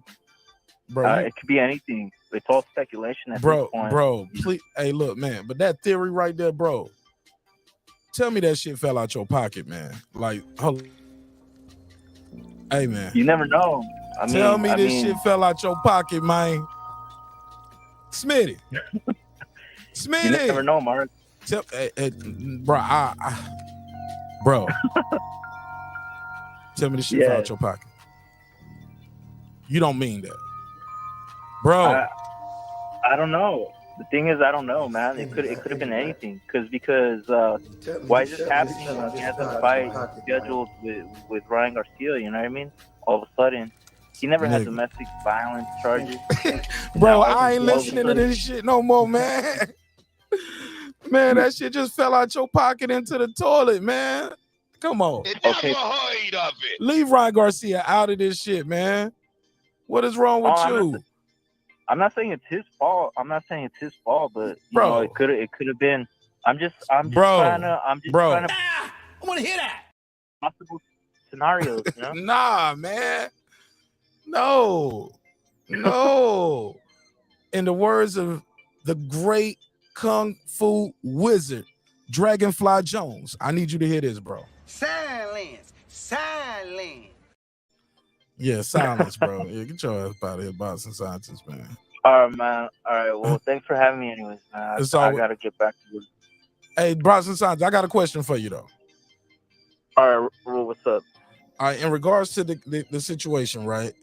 bro. It could be anything. It's all speculation at this point. Bro, please. Hey, look, man. But that theory right there, bro. Tell me that shit fell out your pocket, man. Like, hold on. Hey, man. You never know. Tell me this shit fell out your pocket, man. Smitty. Smitty. You never know, Mark. Bro, bro. Tell me this shit fell out your pocket. You don't mean that. Bro. I don't know. The thing is, I don't know, man. It could have been anything. Because why is this happening when he has a fight scheduled with Ryan Garcia? You know what I mean? All of a sudden, he never had domestic violence charges. Bro, I ain't listening to this shit no more, man. Man, that shit just fell out your pocket into the toilet, man. Come on. Never heard of it. Leave Ryan Garcia out of this shit, man. What is wrong with you? I'm not saying it's his fault. But you bro, know, it could have been. I'm just trying to. I want to hear that. Possible scenarios, you know? Nah, man. No. In the words of the great kung fu wizard, Dragonfly Jones, I need you to hear this, bro. Silence. Yeah, silence, bro. Yeah, get your ass out of here, Boston Scientist, man. All right, man. All right, well, thanks for having me anyways, man. I got to get back to work. Hey, Boston Scientist, I got a question for you, though. All right, what's up? All right, in regards to the situation, right?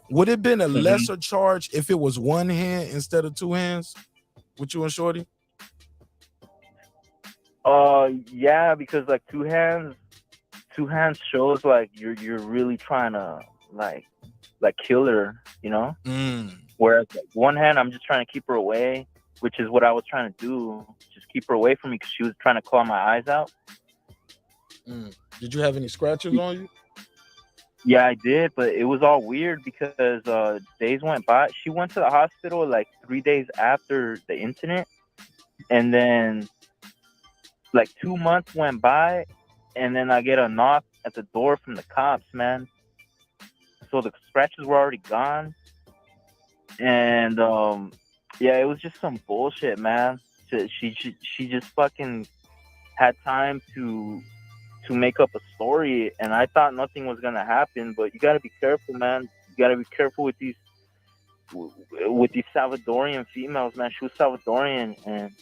Would it have been a lesser charge if it was 1 hand instead of 2 hands with you and Shorty? Yeah, because like two hands shows like you're really trying to like kill her, you know. Whereas like one hand, I'm just trying to keep her away, which is what I was trying to do, just keep her away from me because she was trying to claw my eyes out. Did you have any scratches on you? Yeah, I did, but it was all weird because days went by. She went to the hospital like 3 days after the incident, and then like 2 months went by, and then I get a knock at the door from the cops, man. So the scratches were already gone, and yeah, it was just some bullshit, man. She just fucking had time to make up a story, and I thought nothing was gonna happen. But you gotta be careful, man. You gotta be careful with these Salvadorian females, man. She was Salvadorian, and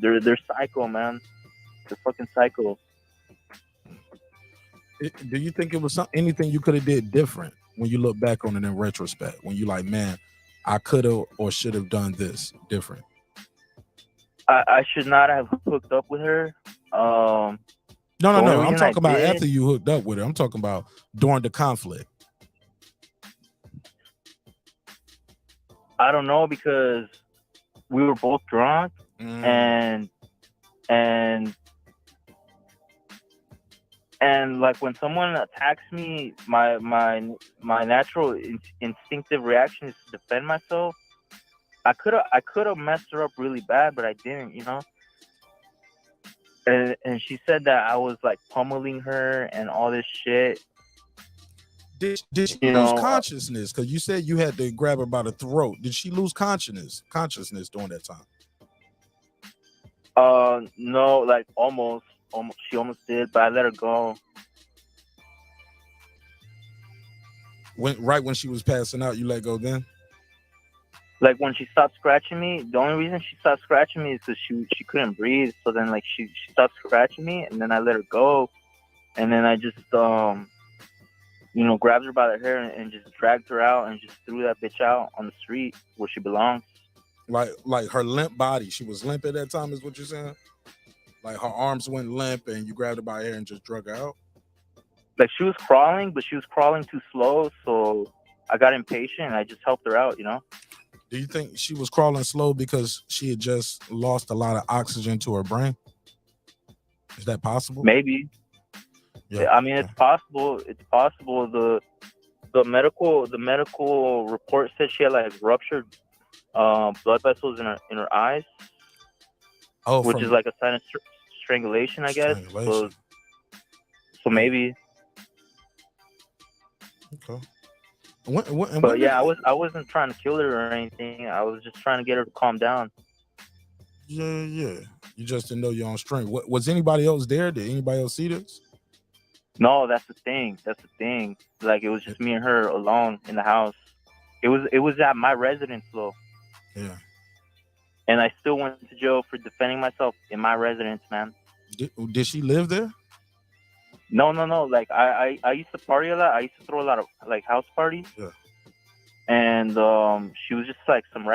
they're psycho, man. They're fucking psycho. Do you think it was anything you could have did different when you look back on it in retrospect? When you like, man, I could have or should have done this different? I should not have hooked up with her. No. I'm talking about after you hooked up with her. I'm talking about during the conflict. I don't know, because we were both drunk, and like when someone attacks me, my natural instinctive reaction is to defend myself. I could have messed her up really bad, but I didn't, you know. And she said that I was like pummeling her and all this shit. Did she lose consciousness? Because you said you had to grab her by the throat. Did she lose consciousness during that time? No, like almost. She almost did, but I let her go. Right when she was passing out, you let go then? Like when she stopped scratching me, the only reason she stopped scratching me is because she couldn't breathe. So then like she stopped scratching me, and then I let her go, and then I just grabbed her by the hair and just dragged her out and just threw that bitch out on the street where she belongs. Like her limp body, she was limp at that time, is what you're saying? Like her arms went limp and you grabbed her by her hair and just drug her out? Like she was crawling, but she was crawling too slow, so I got impatient and I just helped her out, you know? Do you think she was crawling slow because she had just lost a lot of oxygen to her brain? Is that possible? Maybe. Yeah. I mean, it's possible. It's possible. The medical report said she had like ruptured blood vessels in her eyes. Oh, which is like a sign of strangulation, I guess. So maybe. Okay. But yeah, I wasn't trying to kill her or anything. I was just trying to get her to calm down. Yeah. You just didn't know you're on string. Was anybody else there? Did anybody else see this? No, that's the thing. Like it was just me and her alone in the house. It was at my residence though. Yeah. And I still went to jail for defending myself in my residence, man. Did she live there? No. Like I used to party a lot. I used to throw a lot of like house parties. Yeah. And she was just like some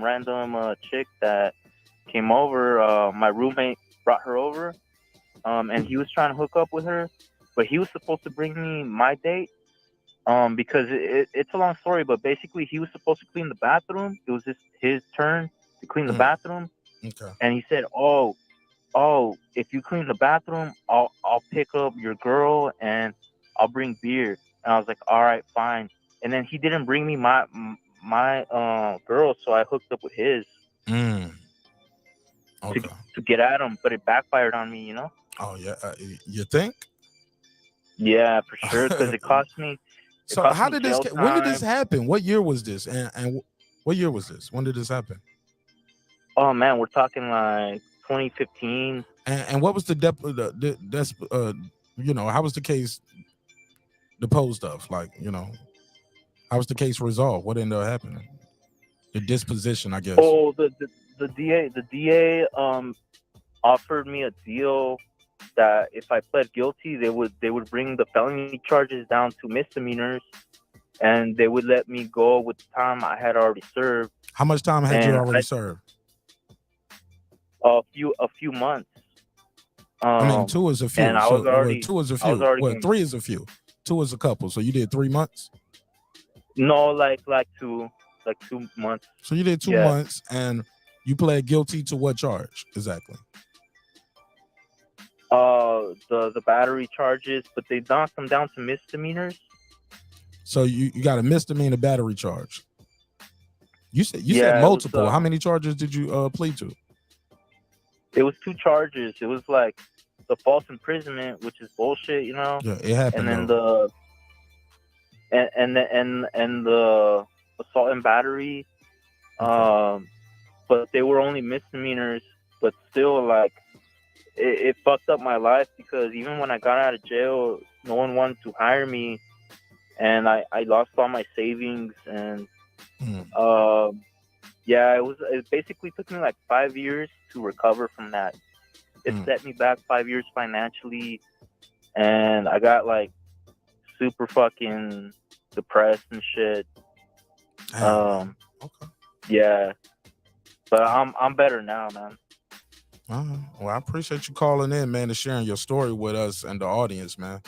random chick that came over. My roommate brought her over, and he was trying to hook up with her, but he was supposed to bring me my date. Because it's a long story, but basically he was supposed to clean the bathroom. It was just his turn to clean the bathroom. Okay. And he said, "Oh, if you clean the bathroom, I'll pick up your girl and I'll bring beer." And I was like, "All right, fine." And then he didn't bring me my girl, so I hooked up with his Okay. to get at him, but it backfired on me, you know. Oh yeah, you think? Yeah, for sure, because it cost me. So how did this? When did this happen? What year was this? And what year was this? When did this happen? Oh man, we're talking like 2015. And what was how was the case deposed of? Like, how was the case resolved? What ended up happening? The disposition, I guess. Oh, the DA offered me a deal that if I pled guilty, they would bring the felony charges down to misdemeanors, and they would let me go with the time I had already served. How much time had you already served? A few months. I mean, 2 is a few. And I was already 2 is a I was few. already Well, going, 3 is a few. 2 is a couple. So you did 3 months. no, like 2 months. So you did 2 Yeah. months, and you pled guilty to what charge exactly? The battery charges, but they knocked them down to misdemeanors. So you got a misdemeanor battery charge. You said Yeah, it was, multiple. How many charges did you plead to? It was 2 charges. It was like the false imprisonment, which is bullshit, you know. Yeah, it happened. And then and the assault and battery. But they were only misdemeanors. But still, like, it fucked up my life, because even when I got out of jail, no one wanted to hire me, and I lost all my savings, and yeah, it basically took me like 5 years to recover from that. It set me back 5 years financially, and I got like super fucking depressed and shit. Okay. Yeah, but I'm better now, man. Well, I appreciate you calling in, man, and sharing your story with us and the audience, man.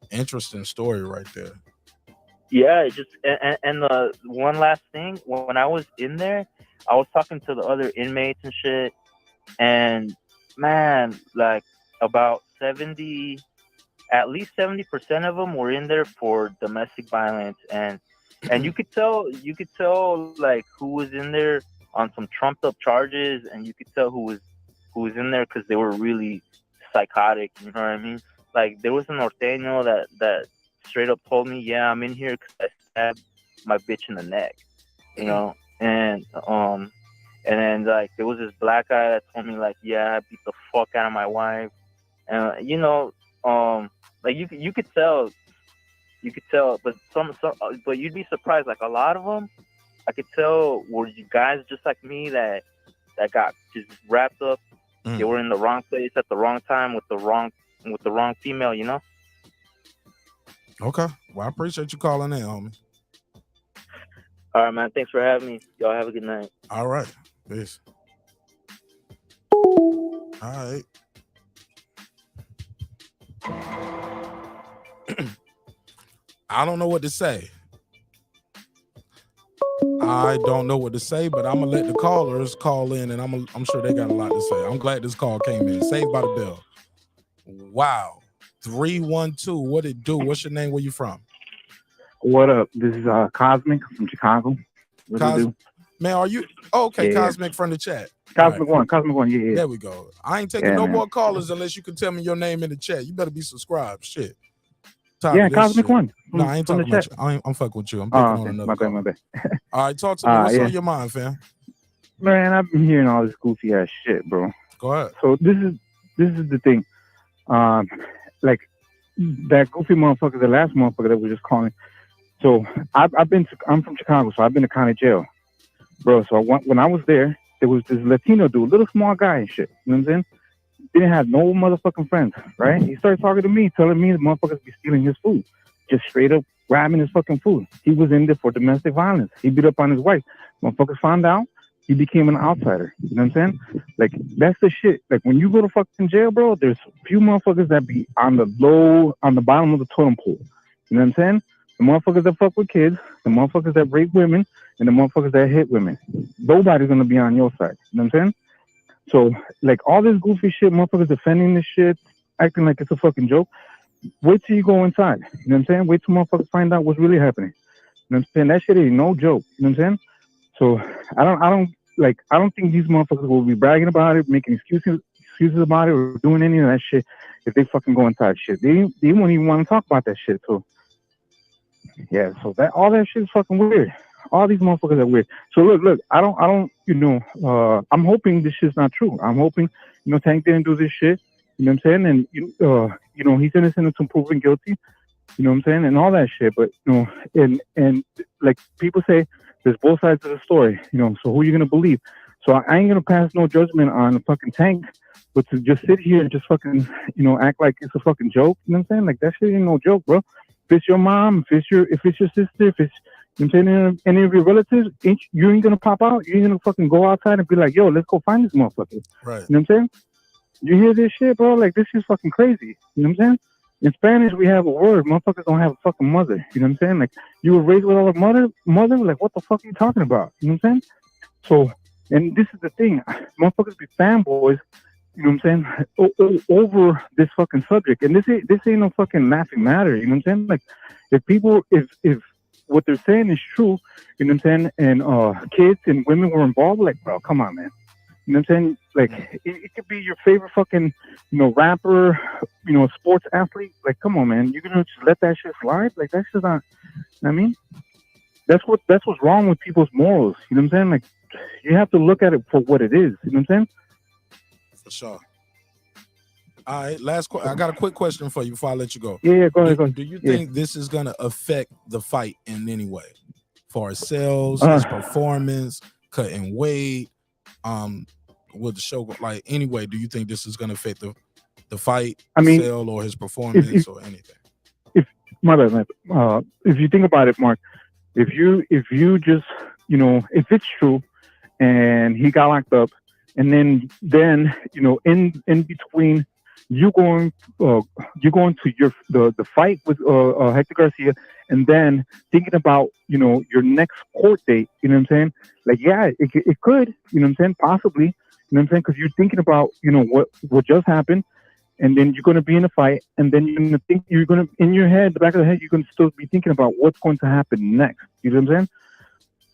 Interesting story right there. Yeah, it just and the one last thing, when I was in there, I was talking to the other inmates and shit, and man, like about at least 70% of them were in there for domestic violence, and you could tell like who was in there on some trumped up charges, and you could tell who was in there because they were really psychotic. You know what I mean? Like, there was a norteño that straight up told me, yeah, I'm in here because I stabbed my bitch in the neck, you know. And then like there was this black guy that told me, like, yeah, I beat the fuck out of my wife, and you know, like you could tell, but but you'd be surprised, like a lot of them, I could tell were you guys just like me that got just wrapped up. They were in the wrong place at the wrong time with the wrong female, you know. Okay. Well, I appreciate you calling in, homie. All right, man. Thanks for having me. Y'all have a good night. All right. Peace. All right. I don't know what to say. I don't know what to say, but I'm gonna let the callers call in, and I'm sure they got a lot to say. I'm glad this call came in. Saved by the bell. Wow. 312. What it do? What's your name? Where you from? What up? This is Cosmic from Chicago. What do you do? Man, are you okay? Yeah. Cosmic from the chat. Cosmic All right. One. Cosmic One. Yeah. There we go. I ain't taking Yeah, no man. more callers unless you can tell me your name in the chat. You better be subscribed. Shit. Yeah, Cosmic One. No, I ain't from the talking about chat. you. I'm fucking with you. I'm picking on Okay. another My bad. caller. My bad. All right, talk to me. What's yeah. on your mind, fam? Man, I've been hearing all this goofy ass shit, bro. Go ahead. So this is the thing. Like that goofy motherfucker, the last motherfucker that was just calling. So I'm from Chicago, so I've been to county jail, bro. So when I was there was this Latino dude, little small guy and shit. You know what I'm saying? Didn't have no motherfucking friends, right? He started talking to me, telling me the motherfuckers be stealing his food, just straight up grabbing his fucking food. He was in there for domestic violence. He beat up on his wife. Motherfuckers found out. He became an outsider. You know what I'm saying? Like, that's the shit. Like, when you go to fucking jail, bro, there's a few motherfuckers that be on the bottom of the totem pole. You know what I'm saying? The motherfuckers that fuck with kids, the motherfuckers that rape women, and the motherfuckers that hit women. Nobody's gonna be on your side. You know what I'm saying? So, like, all this goofy shit, motherfuckers defending this shit, acting like it's a fucking joke. Wait till you go inside. You know what I'm saying? Wait till motherfuckers find out what's really happening. You know what I'm saying? That shit ain't no joke. You know what I'm saying? So I don't think these motherfuckers will be bragging about it, making excuses about it, or doing any of that shit if they fucking go inside shit. They won't even want to talk about that shit. So yeah, so all that shit is fucking weird. All these motherfuckers are weird. So look, I don't, you know, I'm hoping this shit's not true. I'm hoping, you know, Tank didn't do this shit. You know what I'm saying? And you know, he's innocent until proven guilty. You know what I'm saying? And all that shit. But you know, and like people say, there's both sides of the story. You know, so who are you gonna believe? So I ain't gonna pass no judgment on the fucking Tank, but to just sit here and just fucking, you know, act like it's a fucking joke. You know what I'm saying? Like, that shit ain't no joke, bro. If it's your mom, if it's your sister, if it's, you know what I'm saying, any of your relatives, you ain't gonna pop out. You ain't gonna fucking go outside and be like, yo, let's go find this motherfucker. Right. You know what I'm saying? You hear this shit, bro? Like, this is fucking crazy. You know what I'm saying? In Spanish, we have a word. Motherfuckers don't have a fucking mother. You know what I'm saying? Like, you were raised without a mother? Like, what the fuck are you talking about? You know what I'm saying? So, and this is the thing. Motherfuckers be fanboys, you know what I'm saying, over this fucking subject. And this ain't no fucking laughing matter. You know what I'm saying? Like, if what they're saying is true, you know what I'm saying, and kids and women were involved, like, bro, come on, man. You know what I'm saying? Like, it could be your favorite fucking, rapper, sports athlete. Like, come on, man. You're gonna just let that shit slide? Like, that's just not. I mean, that's what's wrong with people's morals. You know what I'm saying? Like, you have to look at it for what it is. You know what I'm saying? For sure. All right, I got a quick question for you before I let you go. Yeah, go ahead. Do you Yeah. think this is gonna affect the fight in any way, for his sales, his performance, cutting weight, with the show, like, anyway? Do you think this is gonna affect the fight, sale, or his performance, or anything? My bad. If you think about it, Mark, if you just, if it's true, and he got locked up, and then in between you going to the fight with Hector Garcia, and then thinking about your next court date, you know what I'm saying? Like, yeah, it could, you know what I'm saying, possibly, you know what I'm saying, because you're thinking about what just happened, and then you're going to be in a fight, and then you're going to in your head, the back of the head, you're going to still be thinking about what's going to happen next. You know what I'm saying?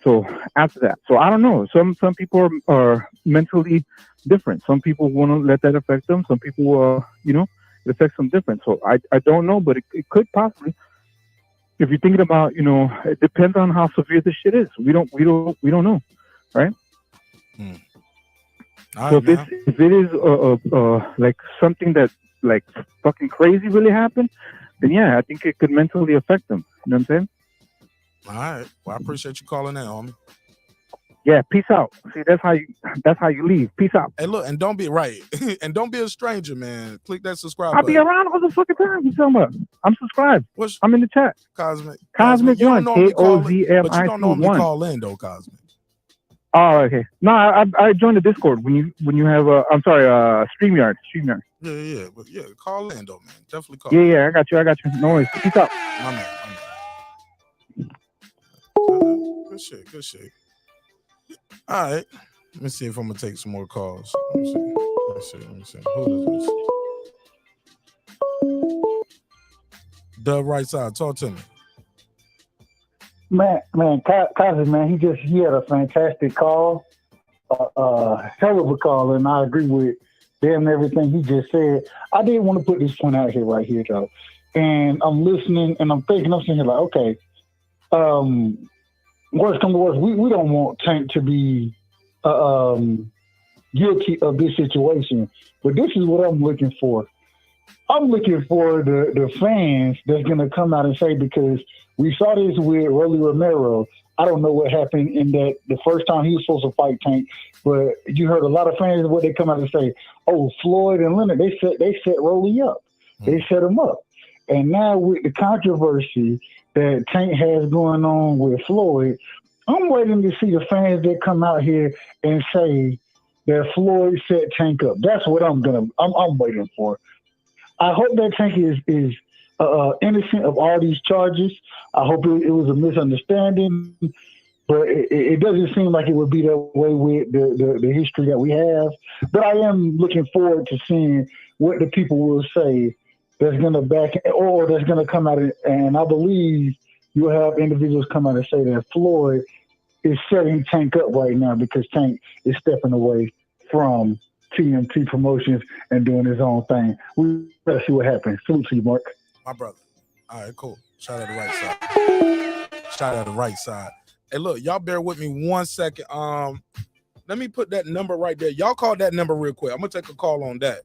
So after that, so I don't know. Some people are mentally different. Some people want to let that affect them. Some people, it affects them different. So I don't know, but it could possibly. If you're thinking about, it depends on how severe this shit is. We don't know, right? So if it is like something that like fucking crazy really happened, then yeah, I think it could mentally affect them. You know what I'm saying? All right. Well, I appreciate you calling in, homie. Yeah, peace out. See, that's how you leave. Peace out. Hey, look, and don't be and don't be a stranger, man. Click that subscribe I'll button. be around all the fucking time. You talking about? I'm subscribed. I'm in the chat. Cosmic Cosmic you One. don't normally call in, KOZMIC but you don't normally 1. call in though, Cosmic. Oh, okay. No, I joined the Discord when you have I'm sorry, StreamYard. Yeah, but yeah, call in though, man. Definitely call. Yeah, I got you. No worries. Peace out. My man. Good shit. All right. Let me see if I'm gonna take some more calls. Let me see. Who is this? The right side. Talk to me. Man, Cosmic, man, he had a fantastic call, hell of a call, and I agree with damn everything he just said. I did want to put this point out here, right here, though, and I'm listening and I'm thinking, I'm sitting here like, okay, worst come to worst, we don't want Tank to be guilty of this situation, but this is what I'm looking for. I'm looking for the fans that's going to come out and say, because we saw this with Rolly Romero. I don't know what happened in that the first time he was supposed to fight Tank, but you heard a lot of fans what they come out and say, oh, Floyd and Leonard, they set Rolly up. They set him up. And now with the controversy that Tank has going on with Floyd, I'm waiting to see the fans that come out here and say that Floyd set Tank up. That's what I'm waiting for. I hope that Tank is innocent of all these charges. I hope it was a misunderstanding, but it doesn't seem like it would be that way with the history that we have. But I am looking forward to seeing what the people will say that's going to back or that's going to come out. And I believe you'll have individuals come out and say that Floyd is setting Tank up right now because Tank is stepping away from TMT Promotions and doing his own thing. We better see what happens. Salute to you, Mark. My brother. All right, cool. Shout out the right side. Hey, look, y'all bear with me 1 second. Let me put that number right there. Y'all call that number real quick. I'm gonna take a call on that.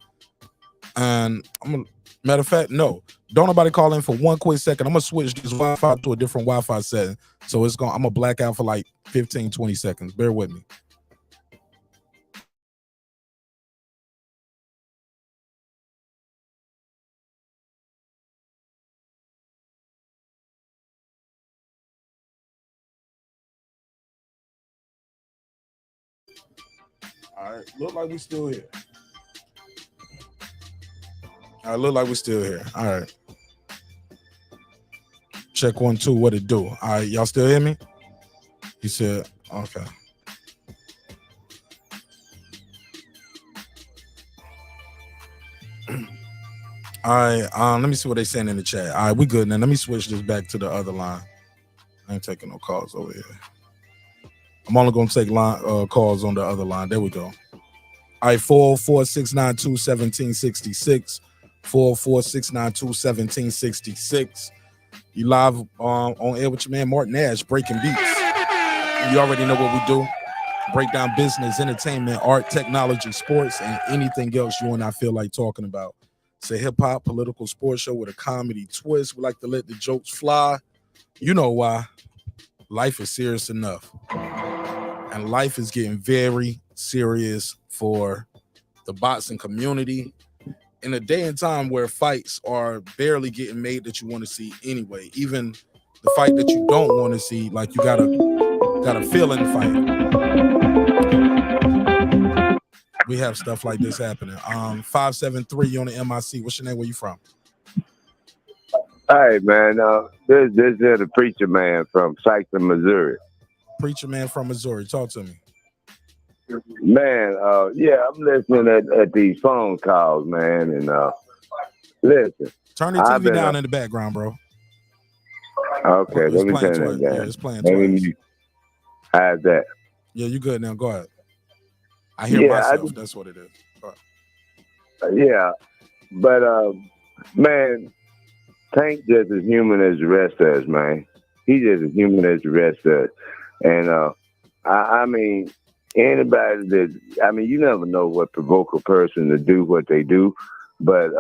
And matter of fact, no, don't nobody call in for 1 quick second. I'm gonna switch this Wi-Fi to a different Wi-Fi setting. So I'm gonna black out for like 15, 20 seconds. Bear with me. All right, look like we still here. I look like we're still here. All right. Check 1, 2. What it do? All right, y'all still hear me? He said, okay. All right, let me see what they saying in the chat. All right, we good now. Let me switch this back to the other line. I ain't taking no calls over here. I'm only gonna take calls on the other line. There we go. All right, 404-692-1766. 404-692-1766. You live on air with your man Martin Nash, breaking beats. You already know what we do. Break down business, entertainment, art, technology, sports, and anything else you and I feel like talking about. It's a hip-hop political sports show with a comedy twist. We like to let the jokes fly. You know why. Life is serious enough. And life is getting very serious for the boxing community in a day and time where fights are barely getting made that you want to see anyway. Even the fight that you don't want to see, like you gotta feel in the fight. We have stuff like this happening. 573 on the MIC. What's your name? Where you from? Hey man, this is the preacher man from Sykeston, Missouri. Preacher man from Missouri. Talk to me. Man, yeah, I'm listening at these phone calls, man, and listen. Turn your TV down in the background, bro. Okay, let me turn that down. Yeah, it's playing twice. How's that? Yeah, you good now. Go ahead. I hear myself. That's what it is. Yeah, but man, Tank just as human as the rest of us, man. He just as human as the rest of us. And I mean, anybody that, I mean, you never know what provoke a person to do what they do. But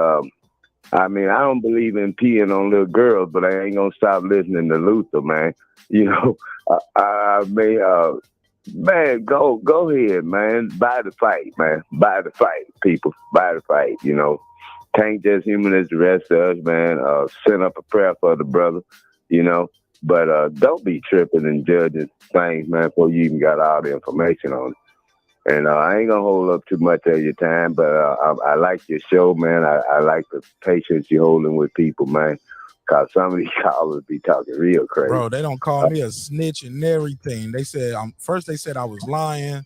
I mean, I don't believe in peeing on little girls, but I ain't gonna stop listening to Luther, man. You know, I mean, man, go ahead, man. Buy the fight, man. Buy the fight, people. Buy the fight, you know. Tank just human as the rest of us, man. Send up a prayer for the brother, you know. But don't be tripping and judging things, man, before you even got all the information on it. And I ain't gonna hold up too much of your time, but I like your show, man. I like the patience you're holding with people, man. Cause some of these callers be talking real crazy. Bro, they don't call me a snitch and everything. They said first they said I was lying,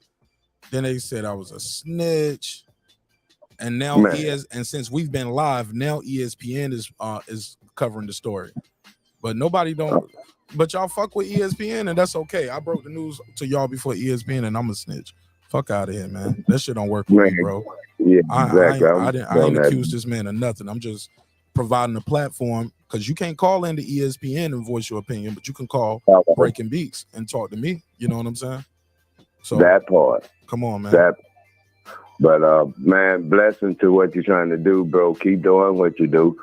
then they said I was a snitch, and now and since we've been live, now ESPN is covering the story. But nobody don't. But y'all fuck with ESPN, and that's okay. I broke the news to y'all before ESPN, and I'm a snitch. Fuck out of here, man. That shit don't work with me, bro. Yeah, exactly. I ain't accused this man of nothing. I'm just providing a platform because you can't call into ESPN and voice your opinion, but you can call Breaking Beats and talk to me. You know what I'm saying? So that part. Come on, man. But man, blessing to what you're trying to do, bro. Keep doing what you do.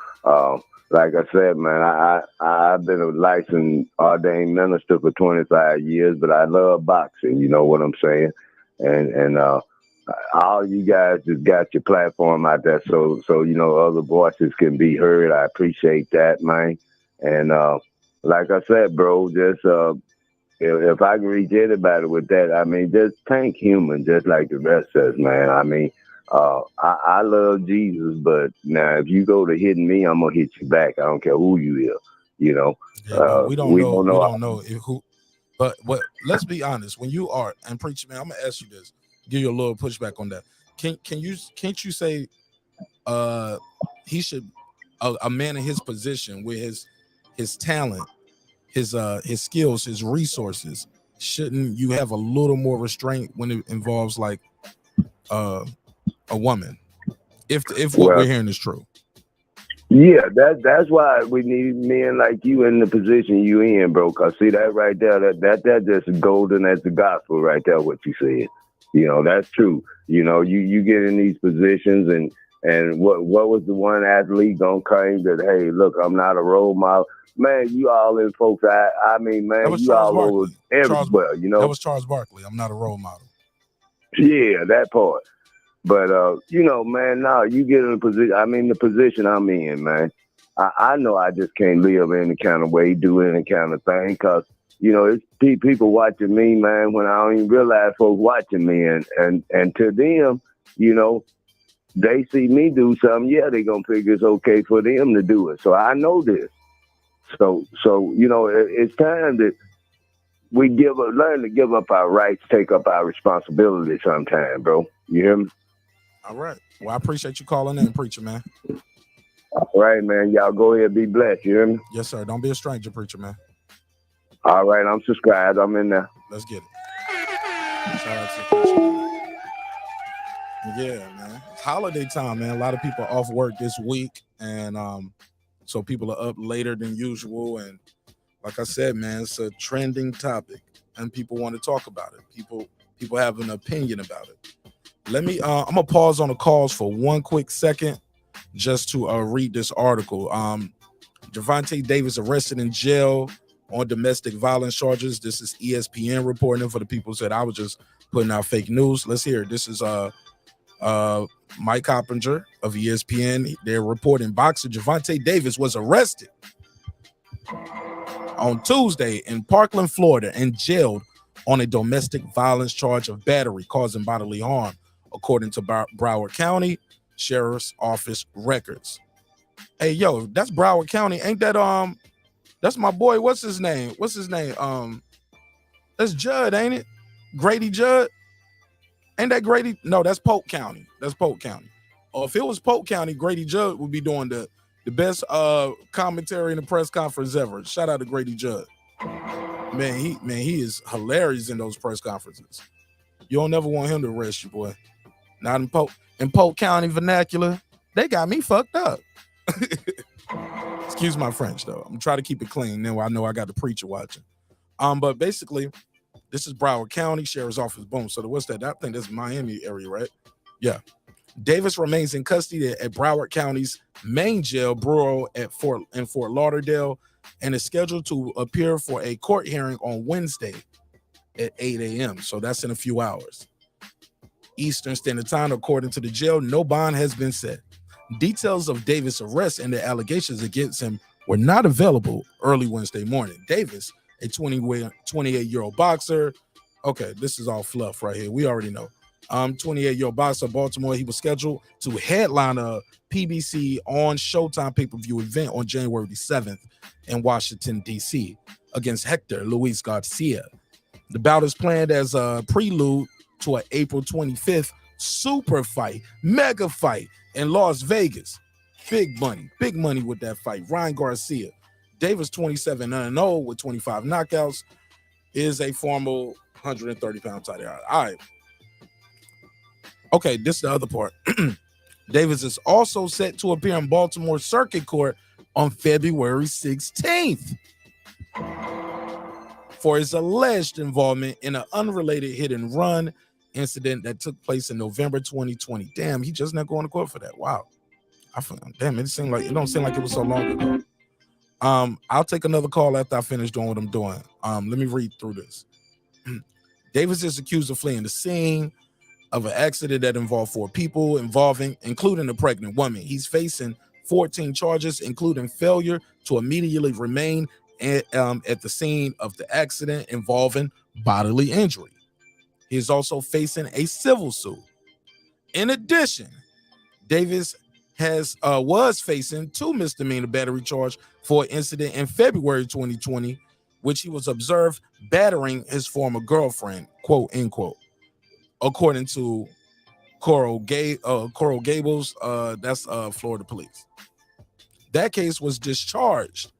Like I said, man, I've been a licensed ordained minister for 25 years, but I love boxing. You know what I'm saying? And all you guys just got your platform out there, so you know other voices can be heard. I appreciate that, man. And like I said, bro, just if I can reach anybody with that, I mean, just Tank human, just like the rest of us, man. I mean. I love Jesus, but now if you go to hitting me, I'm gonna hit you back. I don't care who you are, you know. Yeah, we don't know who. But let's be honest. When you are and preacher, man, I'm gonna ask you this. Give you a little pushback on that. Can't you say he should a man in his position with his talent, his skills, his resources, shouldn't you have a little more restraint when it involves like a woman, if what we're hearing is true? Yeah, that's why we need men like you in the position you in, bro. Cause see that right there, that just golden as the gospel right there. What you said, you know, that's true. You know, you get in these positions and what was the one athlete gonna claim that? Hey, look, I'm not a role model. Man, you all in folks. I mean, man, you all over everywhere. You know, that was Charles Barkley. I'm not a role model. Yeah, that part. But, you know, man, now you get in a position, I mean, the position I'm in, man, I know I just can't live any kind of way, do any kind of thing, because, you know, it's people watching me, man, when I don't even realize folks watching me. And to them, you know, they see me do something, yeah, they gonna think it's okay for them to do it. So I know this. So you know, it's time that we learn to give up our rights, take up our responsibility sometime, bro. You hear me? All right. Well, I appreciate you calling in, preacher, man. All right, man. Y'all go ahead, be blessed. You hear me? Yes, sir. Don't be a stranger, preacher, man. All right, I'm subscribed. I'm in there. Let's get it. Shout out to the preacher, man. Yeah, man. It's holiday time, man. A lot of people are off work this week, and so people are up later than usual. And like I said, man, it's a trending topic, and people want to talk about it. People have an opinion about it. Let me. I'm gonna pause on the calls for one quick second, just to read this article. Gervonta Davis arrested in jail on domestic violence charges. This is ESPN reporting for the people who said I was just putting out fake news. Let's hear it. This is Mike Coppinger of ESPN. They're reporting boxer Gervonta Davis was arrested on Tuesday in Parkland, Florida, and jailed on a domestic violence charge of battery causing bodily harm, according to Broward County Sheriff's Office records. Hey, yo, that's Broward County. Ain't that that's my boy? What's his name? That's Judd, ain't it? Grady Judd? Ain't that Grady? No, that's Polk County. Or if it was Polk County, Grady Judd would be doing the best commentary in the press conference ever. Shout out to Grady Judd. Man, he is hilarious in those press conferences. You don't never want him to arrest you, boy. Not in Polk County vernacular. They got me fucked up. Excuse my French, though. I'm trying to keep it clean. Now I know I got the preacher watching. But basically, this is Broward County Sheriff's Office. Boom. So what's that? I think that's Miami area, right? Yeah. Davis remains in custody at Broward County's main jail bureau in Fort Lauderdale, and is scheduled to appear for a court hearing on Wednesday at 8 a.m. So that's in a few hours. Eastern Standard Time, according to the jail, no bond has been set. Details of Davis' arrest and the allegations against him were not available early Wednesday morning. Davis, a 28-year-old boxer. Okay, this is all fluff right here. We already know. 28-year-old boxer, Baltimore. He was scheduled to headline a PBC on Showtime pay-per-view event on January 7th in Washington, D.C. against Hector Luis Garcia. The bout is planned as a prelude to an April 25th super fight, mega fight in Las Vegas. Big money with that fight. Ryan Garcia. Davis, 27-0 with 25 knockouts, is a formal 130-pound title. All right. Okay, this is the other part. Davis is also set to appear in Baltimore Circuit Court on February 16th for his alleged involvement in an unrelated hit and run incident that took place in November 2020. Damn, he just not going to court for that. Wow. It don't seem like it was so long ago. I'll take another call after I finish doing what I'm doing. Let me read through this. Davis is accused of fleeing the scene of an accident that involved 4 people, including a pregnant woman. He's facing 14 charges, including failure to immediately remain at the scene of the accident involving bodily injury. He is also facing a civil suit. In addition, Davis was facing 2 misdemeanor battery charge for an incident in February 2020, which he was observed battering his former girlfriend, quote unquote, according to Coral Gables. That's Florida police. That case was discharged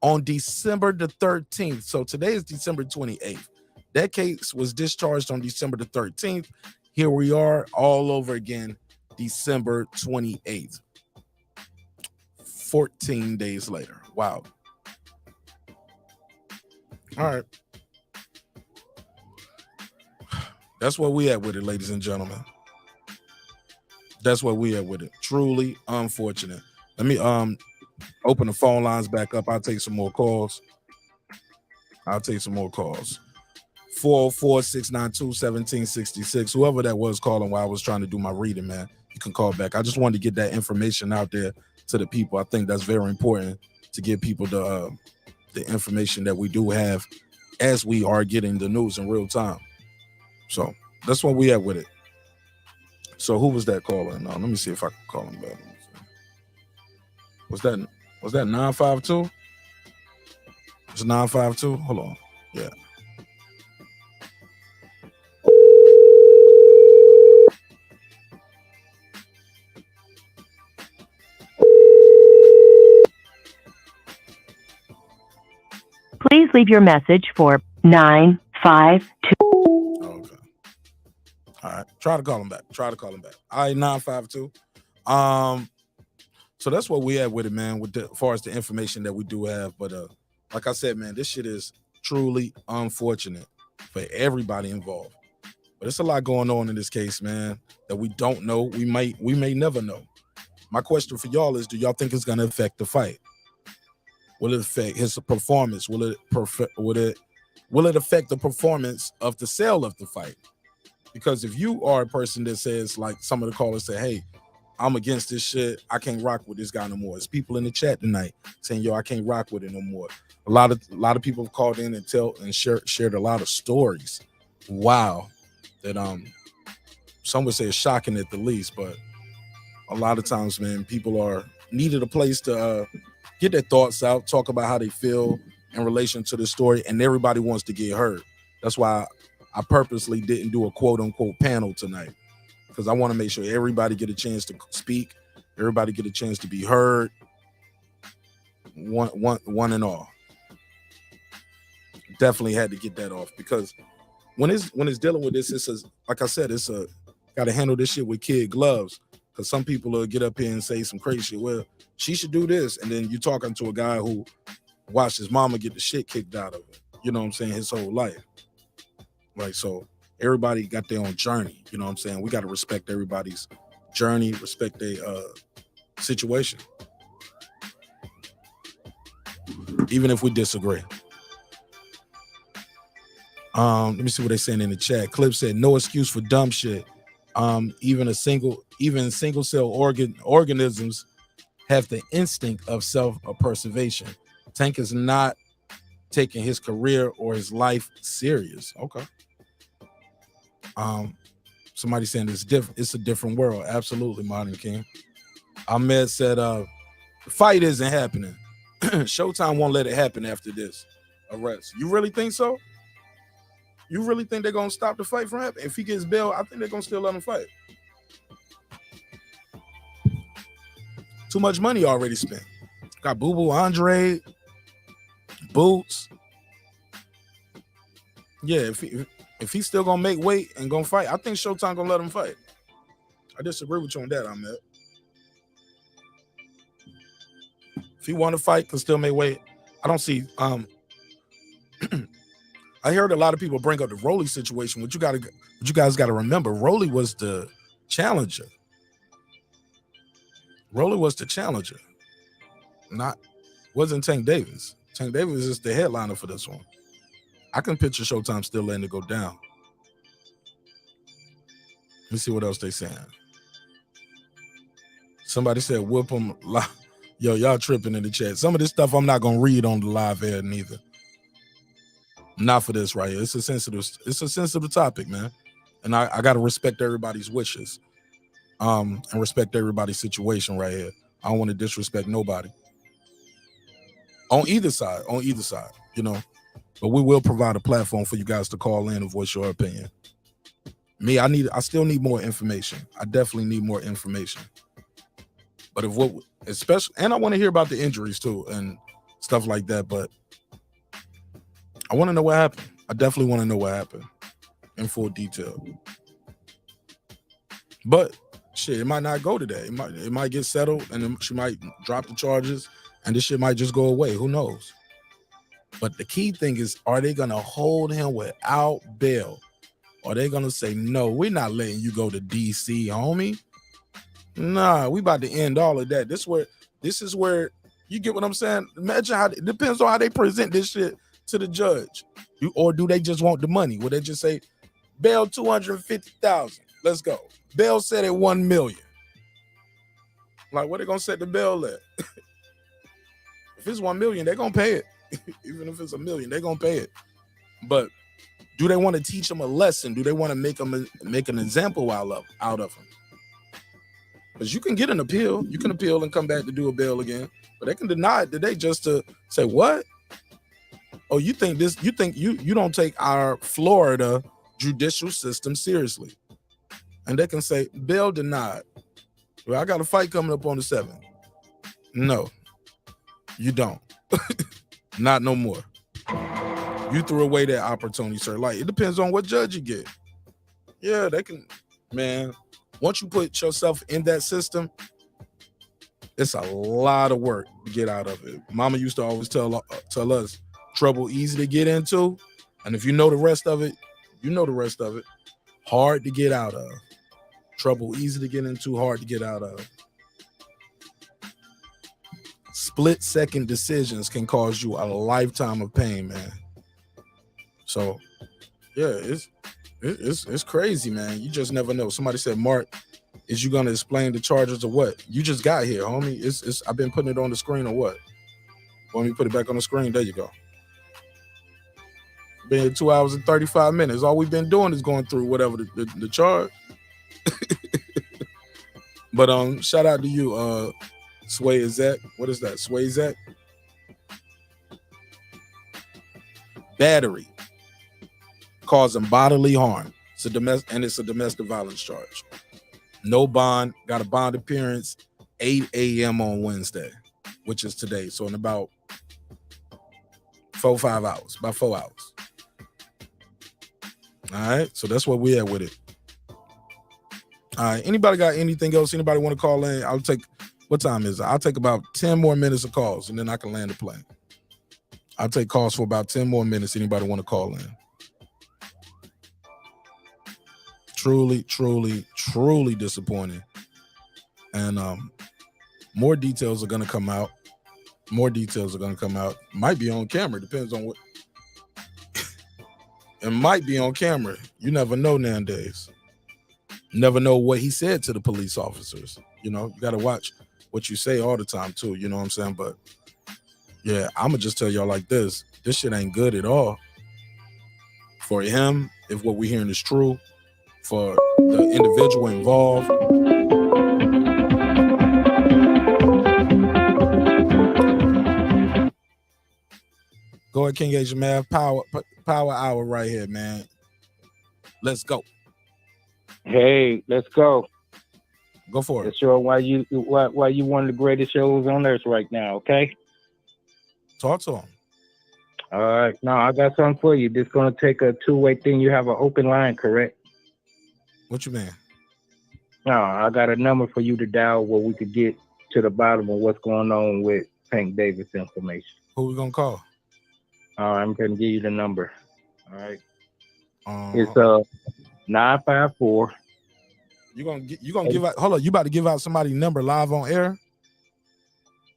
on December the 13th. So today is December 28th. That case was discharged on December the 13th. Here we are all over again, December 28th. 14 days later. Wow. All right. That's where we at with it, ladies and gentlemen. That's where we at with it. Truly unfortunate. Let me open the phone lines back up. I'll take some more calls. 404-692-1766. Whoever that was calling while I was trying to do my reading, man, you can call back. I just wanted to get that information out there to the people. I think that's very important to give people the information that we do have as we are getting the news in real time. So that's where we at with it. So who was that caller? No, let me see if I can call him back. Was that 952? It's 952. Hold on. Yeah. Please leave your message for 952. Okay. All right. Try to call him back. All right, 952. So that's what we have with it, man, with as far as the information that we do have. But like I said, man, this shit is truly unfortunate for everybody involved. But it's a lot going on in this case, man, that we don't know. We may never know. My question for y'all is, do y'all think it's gonna affect the fight? Will it affect his performance? Will it affect the performance of the sale of the fight? Because if you are a person that says, like some of the callers say, hey, I'm against this shit, I can't rock with this guy no more. There's people in the chat tonight saying, yo, I can't rock with it no more. A lot of people have called in and shared a lot of stories. Wow. That some would say is shocking at the least, but a lot of times, man, people needed a place to get their thoughts out, talk about how they feel in relation to the story, and everybody wants to get heard. That's why I purposely didn't do a quote-unquote panel tonight, because I want to make sure everybody get a chance to speak, everybody get a chance to be heard, one and all. Definitely had to get that off, because when it's dealing with this, like I said, got to handle this shit with kid gloves. Because some people will get up here and say some crazy shit. Well, she should do this. And then you're talking to a guy who watched his mama get the shit kicked out of him. You know what I'm saying? His whole life. Right. So everybody got their own journey. You know what I'm saying? We got to respect everybody's journey, respect their situation. Even if we disagree. Let me see what they're saying in the chat. Clip said, no excuse for dumb shit. Even single cell organisms have the instinct of self-preservation. Tank is not taking his career or his life serious. Okay. Somebody saying it's a different world. Absolutely, Modern King. Ahmed said the fight isn't happening. Showtime won't let it happen after this arrest. You really think so? You really think they're gonna stop the fight from happening? If he gets bail, I think they're gonna still let him fight. Too much money already spent. Got Boo Boo, Andre, Boots. Yeah, if he's still gonna make weight and gonna fight, I think Showtime gonna let him fight. I disagree with you on that, Ahmed. If he want to fight, can still make weight. I don't see. I heard a lot of people bring up the Rolly situation. What you guys got to remember, Rolly was the challenger. Wasn't Tank Davis. Tank Davis is the headliner for this one. I can picture Showtime still letting it go down. Let me see what else they saying. Somebody said whoop him. Yo, y'all tripping in the chat. Some of this stuff I'm not gonna read on the live air neither. Not for this right here. It's a sensitive topic, man. And I gotta respect everybody's wishes. And respect everybody's situation right here. I don't want to disrespect nobody. On either side, you know. But we will provide a platform for you guys to call in and voice your opinion. Me, I still need more information. I definitely need more information. But and I want to hear about the injuries too and stuff like that. But I want to know what happened. I definitely want to know what happened in full detail. But shit, it might not go today. It might get settled, and then she might drop the charges, and this shit might just go away. Who knows? But the key thing is, are they gonna hold him without bail? Or are they gonna say, no, we're not letting you go to DC, homie? Nah, we about to end all of that. This is where you get what I'm saying. Imagine how it depends on how they present this shit to the judge. Or do they just want the money? Will they just say bail $250,000? Let's go. Bail set at $1 million. Like, what they gonna set the bail at? If it's $1 million, they're gonna pay it. Even if it's $1 million, they're gonna pay it. But do they want to teach him a lesson? Do they want to make an example out of him? Because you can get an appeal. You can appeal and come back to do a bail again. But they can deny it today just to say, what? Oh, you think you don't take our Florida judicial system seriously. And they can say, bail denied. Well, I got a fight coming up on the 7th. No, you don't. Not no more. You threw away that opportunity, sir. Like, it depends on what judge you get. Yeah, they can, man. Once you put yourself in that system, it's a lot of work to get out of it. Mama used to always tell us, trouble easy to get into, and if you know the rest of it, you know the rest of it. Hard to get out of. Trouble easy to get into, hard to get out of. Split-second decisions can cause you a lifetime of pain, man. So, yeah, it's crazy, man. You just never know. Somebody said, Mark, is you gonna explain the charges or what? You just got here, homie. It's I've been putting it on the screen or what? Want me to put it back on the screen? There you go. Been here 2 hours and 35 minutes. All we've been doing is going through whatever the charge. But shout out to you, Sway Zach. What is that? Sway Zach? Battery causing bodily harm. It's a domestic violence charge. No bond. Got a bond appearance 8 a.m. on Wednesday, which is today. So in about 4 hours. About 4 hours. All right. So that's where we at with it. All right. Anybody got anything else? Anybody want to call in? I'll take, what time is it? I'll take about 10 more minutes of calls and then I can land the plane. I'll take calls for about 10 more minutes. Anybody want to call in? Truly, truly, truly disappointing. And more details are going to come out. Might be on camera. Depends on what. It might be on camera. You never know nowadays. Never know what he said to the police officers. You know, you got to watch what you say all the time too. You know what I'm saying? But yeah, I'm going to just tell y'all like this. This shit ain't good at all. For him, if what we're hearing is true, for the individual involved. Go ahead, King Asian man. Power hour right here, man. Let's go. Hey, let's go. Go for it. Let's show why you one of the greatest shows on earth right now, okay? Talk to him. All right. Now I got something for you. This is gonna take a two-way thing. You have an open line, correct? What you mean? No, I got a number for you to dial where we could get to the bottom of what's going on with Tank Davis information. Who we gonna call? All right, I'm gonna give you the number. All right. It's 954. You gonna give out? Hold on, you about to give out somebody's number live on air?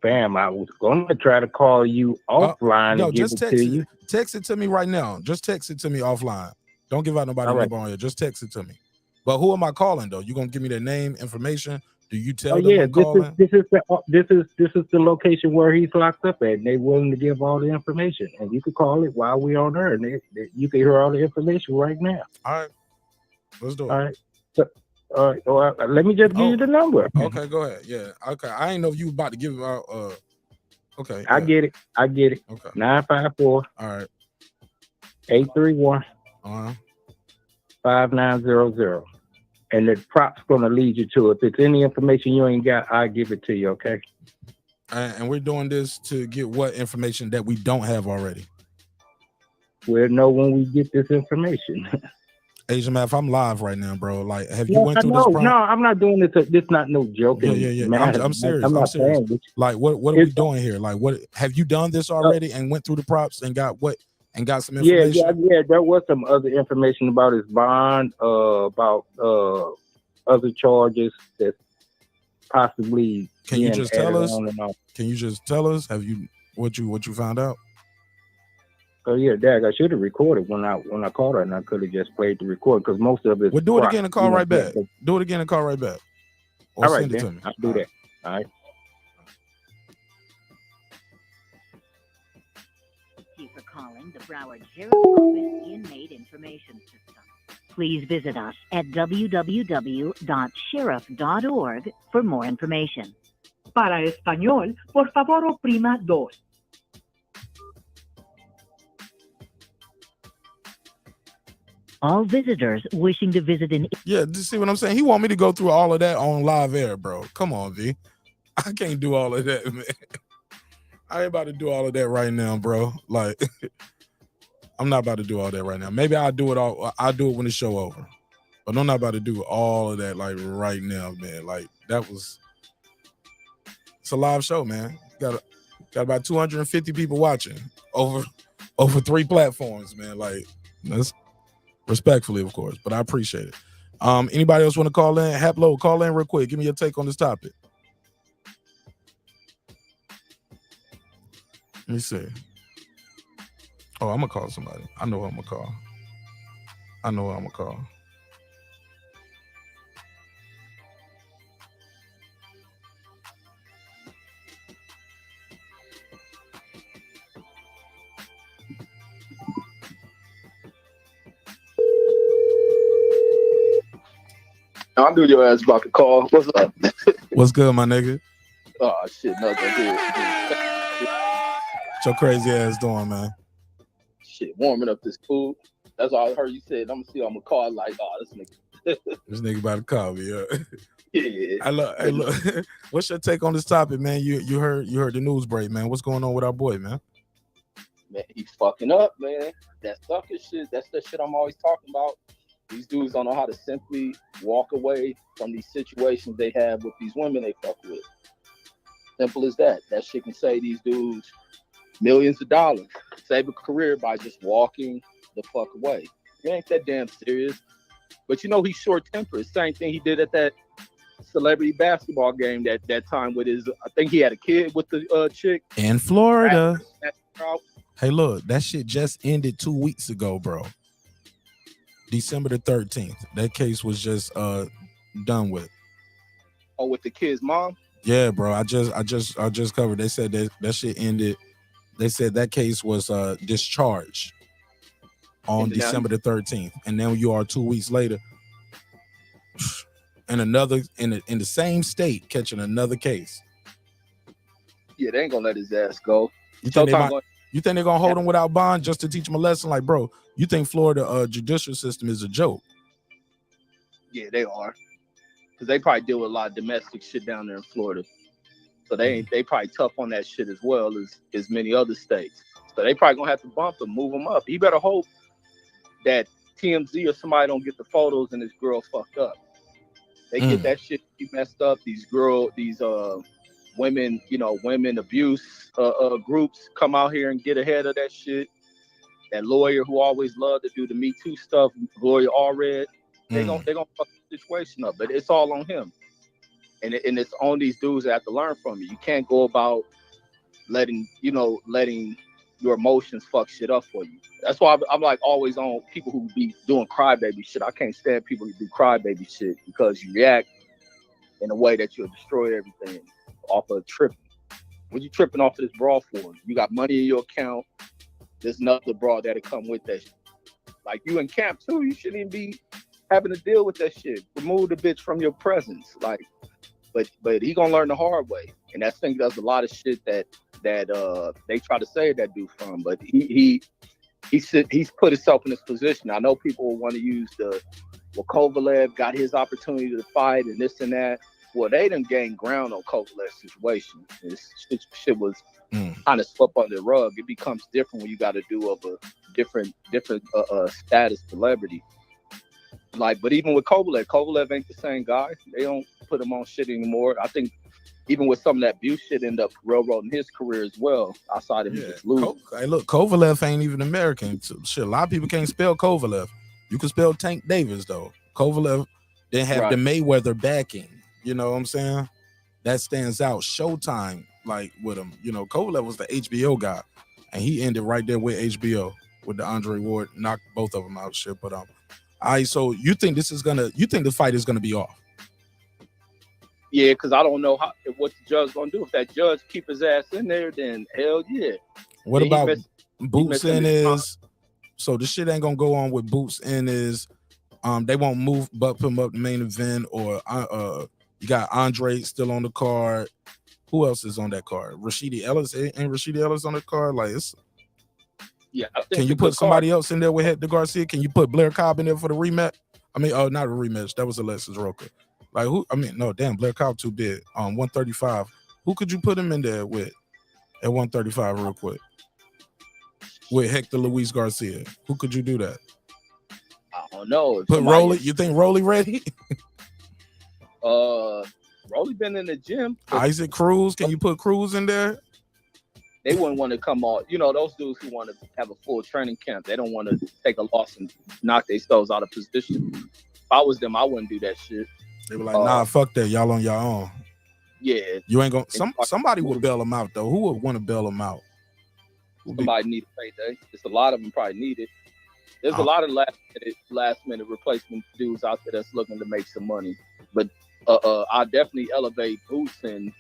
Bam! I was gonna try to call you offline no, and give just it text to it. you. Text it to me right now. Just text it to me offline. Don't give out nobody's number on air. Just text it to me. But who am I calling though? You gonna give me their name, information? Do you tell them I'm calling? This is the location where he's locked up at, and they willing to give all the information. And you could call it while we're on air, and you can hear all the information right now. All right, let's do it. All right. All right. Let me just give you the number. Okay, go ahead. Yeah. Okay. I ain't know if you about to give it out. Okay. I get it. Okay. 954. All right. 831. 5900. And the prop's gonna lead you to it. If it's any information you ain't got, I'll give it to you, okay? And we're doing this to get what information that we don't have already? We'll know when we get this information. Asian man, if I'm live right now, bro, like, have you went through this? No, I'm not doing this. This not no joking. Yeah. Man, I'm serious. I'm I'm not serious. saying this. Like, what are we doing here? Like, what have you done this already and went through the props and got what and got some information? Yeah. There was some other information about his bond, about other charges that possibly. Can you just tell us? Can you just tell us? Have you what you found out? Oh yeah, Dag, I should have recorded when I called her, and I could have just played the record because most of it. Well, do it again and call right back. Do it again and call right back. Or all right, send it to me. I'll do that. All right. Thank you for calling the Broward Sheriff's Office Inmate Information System. Please visit us at www.sheriff.org for more information. Para español, por favor oprima 2. All visitors wishing to visit an... Yeah, you see what I'm saying? He want me to go through all of that on live air, bro. Come on, V. I can't do all of that, man. I ain't about to do all of that right now, bro. Like, I'm not about to do all that right now. Maybe I'll do it when the show over. But I'm not about to do all of that like right now, man. Like, it's a live show, man. Got about 250 people watching over 3 platforms, man. Like, that's respectfully, of course, but I appreciate it. Anybody else want to call in? Haplo, call in real quick. Give me your take on this topic. Let me see. Oh, I'm gonna call somebody. I know who I'm gonna call. I knew your ass about to call. What's up? What's good, my nigga? Oh shit, nothing good. What your crazy ass doing, man? Shit, warming up this food. That's all I heard you said. I'm gonna see on my car like, oh, this nigga. This nigga about to call me. Yeah. Hey, look. What's your take on this topic, man? You heard the news break, man. What's going on with our boy, man? Man, he's fucking up, man. That sucker shit. That's the shit I'm always talking about. These dudes don't know how to simply walk away from these situations they have with these women they fuck with. Simple as that. That shit can save these dudes millions of dollars. Save a career by just walking the fuck away. It ain't that damn serious. But you know he's short-tempered. Same thing he did at that celebrity basketball game that time with his, I think he had a kid with the chick. In Florida. Hey, look, that shit just ended 2 weeks ago, bro. December the 13th. That case was just done with. Oh, with the kid's mom? Yeah, bro. I just covered. They said that shit ended. They said that case was discharged on December the 13th. And then you are 2 weeks later in the same state catching another case. Yeah, they ain't gonna let his ass go. You think they're gonna hold him without bond just to teach him a lesson? Like, bro, you think Florida judicial system is a joke? Yeah, they are. Because they probably deal with a lot of domestic shit down there in Florida. So they probably tough on that shit as well as many other states. So they probably gonna have to bump him, move him up. He better hope that TMZ or somebody don't get the photos and this girl fucked up. They get that shit messed up. These women, women abuse groups come out here and get ahead of that shit. That lawyer who always loved to do the Me Too stuff, lawyer Allred, they gonna fuck the situation up. But it's all on him, and it's on these dudes that have to learn from you. You can't go about letting your emotions fuck shit up for you. That's why I'm like always on people who be doing crybaby shit. I can't stand people who do crybaby shit because you react in a way that you'll destroy everything off of tripping. What you tripping off of this broad for? You got money in your account. There's another broad that'll come with that shit. Like you in camp too, you shouldn't even be having to deal with that shit. Remove the bitch from your presence. Like, but he gonna learn the hard way. And that thing does a lot of shit that they try to save that dude from. But he's put himself in this position. I know people want to use Kovalev got his opportunity to fight and this and that. Well, they done gained ground on Kovalev's situation. This shit was kind of swept under the rug. It becomes different when you got to do of a different status celebrity. Like, but even with Kovalev ain't the same guy. They don't put him on shit anymore. I think even with some of that abuse shit ended up railroading his career as well. Outside of him just losing. Hey, look, Kovalev ain't even American. So, shit, a lot of people can't spell Kovalev. You can spell Tank Davis though. Kovalev didn't have the Mayweather backing. You know what I'm saying? That stands out. Showtime, like with him. You know, Kovalev was the HBO guy, and he ended right there with HBO with the Andre Ward, knocked both of them out. Shit, but so you think the fight is gonna be off? Yeah, because I don't know what the judge gonna do. If that judge keep his ass in there, then hell yeah. What about Boots in his? So the shit ain't gonna go on with Boots in his They won't move, but put him up the main event. Or you got Andre still on the card. Who else is on that card? Rashidi Ellis. Ain't Rashidi Ellis on the card? Like, it's. Yeah. I think Can it's you a put good somebody card. else in there with Hector Garcia? Can you put Blair Cobb in there for the rematch? I mean, not a rematch. That was Alexis Roca. Like, who? I mean, no, damn, Blair Cobb too big. 135. Who could you put him in there with at 135 real quick? With Hector Luis Garcia. Who could you do that? I don't know. If Put somebody- Rolly. You think Rolly ready? Rolly been in the gym. Isaac Cruz. Can you put Cruz in there? They wouldn't want to come on. You know, those dudes who want to have a full training camp, they don't want to take a loss and knock themselves out of position. If I was them, I wouldn't do that shit. They were like, nah, fuck that. Y'all on your own. Yeah. You ain't gonna. Somebody would bail them out though. Who would want to bail them out? Somebody need a payday. There's a lot of them probably need it. There's a lot of last minute replacement dudes out there that's looking to make some money. But I definitely elevate Boots and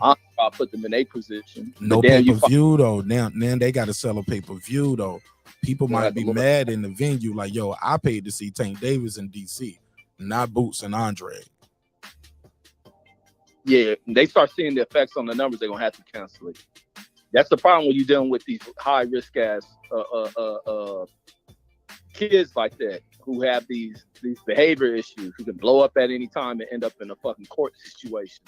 I'll put them in a position. No But then pay-per-view though. Now they got to sell a pay-per-view though. People might be mad in the venue, like, yo, I paid to see Tank Davis in DC, not Boots and Andre. Yeah, they start seeing the effects on the numbers, they're gonna have to cancel it. That's the problem when you're dealing with these high risk ass kids like that who have these behavior issues who can blow up at any time and end up in a fucking court situation.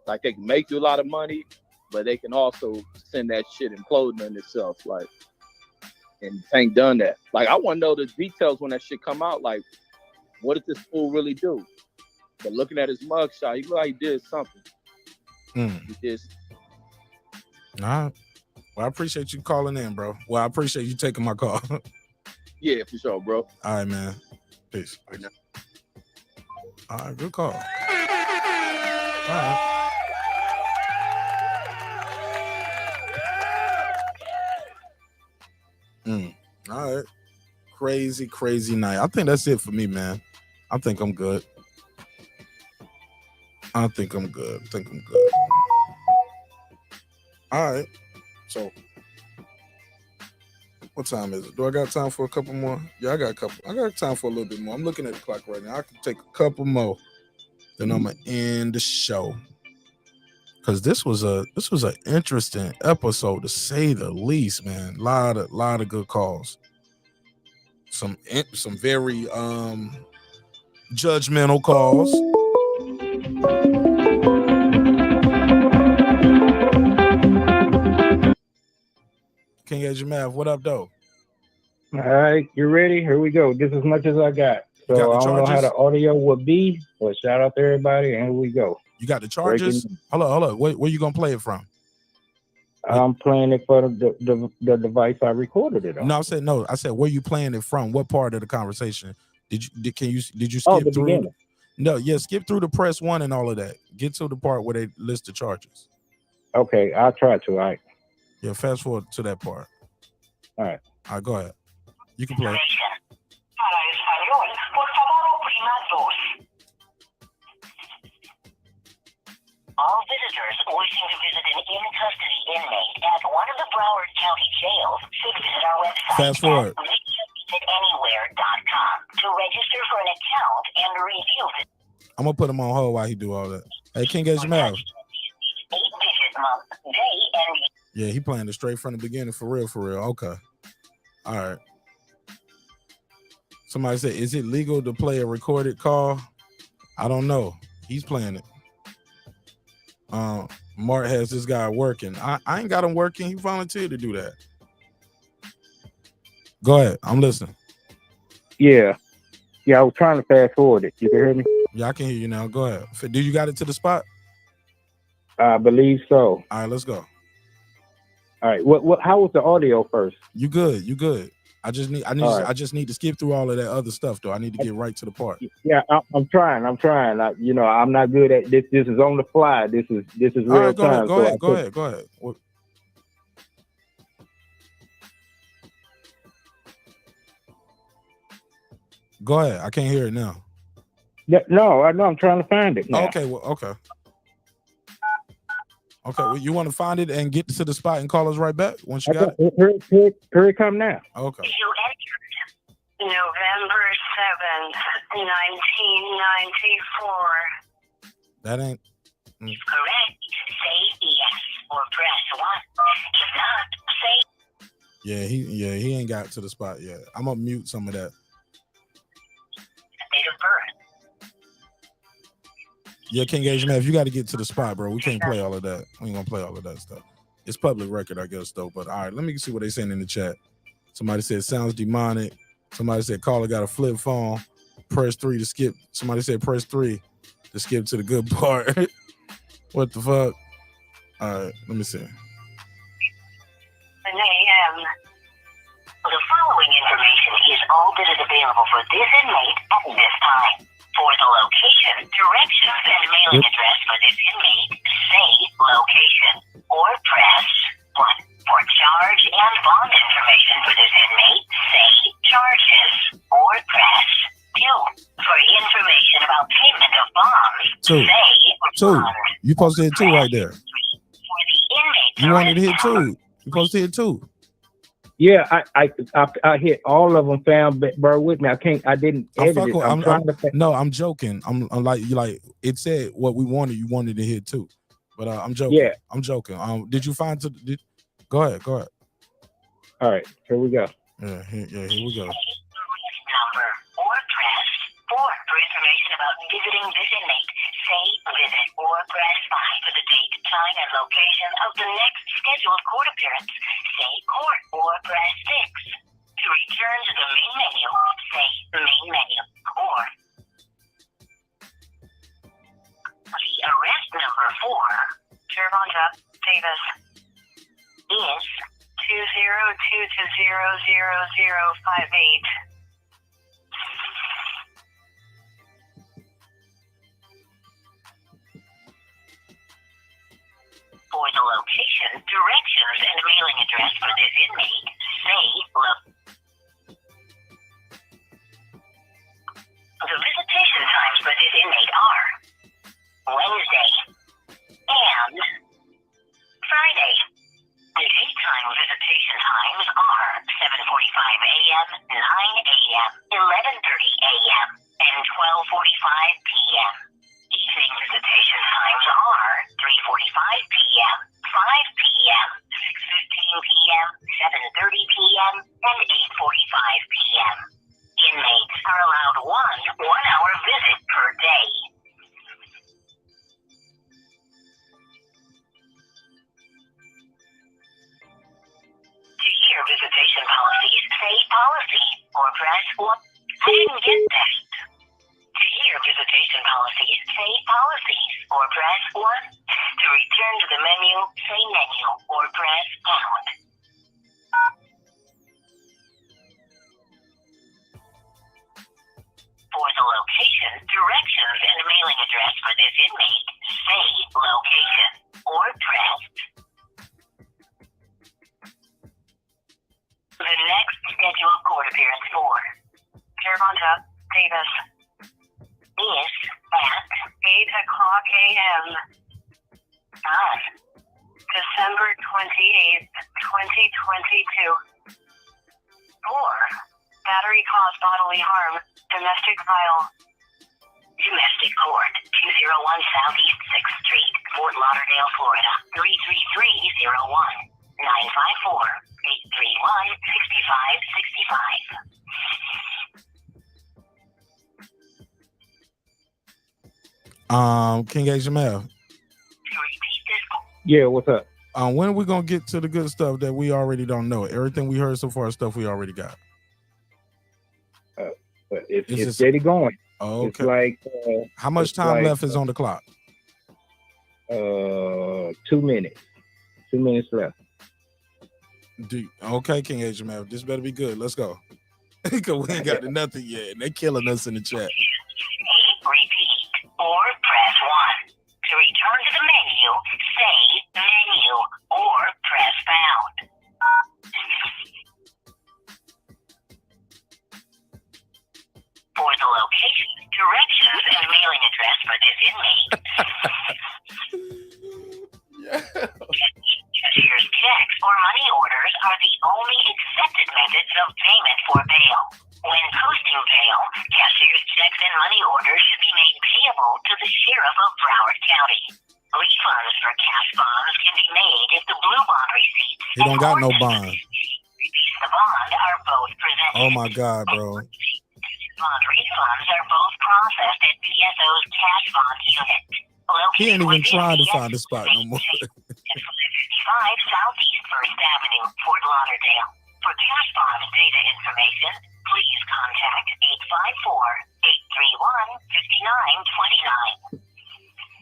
Like, they can make you a lot of money, but they can also send that shit imploding on itself. Like, and Tank done that. Like, I want to know the details when that shit come out. Like, what did this fool really do? But looking at his mugshot, he looked like he did something. He did. Nah. Well, I appreciate you calling in, bro. Well, I appreciate you taking my call. Yeah, for sure, bro. All right, man. Peace. All right, good call. All right. All right. Crazy night. I think that's it for me, man. I think I'm good. All right. So, what time is it? Do I got time for a couple more? Yeah, I got time for a little bit more. I'm looking at the clock right now. I can take a couple more. Then I'm gonna end the show. Cause this was an interesting episode to say the least, man. Lot of good calls. Some very judgmental calls. King Edge Mav, what up, though? All right, you ready? Here we go. This is as much as I got. So got the I don't know how charges? the audio would be, but shout out to everybody, and here we go. You got the charges? Hold on. Where you gonna play it from? I'm playing it for the device I recorded it on. No, I said where you playing it from? What part of the conversation? Did you skip the through? beginning. No, yeah, skip through the press one and all of that. Get to the part where they list the charges. Okay, I'll try to. All right. Yeah, fast forward to that part. All right. All right, go ahead. You can play it. All visitors wishing to visit an in-custody inmate at one of the Broward County jails should visit our website Fast forward. at visitsanywhere.com to register for an account and review the I'm gonna put him on hold while he do all that. Hey, King Edge Mav. 8-digit month, day, and Yeah, he playing it straight from the beginning for real. Okay. All right. Somebody said, is it legal to play a recorded call? I don't know. He's playing it. Mark has this guy working. I ain't got him working. He volunteered to do that. Go ahead. I'm listening. Yeah, I was trying to fast forward it. You can hear me? Yeah, I can hear you now. Go ahead. Do you got it to the spot? I believe so. All right, let's go. All right. What? How was the audio first? You good. I just need to skip through all of that other stuff though. I need to get right to the part. Yeah, I'm trying. I'm not good at this. This is on the fly. This is real All right, time. Go ahead. What? Go ahead. I can't hear it now. Yeah, no, I know. I'm trying to find it now. Okay. Well, you want to find it and get to the spot and call us right back once you got it? Here it come now. Okay. you entered November 7th, 1994. That ain't. If correct, say yes or press 1. If not, say He ain't got to the spot yet. I'm gonna mute some of that. date of birth. Yeah, King Asian man, if you got to get to the spot, bro, we can't play all of that. We ain't gonna play all of that stuff. It's public record, I guess, though. But all right, let me see what they saying in the chat. Somebody said sounds demonic. Somebody said caller got a flip phone. Press 3 to skip. Somebody said press 3 to skip to the good part. What the fuck? All right, let me see. 10 a.m. The following information is all that is available for this inmate at this time. For the location, directions, and mailing address for this inmate, say location or press 1. For charge and bond information for this inmate, say charges or press 2. For information about payment of bonds, 2. say 2. 1. You supposed to hit 2 right there. For the inmate, You wanted to hit 2. You supposed to hit 2. Yeah, I hit all of them, fam. But bear with me. I didn't edit it. I'm joking. I'm like it said what we wanted. You wanted to hit 2, but I'm joking. Yeah. I'm joking. Did you find Go ahead. All right, here we go. Yeah, here we go. Number or press 4 for information about visiting this inmate. Say visit or press 5 for the date, time, and location of the next scheduled court appearance. Say court or press 6. To return to the main menu, say main menu or the arrest number for Gervonta Davis is 202200058. For the location, directions, and mailing address for this inmate, say The visitation times for this inmate are Wednesday and Friday. The daytime visitation times are 7:45 a.m., 9 a.m., 11:30 a.m., and 12:45 p.m. Evening visitation times are 3:45 p.m., 5 p.m., 6:15 p.m., 7:30 p.m., and 8:45 p.m. Inmates are allowed one 1-hour visit per day. To hear visitation policies, say policy or press 1. I didn't get that. To hear visitation policies, say policies or press 1. To return to the menu, say menu or press pound. For the location, directions, and mailing address for this inmate, say location or press. The next scheduled court appearance for Gervonta Davis is at 8 o'clock a.m. on December 28th, 2022. For battery caused bodily harm, domestic violence. Domestic Court, 201 Southeast 6th Street, Fort Lauderdale, Florida, 33301, 954-831-6565. King H. Jamel. Yeah, what's up? When are we gonna get to the good stuff that we already don't know? Everything we heard so far is stuff we already got. It's steady going. Oh, okay. It's like how much time left is on the clock? 2 minutes. 2 minutes left. Okay, King H. Jamel. This better be good. Let's go. Because we ain't got to nothing yet. And they're killing us in the chat. Repeat or press 1. To return to the menu, say menu or press pound. For the location, directions, and mailing address for this inmate, cashier's checks or money orders are the only accepted methods of payment for bail. When posting bail, cashier's checks and money orders should be made payable to the sheriff of Broward County. Refunds for cash bonds can be made if the blue bond receipts He don't got no bond. release the bond are both presented. Oh my God, bro. Bond refunds are both processed at BSO's cash bond unit. He ain't even trying to find a spot no more. 55 Southeast First Avenue, Fort Lauderdale. For cash bond data information, please contact 854-831-5929.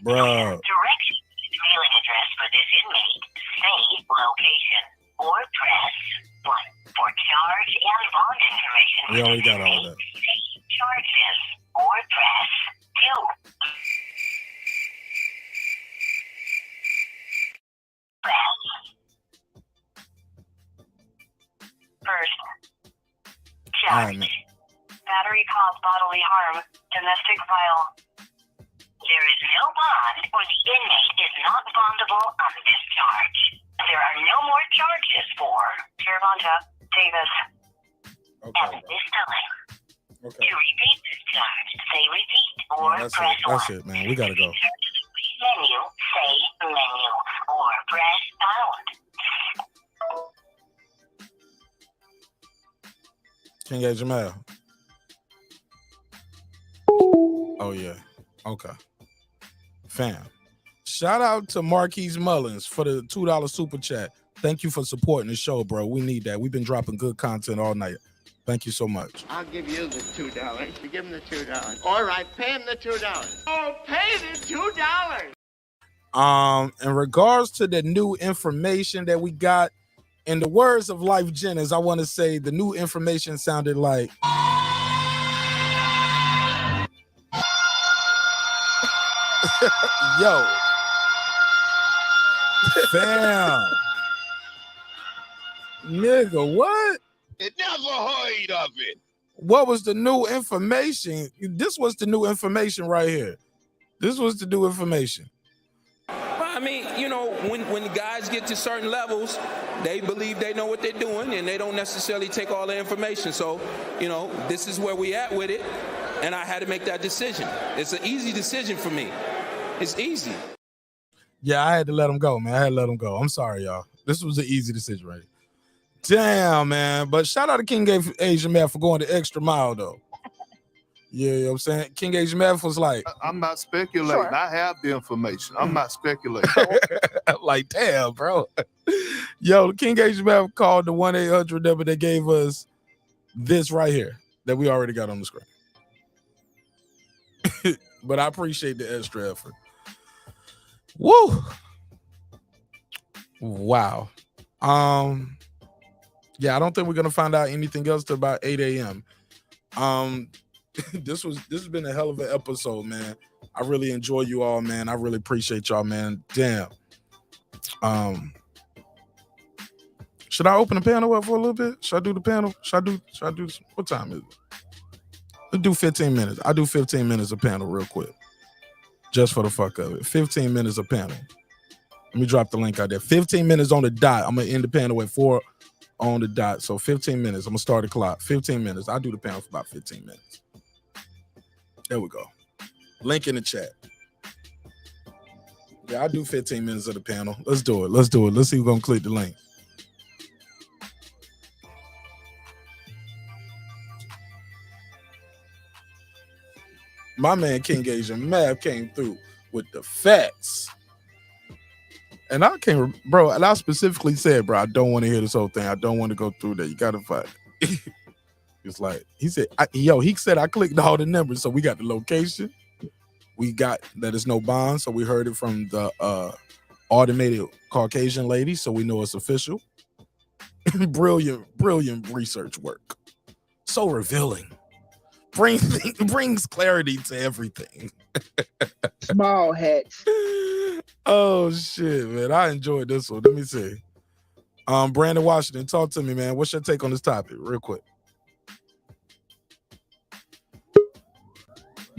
Bro. Directions to mailing address for this inmate, say location, or press 1. For charge and bond information We already got all of that. say charges, or press 2. First, All right, charge. man. Battery cause bodily harm. Domestic violence. There is no bond or the inmate is not bondable on this charge. There are no more charges for Gervonta Davis. At this time, to repeat this charge, say repeat or That's press it. 1. That's it, man. We gotta go. Menu, say menu, or press pound. King A. Jamal. Oh yeah. Okay. Fam. Shout out to Marquise Mullins for the $2 super chat. Thank you for supporting the show, bro. We need that. We've been dropping good content all night. Thank you so much. I'll give you the $2. You give him the $2. All right, pay him the $2. Oh, pay the $2. In regards to the new information that we got, in the words of Life Jennings, I want to say the new information sounded like yo, fam, nigga, what? It never heard of it. What was the new information? This was the new information right here. This was the new information. I mean, you know, when the guys get to certain levels, they believe they know what they're doing, and they don't necessarily take all the information. So, you know, this is where we at with it, and I had to make that decision. It's an easy decision for me. It's easy. Yeah, I had to let him go, man. I had to let him go. I'm sorry, y'all. This was an easy decision, right? Damn, man. But shout out to King Asian Man for going the extra mile, though. Yeah, you know what I'm saying? King Asian Math was like, I'm not speculating. Sure. I have the information. I'm not speculating. like, damn, bro. Yo, King Asian Math called the 1-800 number that gave us this right here that we already got on the screen. But I appreciate the extra effort. Woo. Wow. Yeah, I don't think we're gonna find out anything else till about 8 a.m. This has been a hell of an episode, man. I really enjoy you all, man. I really appreciate y'all, man. Damn. Should I open the panel up for a little bit? Should I do the panel? Should I do what time is it? Let's do 15 minutes. I'll do 15 minutes of panel real quick. Just for the fuck of it. 15 minutes of panel. Let me drop the link out there. 15 minutes on the dot. I'm gonna end the panel at 4 on the dot. So 15 minutes. I'm gonna start the clock. 15 minutes. I'll do the panel for about 15 minutes. There we go. Link in the chat. Yeah, I'll do 15 minutes of the panel. Let's do it. Let's do it. Let's see who's gonna click the link. My man King Asian Mav came through with the facts. And I can't, bro, and I specifically said, bro, I don't want to hear this whole thing. I don't want to go through that. You got to fight. It's like, he said, he said I clicked all the numbers. So we got the location. We got that it's no bond. So we heard it from the automated Caucasian lady. So we know it's official. Brilliant research work. So revealing. Brings clarity to everything. Small hats. Oh shit, man. I enjoyed this one. Let me see. Brandon Washington, talk to me, man. What's your take on this topic? Real quick.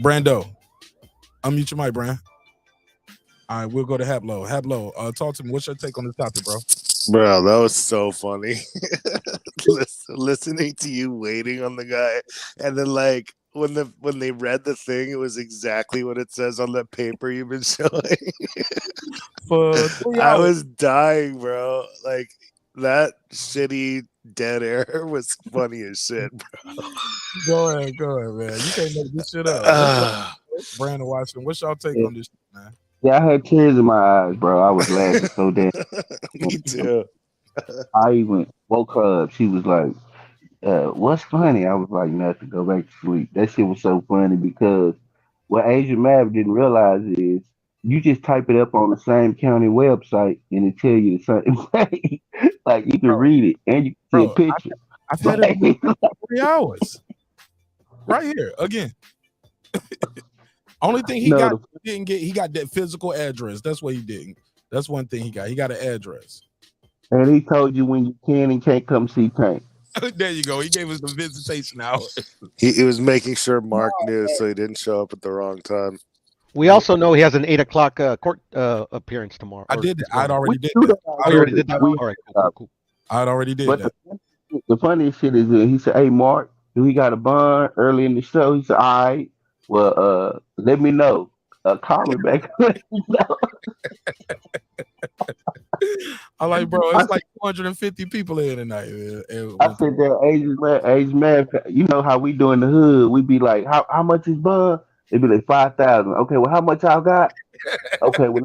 Brando. Unmute your mic, Brand. All right, we'll go to Hablo. Hablo, talk to me. What's your take on this topic, bro? Bro, that was so funny. Listen. listening to you waiting on the guy, and then like when they read the thing, it was exactly what it says on the paper you've been showing. For 3 I hours. was dying, bro. Like that shitty dead air was funny as shit, bro. Go ahead, man. You can't make this shit up. Brandon Washington, what's y'all take on this shit, man? Yeah, I had tears in my eyes, bro. I was laughing so damn. Me too. I even woke her up. She was like, what's funny? I was like, nothing. Go back to sleep. That shit was so funny because what Asian Mav didn't realize is you just type it up on the same county website and it tell you the same thing. Like you can read it and you can see a picture. I've had it for 3 hours. Right here again. Only thing he didn't get, he got that physical address. That's what he didn't. That's one thing he got. He got an address. And he told you when you can and can't come see Tank. There you go. He gave us the visitation hour. He was making sure Mark knew so he didn't show up at the wrong time. We also know he has an 8 o'clock court appearance tomorrow. I did. I'd already did that. I already did that. All right, cool. I'd already did that. The funniest shit is he said, "Hey Mark, do he got a bond early in the show?" He said, "All right, well, let me know. Call me back." I'm like, bro, it's like 250 people here tonight. I said that Asian man, you know how we do in the hood. We be like, how much is bond? It'd be like 5,000. Okay, well, how much y'all got? Okay, well,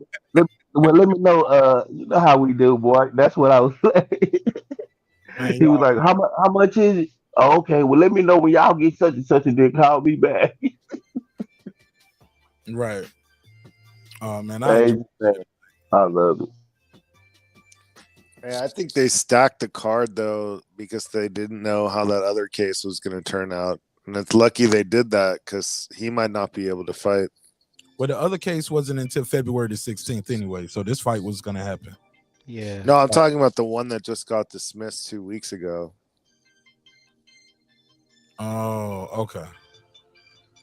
let me know. You know how we do, boy. That's what I was saying. He was like, how much is it? Oh, okay, well, let me know when y'all get such and such, and then call me back. Right. Oh man, I love it. Yeah, I think they stacked the card though because they didn't know how that other case was going to turn out, and it's lucky they did that because he might not be able to fight. Well, the other case wasn't until February the 16th anyway, so this fight was going to happen. Yeah. No, I'm talking about the one that just got dismissed 2 weeks ago. Oh, okay.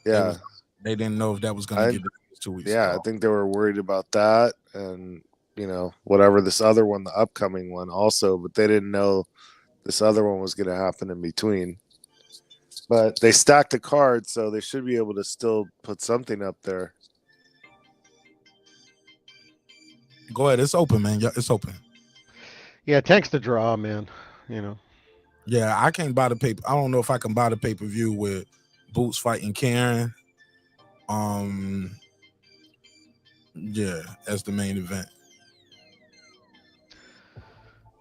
Yeah, they didn't know if that was going to get dismissed 2 weeks. Yeah, ago. I think they were worried about that, and whatever this other one, the upcoming one, also, but they didn't know this other one was going to happen in between. But they stacked the card, so they should be able to still put something up there. Go ahead, it's open, man. Yeah, it's open. Yeah, Tank's the draw, man. Yeah, I can't buy the paper. I don't know if I can buy the pay-per-view with Boots fighting Karen. Yeah, as the main event.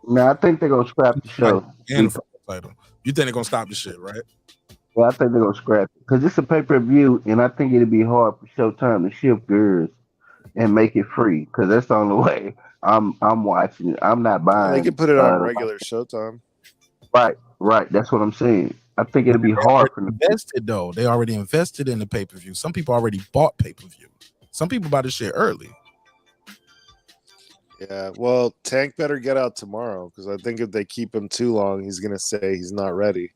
Man, I think they're gonna scrap the show. And the title. You think they're gonna stop the shit, right? Yeah, I think they're gonna scrap it because it's a pay-per-view, and I think it'd be hard for Showtime to shift gears and make it free because that's the only way I'm watching it. I'm not buying. They could put it on regular Showtime. Right. That's what I'm saying. I think it'd be hard for them. Invested though. They already invested in the pay-per-view. Some people already bought pay-per-view. Some people buy the shit early. Yeah, well, Tank better get out tomorrow because I think if they keep him too long, he's gonna say he's not ready.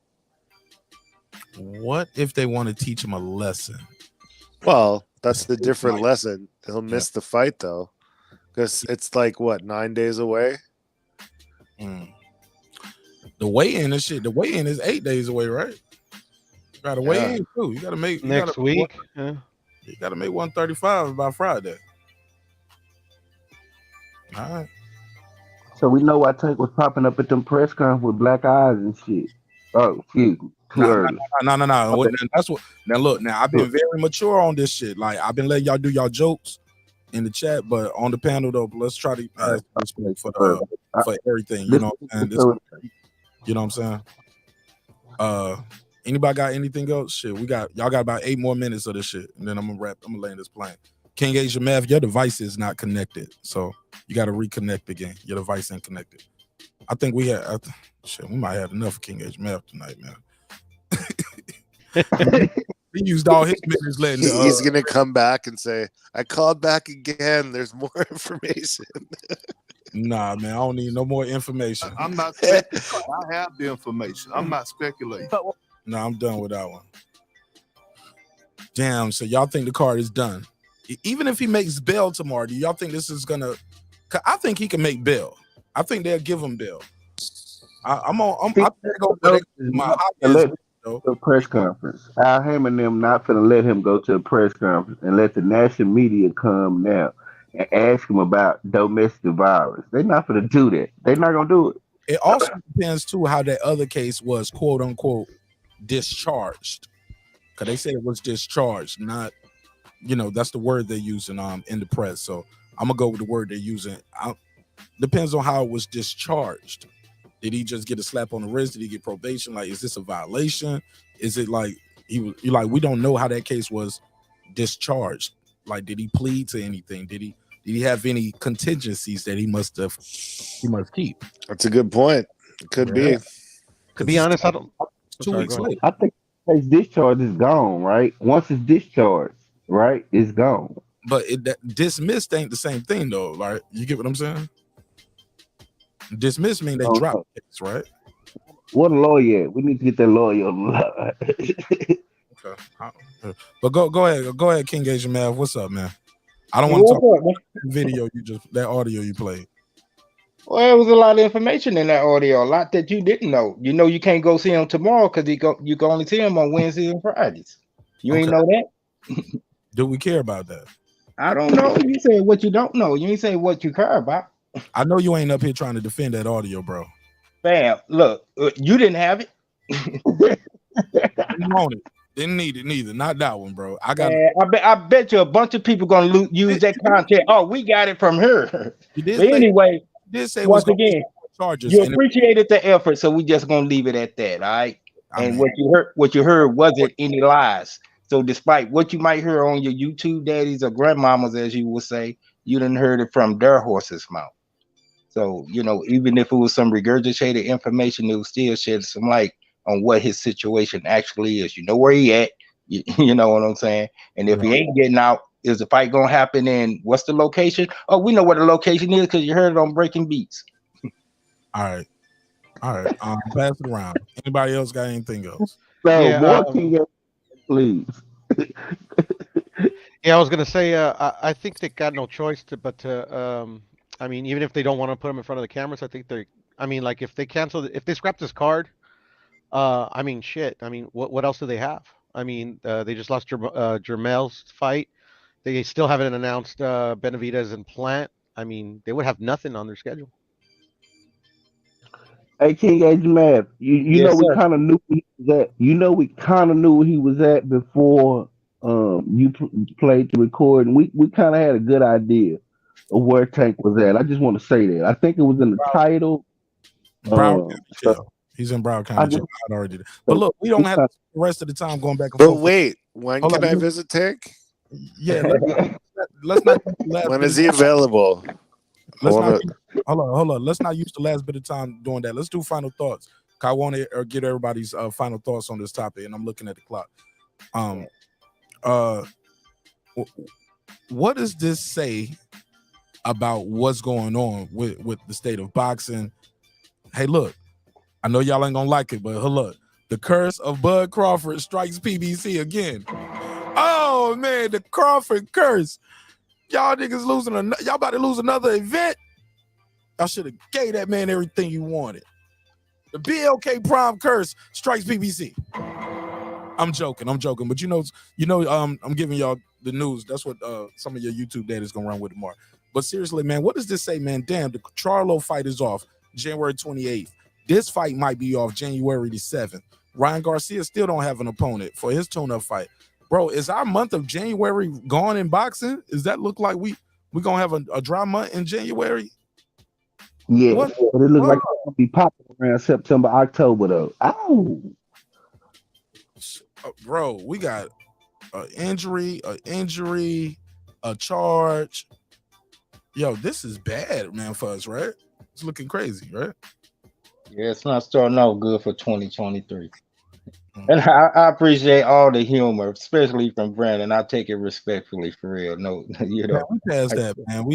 What if they want to teach him a lesson? Well, that's the different lesson. He'll miss the fight though, because it's like what 9 days away. The weigh-in and shit. The weigh-in is 8 days away, right? You gotta weigh in too. You gotta make next week. Yeah. You gotta make 135 by Friday. All right. So we know why Tank was popping up at them press conferences with black eyes and shit. Oh, excuse me. Too early. No. That's what. Now look. Now I've been very mature on this shit. Like I've been letting y'all do y'all jokes in the chat, but on the panel though, let's try to have respect for everything. You know, and this, you know what I'm saying. Anybody got anything else? Shit, y'all got about 8 more minutes of this shit, and then I'm gonna land this plane. King Asia Math, your device is not connected, so you got to reconnect again. Your device ain't connected. I think we might have enough of King Asia Math tonight, man. He used all his minutes letting. He's gonna come back and say, "I called back again. There's more information." Nah, man, I don't need no more information. I'm not speculating. I have the information. I'm not speculating. No, I'm done with that one. Damn, so y'all think the card is done? Even if he makes bail tomorrow, do y'all think this is gonna? I think he can make bail. I think they'll give him bail. I gotta go with my hobby the press conference. Al Hammond them not finna let him go to a press conference and let the national media come now and ask him about domestic violence. They're not finna do that. They're not gonna do it. It also depends too how that other case was quote unquote discharged, because they said it was discharged, not that's the word they're using in the press. So I'm gonna go with the word they're using. Depends on how it was discharged. Did he just get a slap on the wrist? Did he get probation? Like, is this a violation? Is it like we don't know how that case was discharged. Like, did he plead to anything? Did he have any contingencies that he must keep? That's a good point. It could be. To be honest, I don't. 2 weeks later. I think his discharge is gone, right? Once it's discharged, right, it's gone. But dismissed ain't the same thing though. Like, you get what I'm saying? Dismissed mean they drop the case, right? What a lawyer at? We need to get that lawyer on the line. Okay. But go ahead, King Asian Mav. What's up, man? I don't want to talk about that video that audio you played. Well, there was a lot of information in that audio, a lot that you didn't know. You know, you can't go see him tomorrow because you can only see him on Wednesdays and Fridays. You ain't know that? Do we care about that? I don't know. You say what you don't know. You ain't say what you care about. I know you ain't up here trying to defend that audio, bro. Bam. Look, you didn't have it. Didn't want it. Didn't need it neither. Not that one, bro. I bet you a bunch of people gonna use that content. Oh, we got it from her. But anyway, once again, charges. You appreciated the effort, so we just gonna leave it at that. All right. What you heard wasn't any lies. So despite what you might hear on your YouTube daddies or grandmamas, as you would say, you didn't heard it from their horse's mouth. So, even if it was some regurgitated information, it will still shed some light on what his situation actually is. You know where he at, you know what I'm saying? And if he ain't getting out, is the fight gonna happen in what's the location? Oh, we know what the location is because you heard it on Breaking Beats. All right. Pass it around. Anybody else got anything else? Please. Yeah, I was gonna say, I think they got no choice but to. I mean, even if they don't want to put him in front of the cameras, I think like if they scrap this card, I mean, shit. I mean, what else do they have? I mean, they just lost Jermel's fight. They still haven't announced Benavidez and Plant. I mean, they would have nothing on their schedule. Hey, King Age Math, you know we kind of knew where he was at. You know we kind of knew where he was at before you played the record, and we kind of had a good idea of where Tank was at. I just want to say that. I think it was in the title. Broward County Jail. He's in Broward County Jail. I already did. But look, we don't have the rest of the time going back and forth. But wait, when can I visit Tank? Yeah, let's not. When is he available? Hold on. Let's not use the last bit of time doing that. Let's do final thoughts. I want to get everybody's final thoughts on this topic, and I'm looking at the clock. What does this say about what's going on with the state of boxing? Hey, look, I know y'all ain't gonna like it, but look, the curse of Bud Crawford strikes PBC again. Oh man, the Crawford curse. Y'all niggas y'all about to lose another event. Y'all should have gave that man everything you wanted. The BLK Prime curse strikes PBC. I'm joking, but I'm giving y'all the news. That's what some of your YouTube data is gonna run with tomorrow. But seriously, man, what does this say, man? Damn, the Charlo fight is off January 28th. This fight might be off January the 7th. Ryan Garcia still don't have an opponent for his tune-up fight. Bro, is our month of January gone in boxing? Does that look like we gonna have a dry month in January? Yeah, but it looks like it's gonna be popping around September, October though. Ow. Bro, we got an injury, a charge. Yo, this is bad, man, for us, right? It's looking crazy, right? Yeah, it's not starting out good for 2023. And I appreciate all the humor, especially from Brandon. I take it respectfully, for real. No, we passed that, man.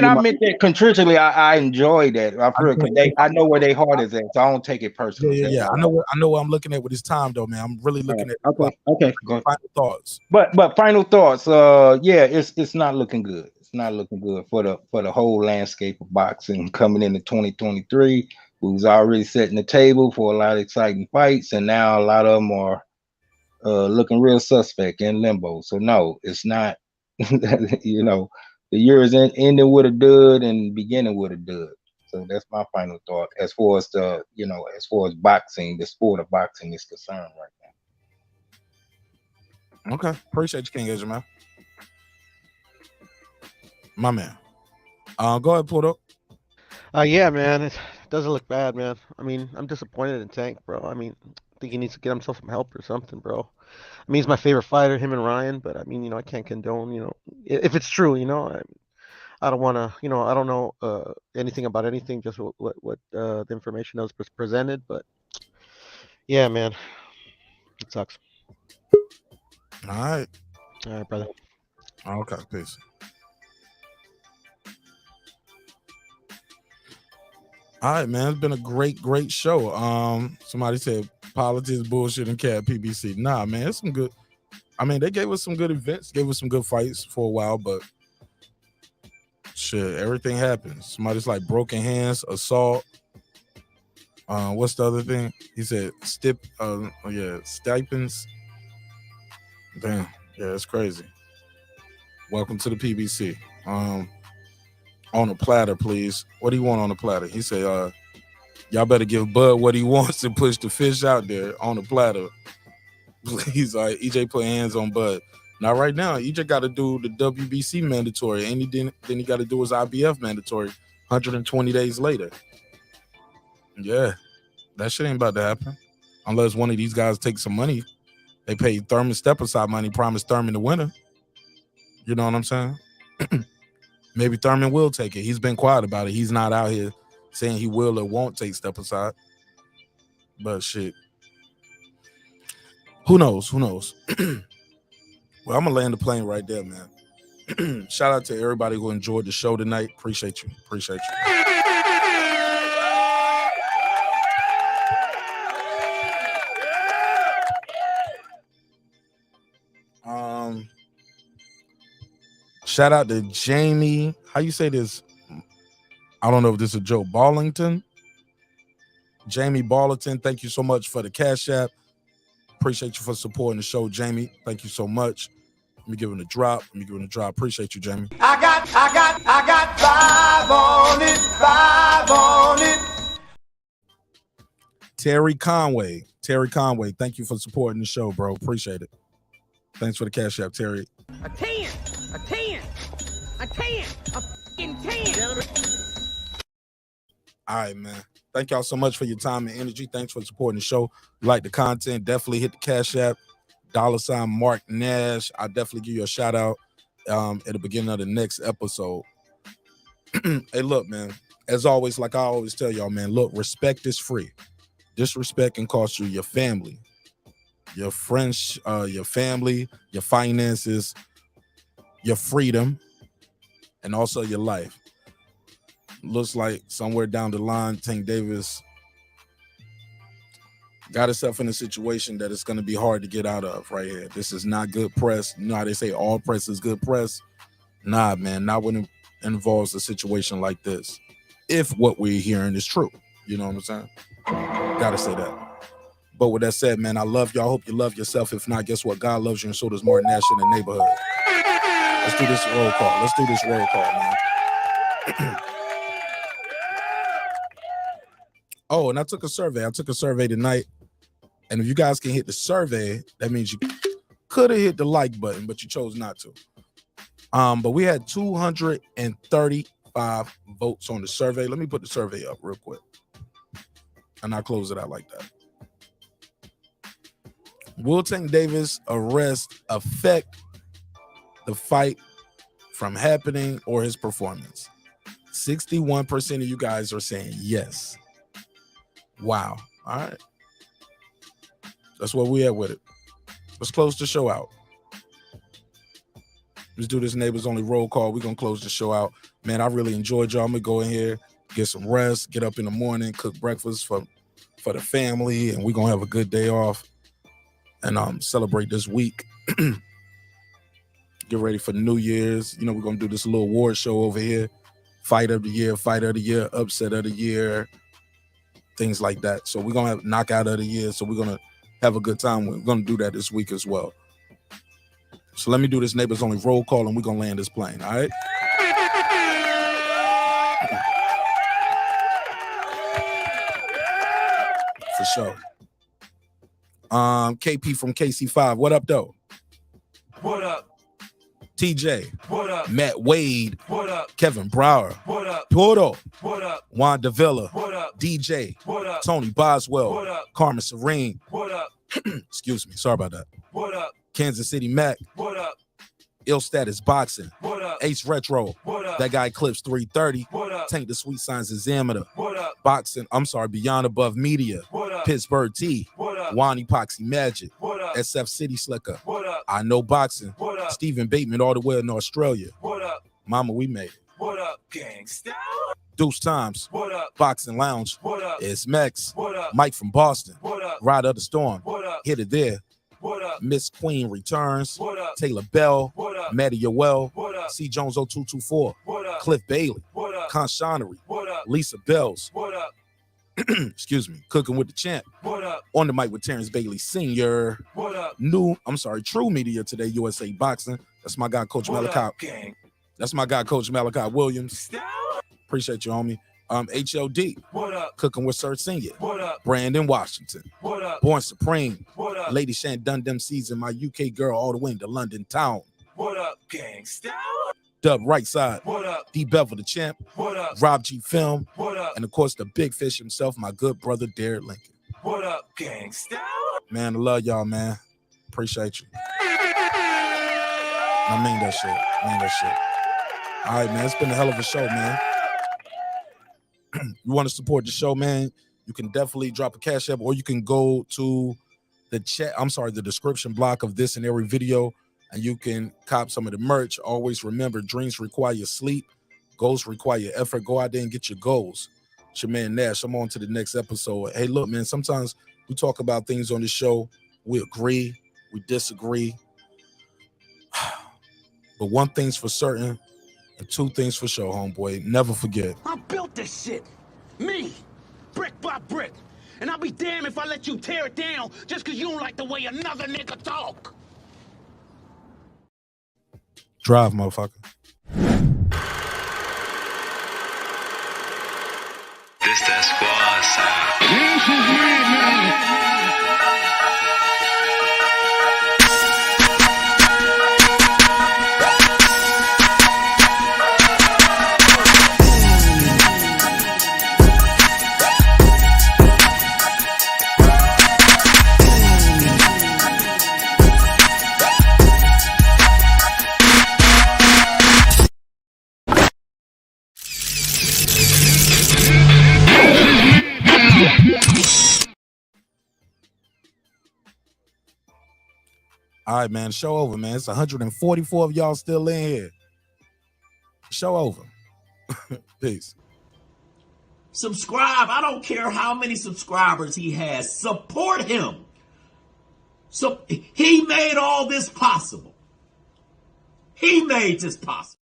I meant that contritionally. I enjoy that. I know where their heart is at, so I don't take it personally. Yeah. I know what I'm looking at with his time, though, man. I'm really looking at. Okay. Go final thoughts. But final thoughts. It's not looking good. It's not looking good for the whole landscape of boxing coming into 2023. We was already setting the table for a lot of exciting fights, and now a lot of them are looking real suspect in limbo. So no, it's not. You know, the year is ending with a dud and beginning with a dud. So that's my final thought as far as the, as far as boxing, the sport of boxing is concerned right now. Okay, appreciate you, King Edge, man. My man. Go ahead, Porto. Yeah, man, it doesn't look bad, man. I mean, I'm disappointed in Tank, bro. I mean, I think he needs to get himself some help or something, bro. I mean, he's my favorite fighter, him and Ryan, but I mean, I can't condone, if it's true, I don't want to, I don't know anything about anything, just what the information that was presented, but yeah, man, it sucks. All right. All right, brother. Okay, peace. All right, man. It's been a great show. Somebody said politics, bullshit, and cat PBC. Nah, man, it's some good. I mean, they gave us some good events, gave us some good fights for a while, but shit, everything happens. Somebody's like broken hands, assault. What's the other thing? He said stipends. Damn, yeah, it's crazy. Welcome to the PBC. On a platter, please. What do you want on the platter? He said, y'all better give Bud what he wants and push the fish out there on the platter. Please, all right, EJ put hands on Bud. Now, right now, EJ got to do the WBC mandatory, and then he got to do his IBF mandatory 120 days later. Yeah, that shit ain't about to happen. Unless one of these guys takes some money. They paid Thurman step-aside money, promised Thurman the winner. You know what I'm saying? Maybe Thurman will take it. He's been quiet about it. He's not out here saying he will or won't take step-aside. But shit. Who knows? Well, I'm going to land the plane right there, man. Shout out to everybody who enjoyed the show tonight. Appreciate you. Shout out to Jamie. How you say this? I don't know if this is Joe Ballington. Jamie Ballington, thank you so much for the Cash App. Appreciate you for supporting the show, Jamie. Thank you so much. Let me give him a drop. Appreciate you, Jamie. I got 5 on it. Terry Conway, thank you for supporting the show, bro. Appreciate it. Thanks for the Cash App, Terry. A 10, a fucking 10. All right, man. Thank y'all so much for your time and energy. Thanks for supporting the show. If you like the content, definitely hit the Cash App, $ Mark Nash. I'll definitely give you a shout out at the beginning of the next episode. Hey, look, man. As always, like I always tell y'all, man, look, respect is free. Disrespect can cost you your family, your friends, your family, your finances, your freedom, and also your life. Looks like somewhere down the line, Tank Davis got himself in a situation that it's going to be hard to get out of right here. This is not good press. You know how they say all press is good press? Nah, man, not when it involves a situation like this. If what we're hearing is true. You know what I'm saying? Gotta say that. But with that said, man, I love y'all. Hope you love yourself. If not, guess what? God loves you, and so does Martin Nash in the neighborhood. Let's do this roll call, man. Oh, and I took a survey tonight. And if you guys can hit the survey, that means you could have hit the like button, but you chose not to. But we had 235 votes on the survey. Let me put the survey up real quick. And I'll close it out like that. Will Tank Davis arrest affect the fight from happening or his performance? 61% of you guys are saying yes. Wow. All right. That's where we at with it. Let's close the show out. Let's do this neighbors only roll call. We're going to close the show out. Man, I really enjoyed y'all. I'm going to go in here, get some rest, get up in the morning, cook breakfast for the family, and we're going to have a good day off and celebrate this week. Get ready for New Year's. You know, we're going to do this little award show over here. Fight of the year, upset of the year. things like that. So we're gonna have knockout of the year. So we're gonna have a good time. We're gonna do that this week as well. So let me do this neighbors only roll call, and we're gonna land this plane. All right. For sure. KP from KC5. What up, though? What up? TJ. What up? Matt Wade. What up? Kevin Brower. What up? Porto. What up? Juan Davila. What up? DJ. What up? Tony Boswell. What up? Carmen Serene. What up? Excuse me. Sorry about that. What up? Kansas City Mac. What up? Ill Status Boxing. What up? Ace Retro. What up? That guy Clips 330. What up? Tank the Sweet Signs Examiner. What up? Boxing. I'm sorry. Beyond Above Media. What up? Pittsburgh T. What up? Juan Epoxy Magic. What up? SF City Slicker. What up? I Know Boxing. What up? Stephen Bateman all the way in Australia. What up? Mama, we made it. What up, gangsta? Deuce Times. What up? Boxing Lounge. What up? It's Mex. What up? Mike from Boston. What up? Ride of the Storm. What up? Hit It There. What up? Miss Queen returns. What up? Taylor Bell. What up? Maddie Yoel. What up? C. Jones 0224. What up? Cliff Bailey. What up? Conshonery. What up? Lisa Bells. What up? Excuse me. Cooking with the Champ. What up? On the mic with Terrence Bailey Sr. What up? True Media Today, USA Boxing. That's my guy, Coach What Malachi. up, gang? That's my guy, Coach Malachi Williams. Appreciate you, homie. HLD. What up? Cooking with Sir Senior. What up? Brandon Washington. What up? Born Supreme. What up? Lady Shan Dundem Season, my UK girl all the way into London town. What up, gangsta? Dub Right Side. What up? D Bevel the Champ. What up? Rob G Film. What up? And of course the big fish himself, my good brother Derek Lincoln. What up, gangsta? Man, I love y'all, man. Appreciate you. I mean that shit. All right, man. It's been a hell of a show, man. You want to support the show, man? You can definitely drop a cash app, or you can go to the description block of this and every video, and you can cop some of the merch. Always remember, dreams require sleep, goals require effort. Go out there and get your goals. It's your man Nash. I'm on to the next episode. Hey, look, man, sometimes we talk about things on the show. We agree, we disagree. But one thing's for certain, and two things for sure, homeboy. Never forget. I built this shit. Me. Brick by brick. And I'll be damned if I let you tear it down just because you don't like the way another nigga talk. Drive, motherfucker. This that squad sound. This is me, All right, man. Show over, man. It's 144 of y'all still in here. Show over. Peace. Subscribe. I don't care how many subscribers he has. Support him. So he made all this possible. He made this possible.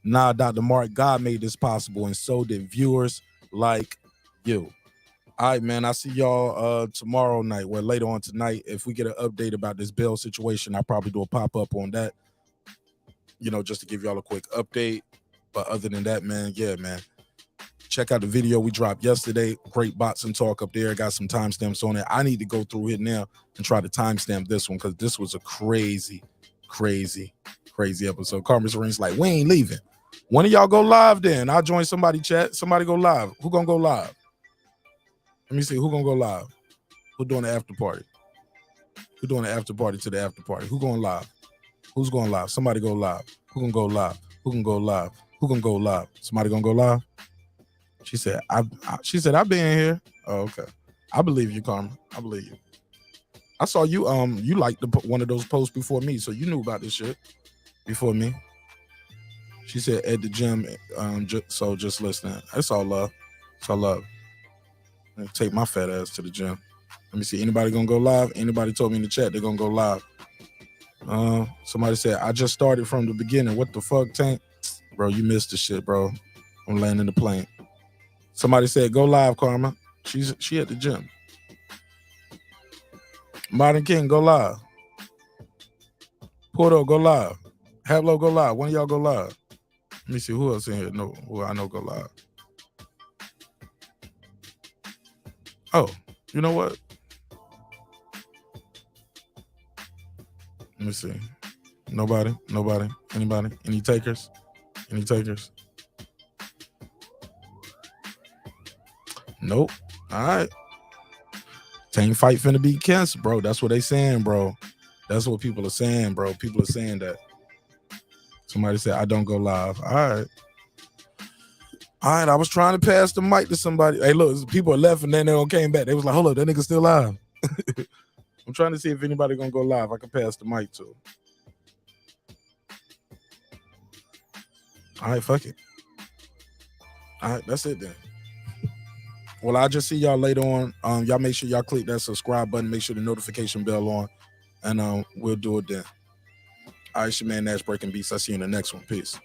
Nah, Dr. Mark, God made this possible, and so did viewers like you. All right, man. I'll see y'all tomorrow night. Well, later on tonight. If we get an update about this bail situation, I'll probably do a pop-up on that. You know, just to give y'all a quick update. But other than that, man, yeah, man. Check out the video we dropped yesterday. Great boxing talk up there. Got some timestamps on it. I need to go through it now and try to timestamp this one because this was a crazy episode. Carmen Serene's like, we ain't leaving. One of y'all go live then. I'll join somebody chat. Somebody go live. Who gonna go live? Let me see. Who gonna go live? Who doing the after party? Who doing the after party to the after party? Who going live? Who's going live? Somebody go live. Who gonna go live? Who can go live? Who gonna go live? Somebody gonna go live? She said, I've been here. Oh, okay. I believe you, Carmen. I believe you. I saw you. You liked one of those posts before me, so you knew about this shit before me. She said at the gym. So just listening. That's all love. It's all love. I'm gonna take my fat ass to the gym. Let me see. Anybody gonna go live? Anybody told me in the chat they're gonna go live. Somebody said I just started from the beginning. What the fuck, Tank? Bro, you missed the shit, bro. I'm landing the plane. Somebody said go live, Karma. She at the gym. Modern King, go live. Porto, go live. Hablo, go live. One of y'all go live. Let me see who else in here. No, who I know go live. Oh, you know what? Let me see. Nobody? Anybody? Any takers? Nope. All right. Team fight finna be cancer, bro. That's what they saying, bro. That's what people are saying, bro. People are saying that. Somebody said, I don't go live. All right. I was trying to pass the mic to somebody. Hey, look, people are left and then they all came back. They was like, hold up, that nigga still live. I'm trying to see if anybody gonna go live. I can pass the mic to. All right, fuck it. All right, that's it then. Well, I'll just see y'all later on. Y'all make sure y'all click that subscribe button. Make sure the notification bell on. And we'll do it then. All right, it's your man Nash Breaking Beats. I'll see you in the next one. Peace.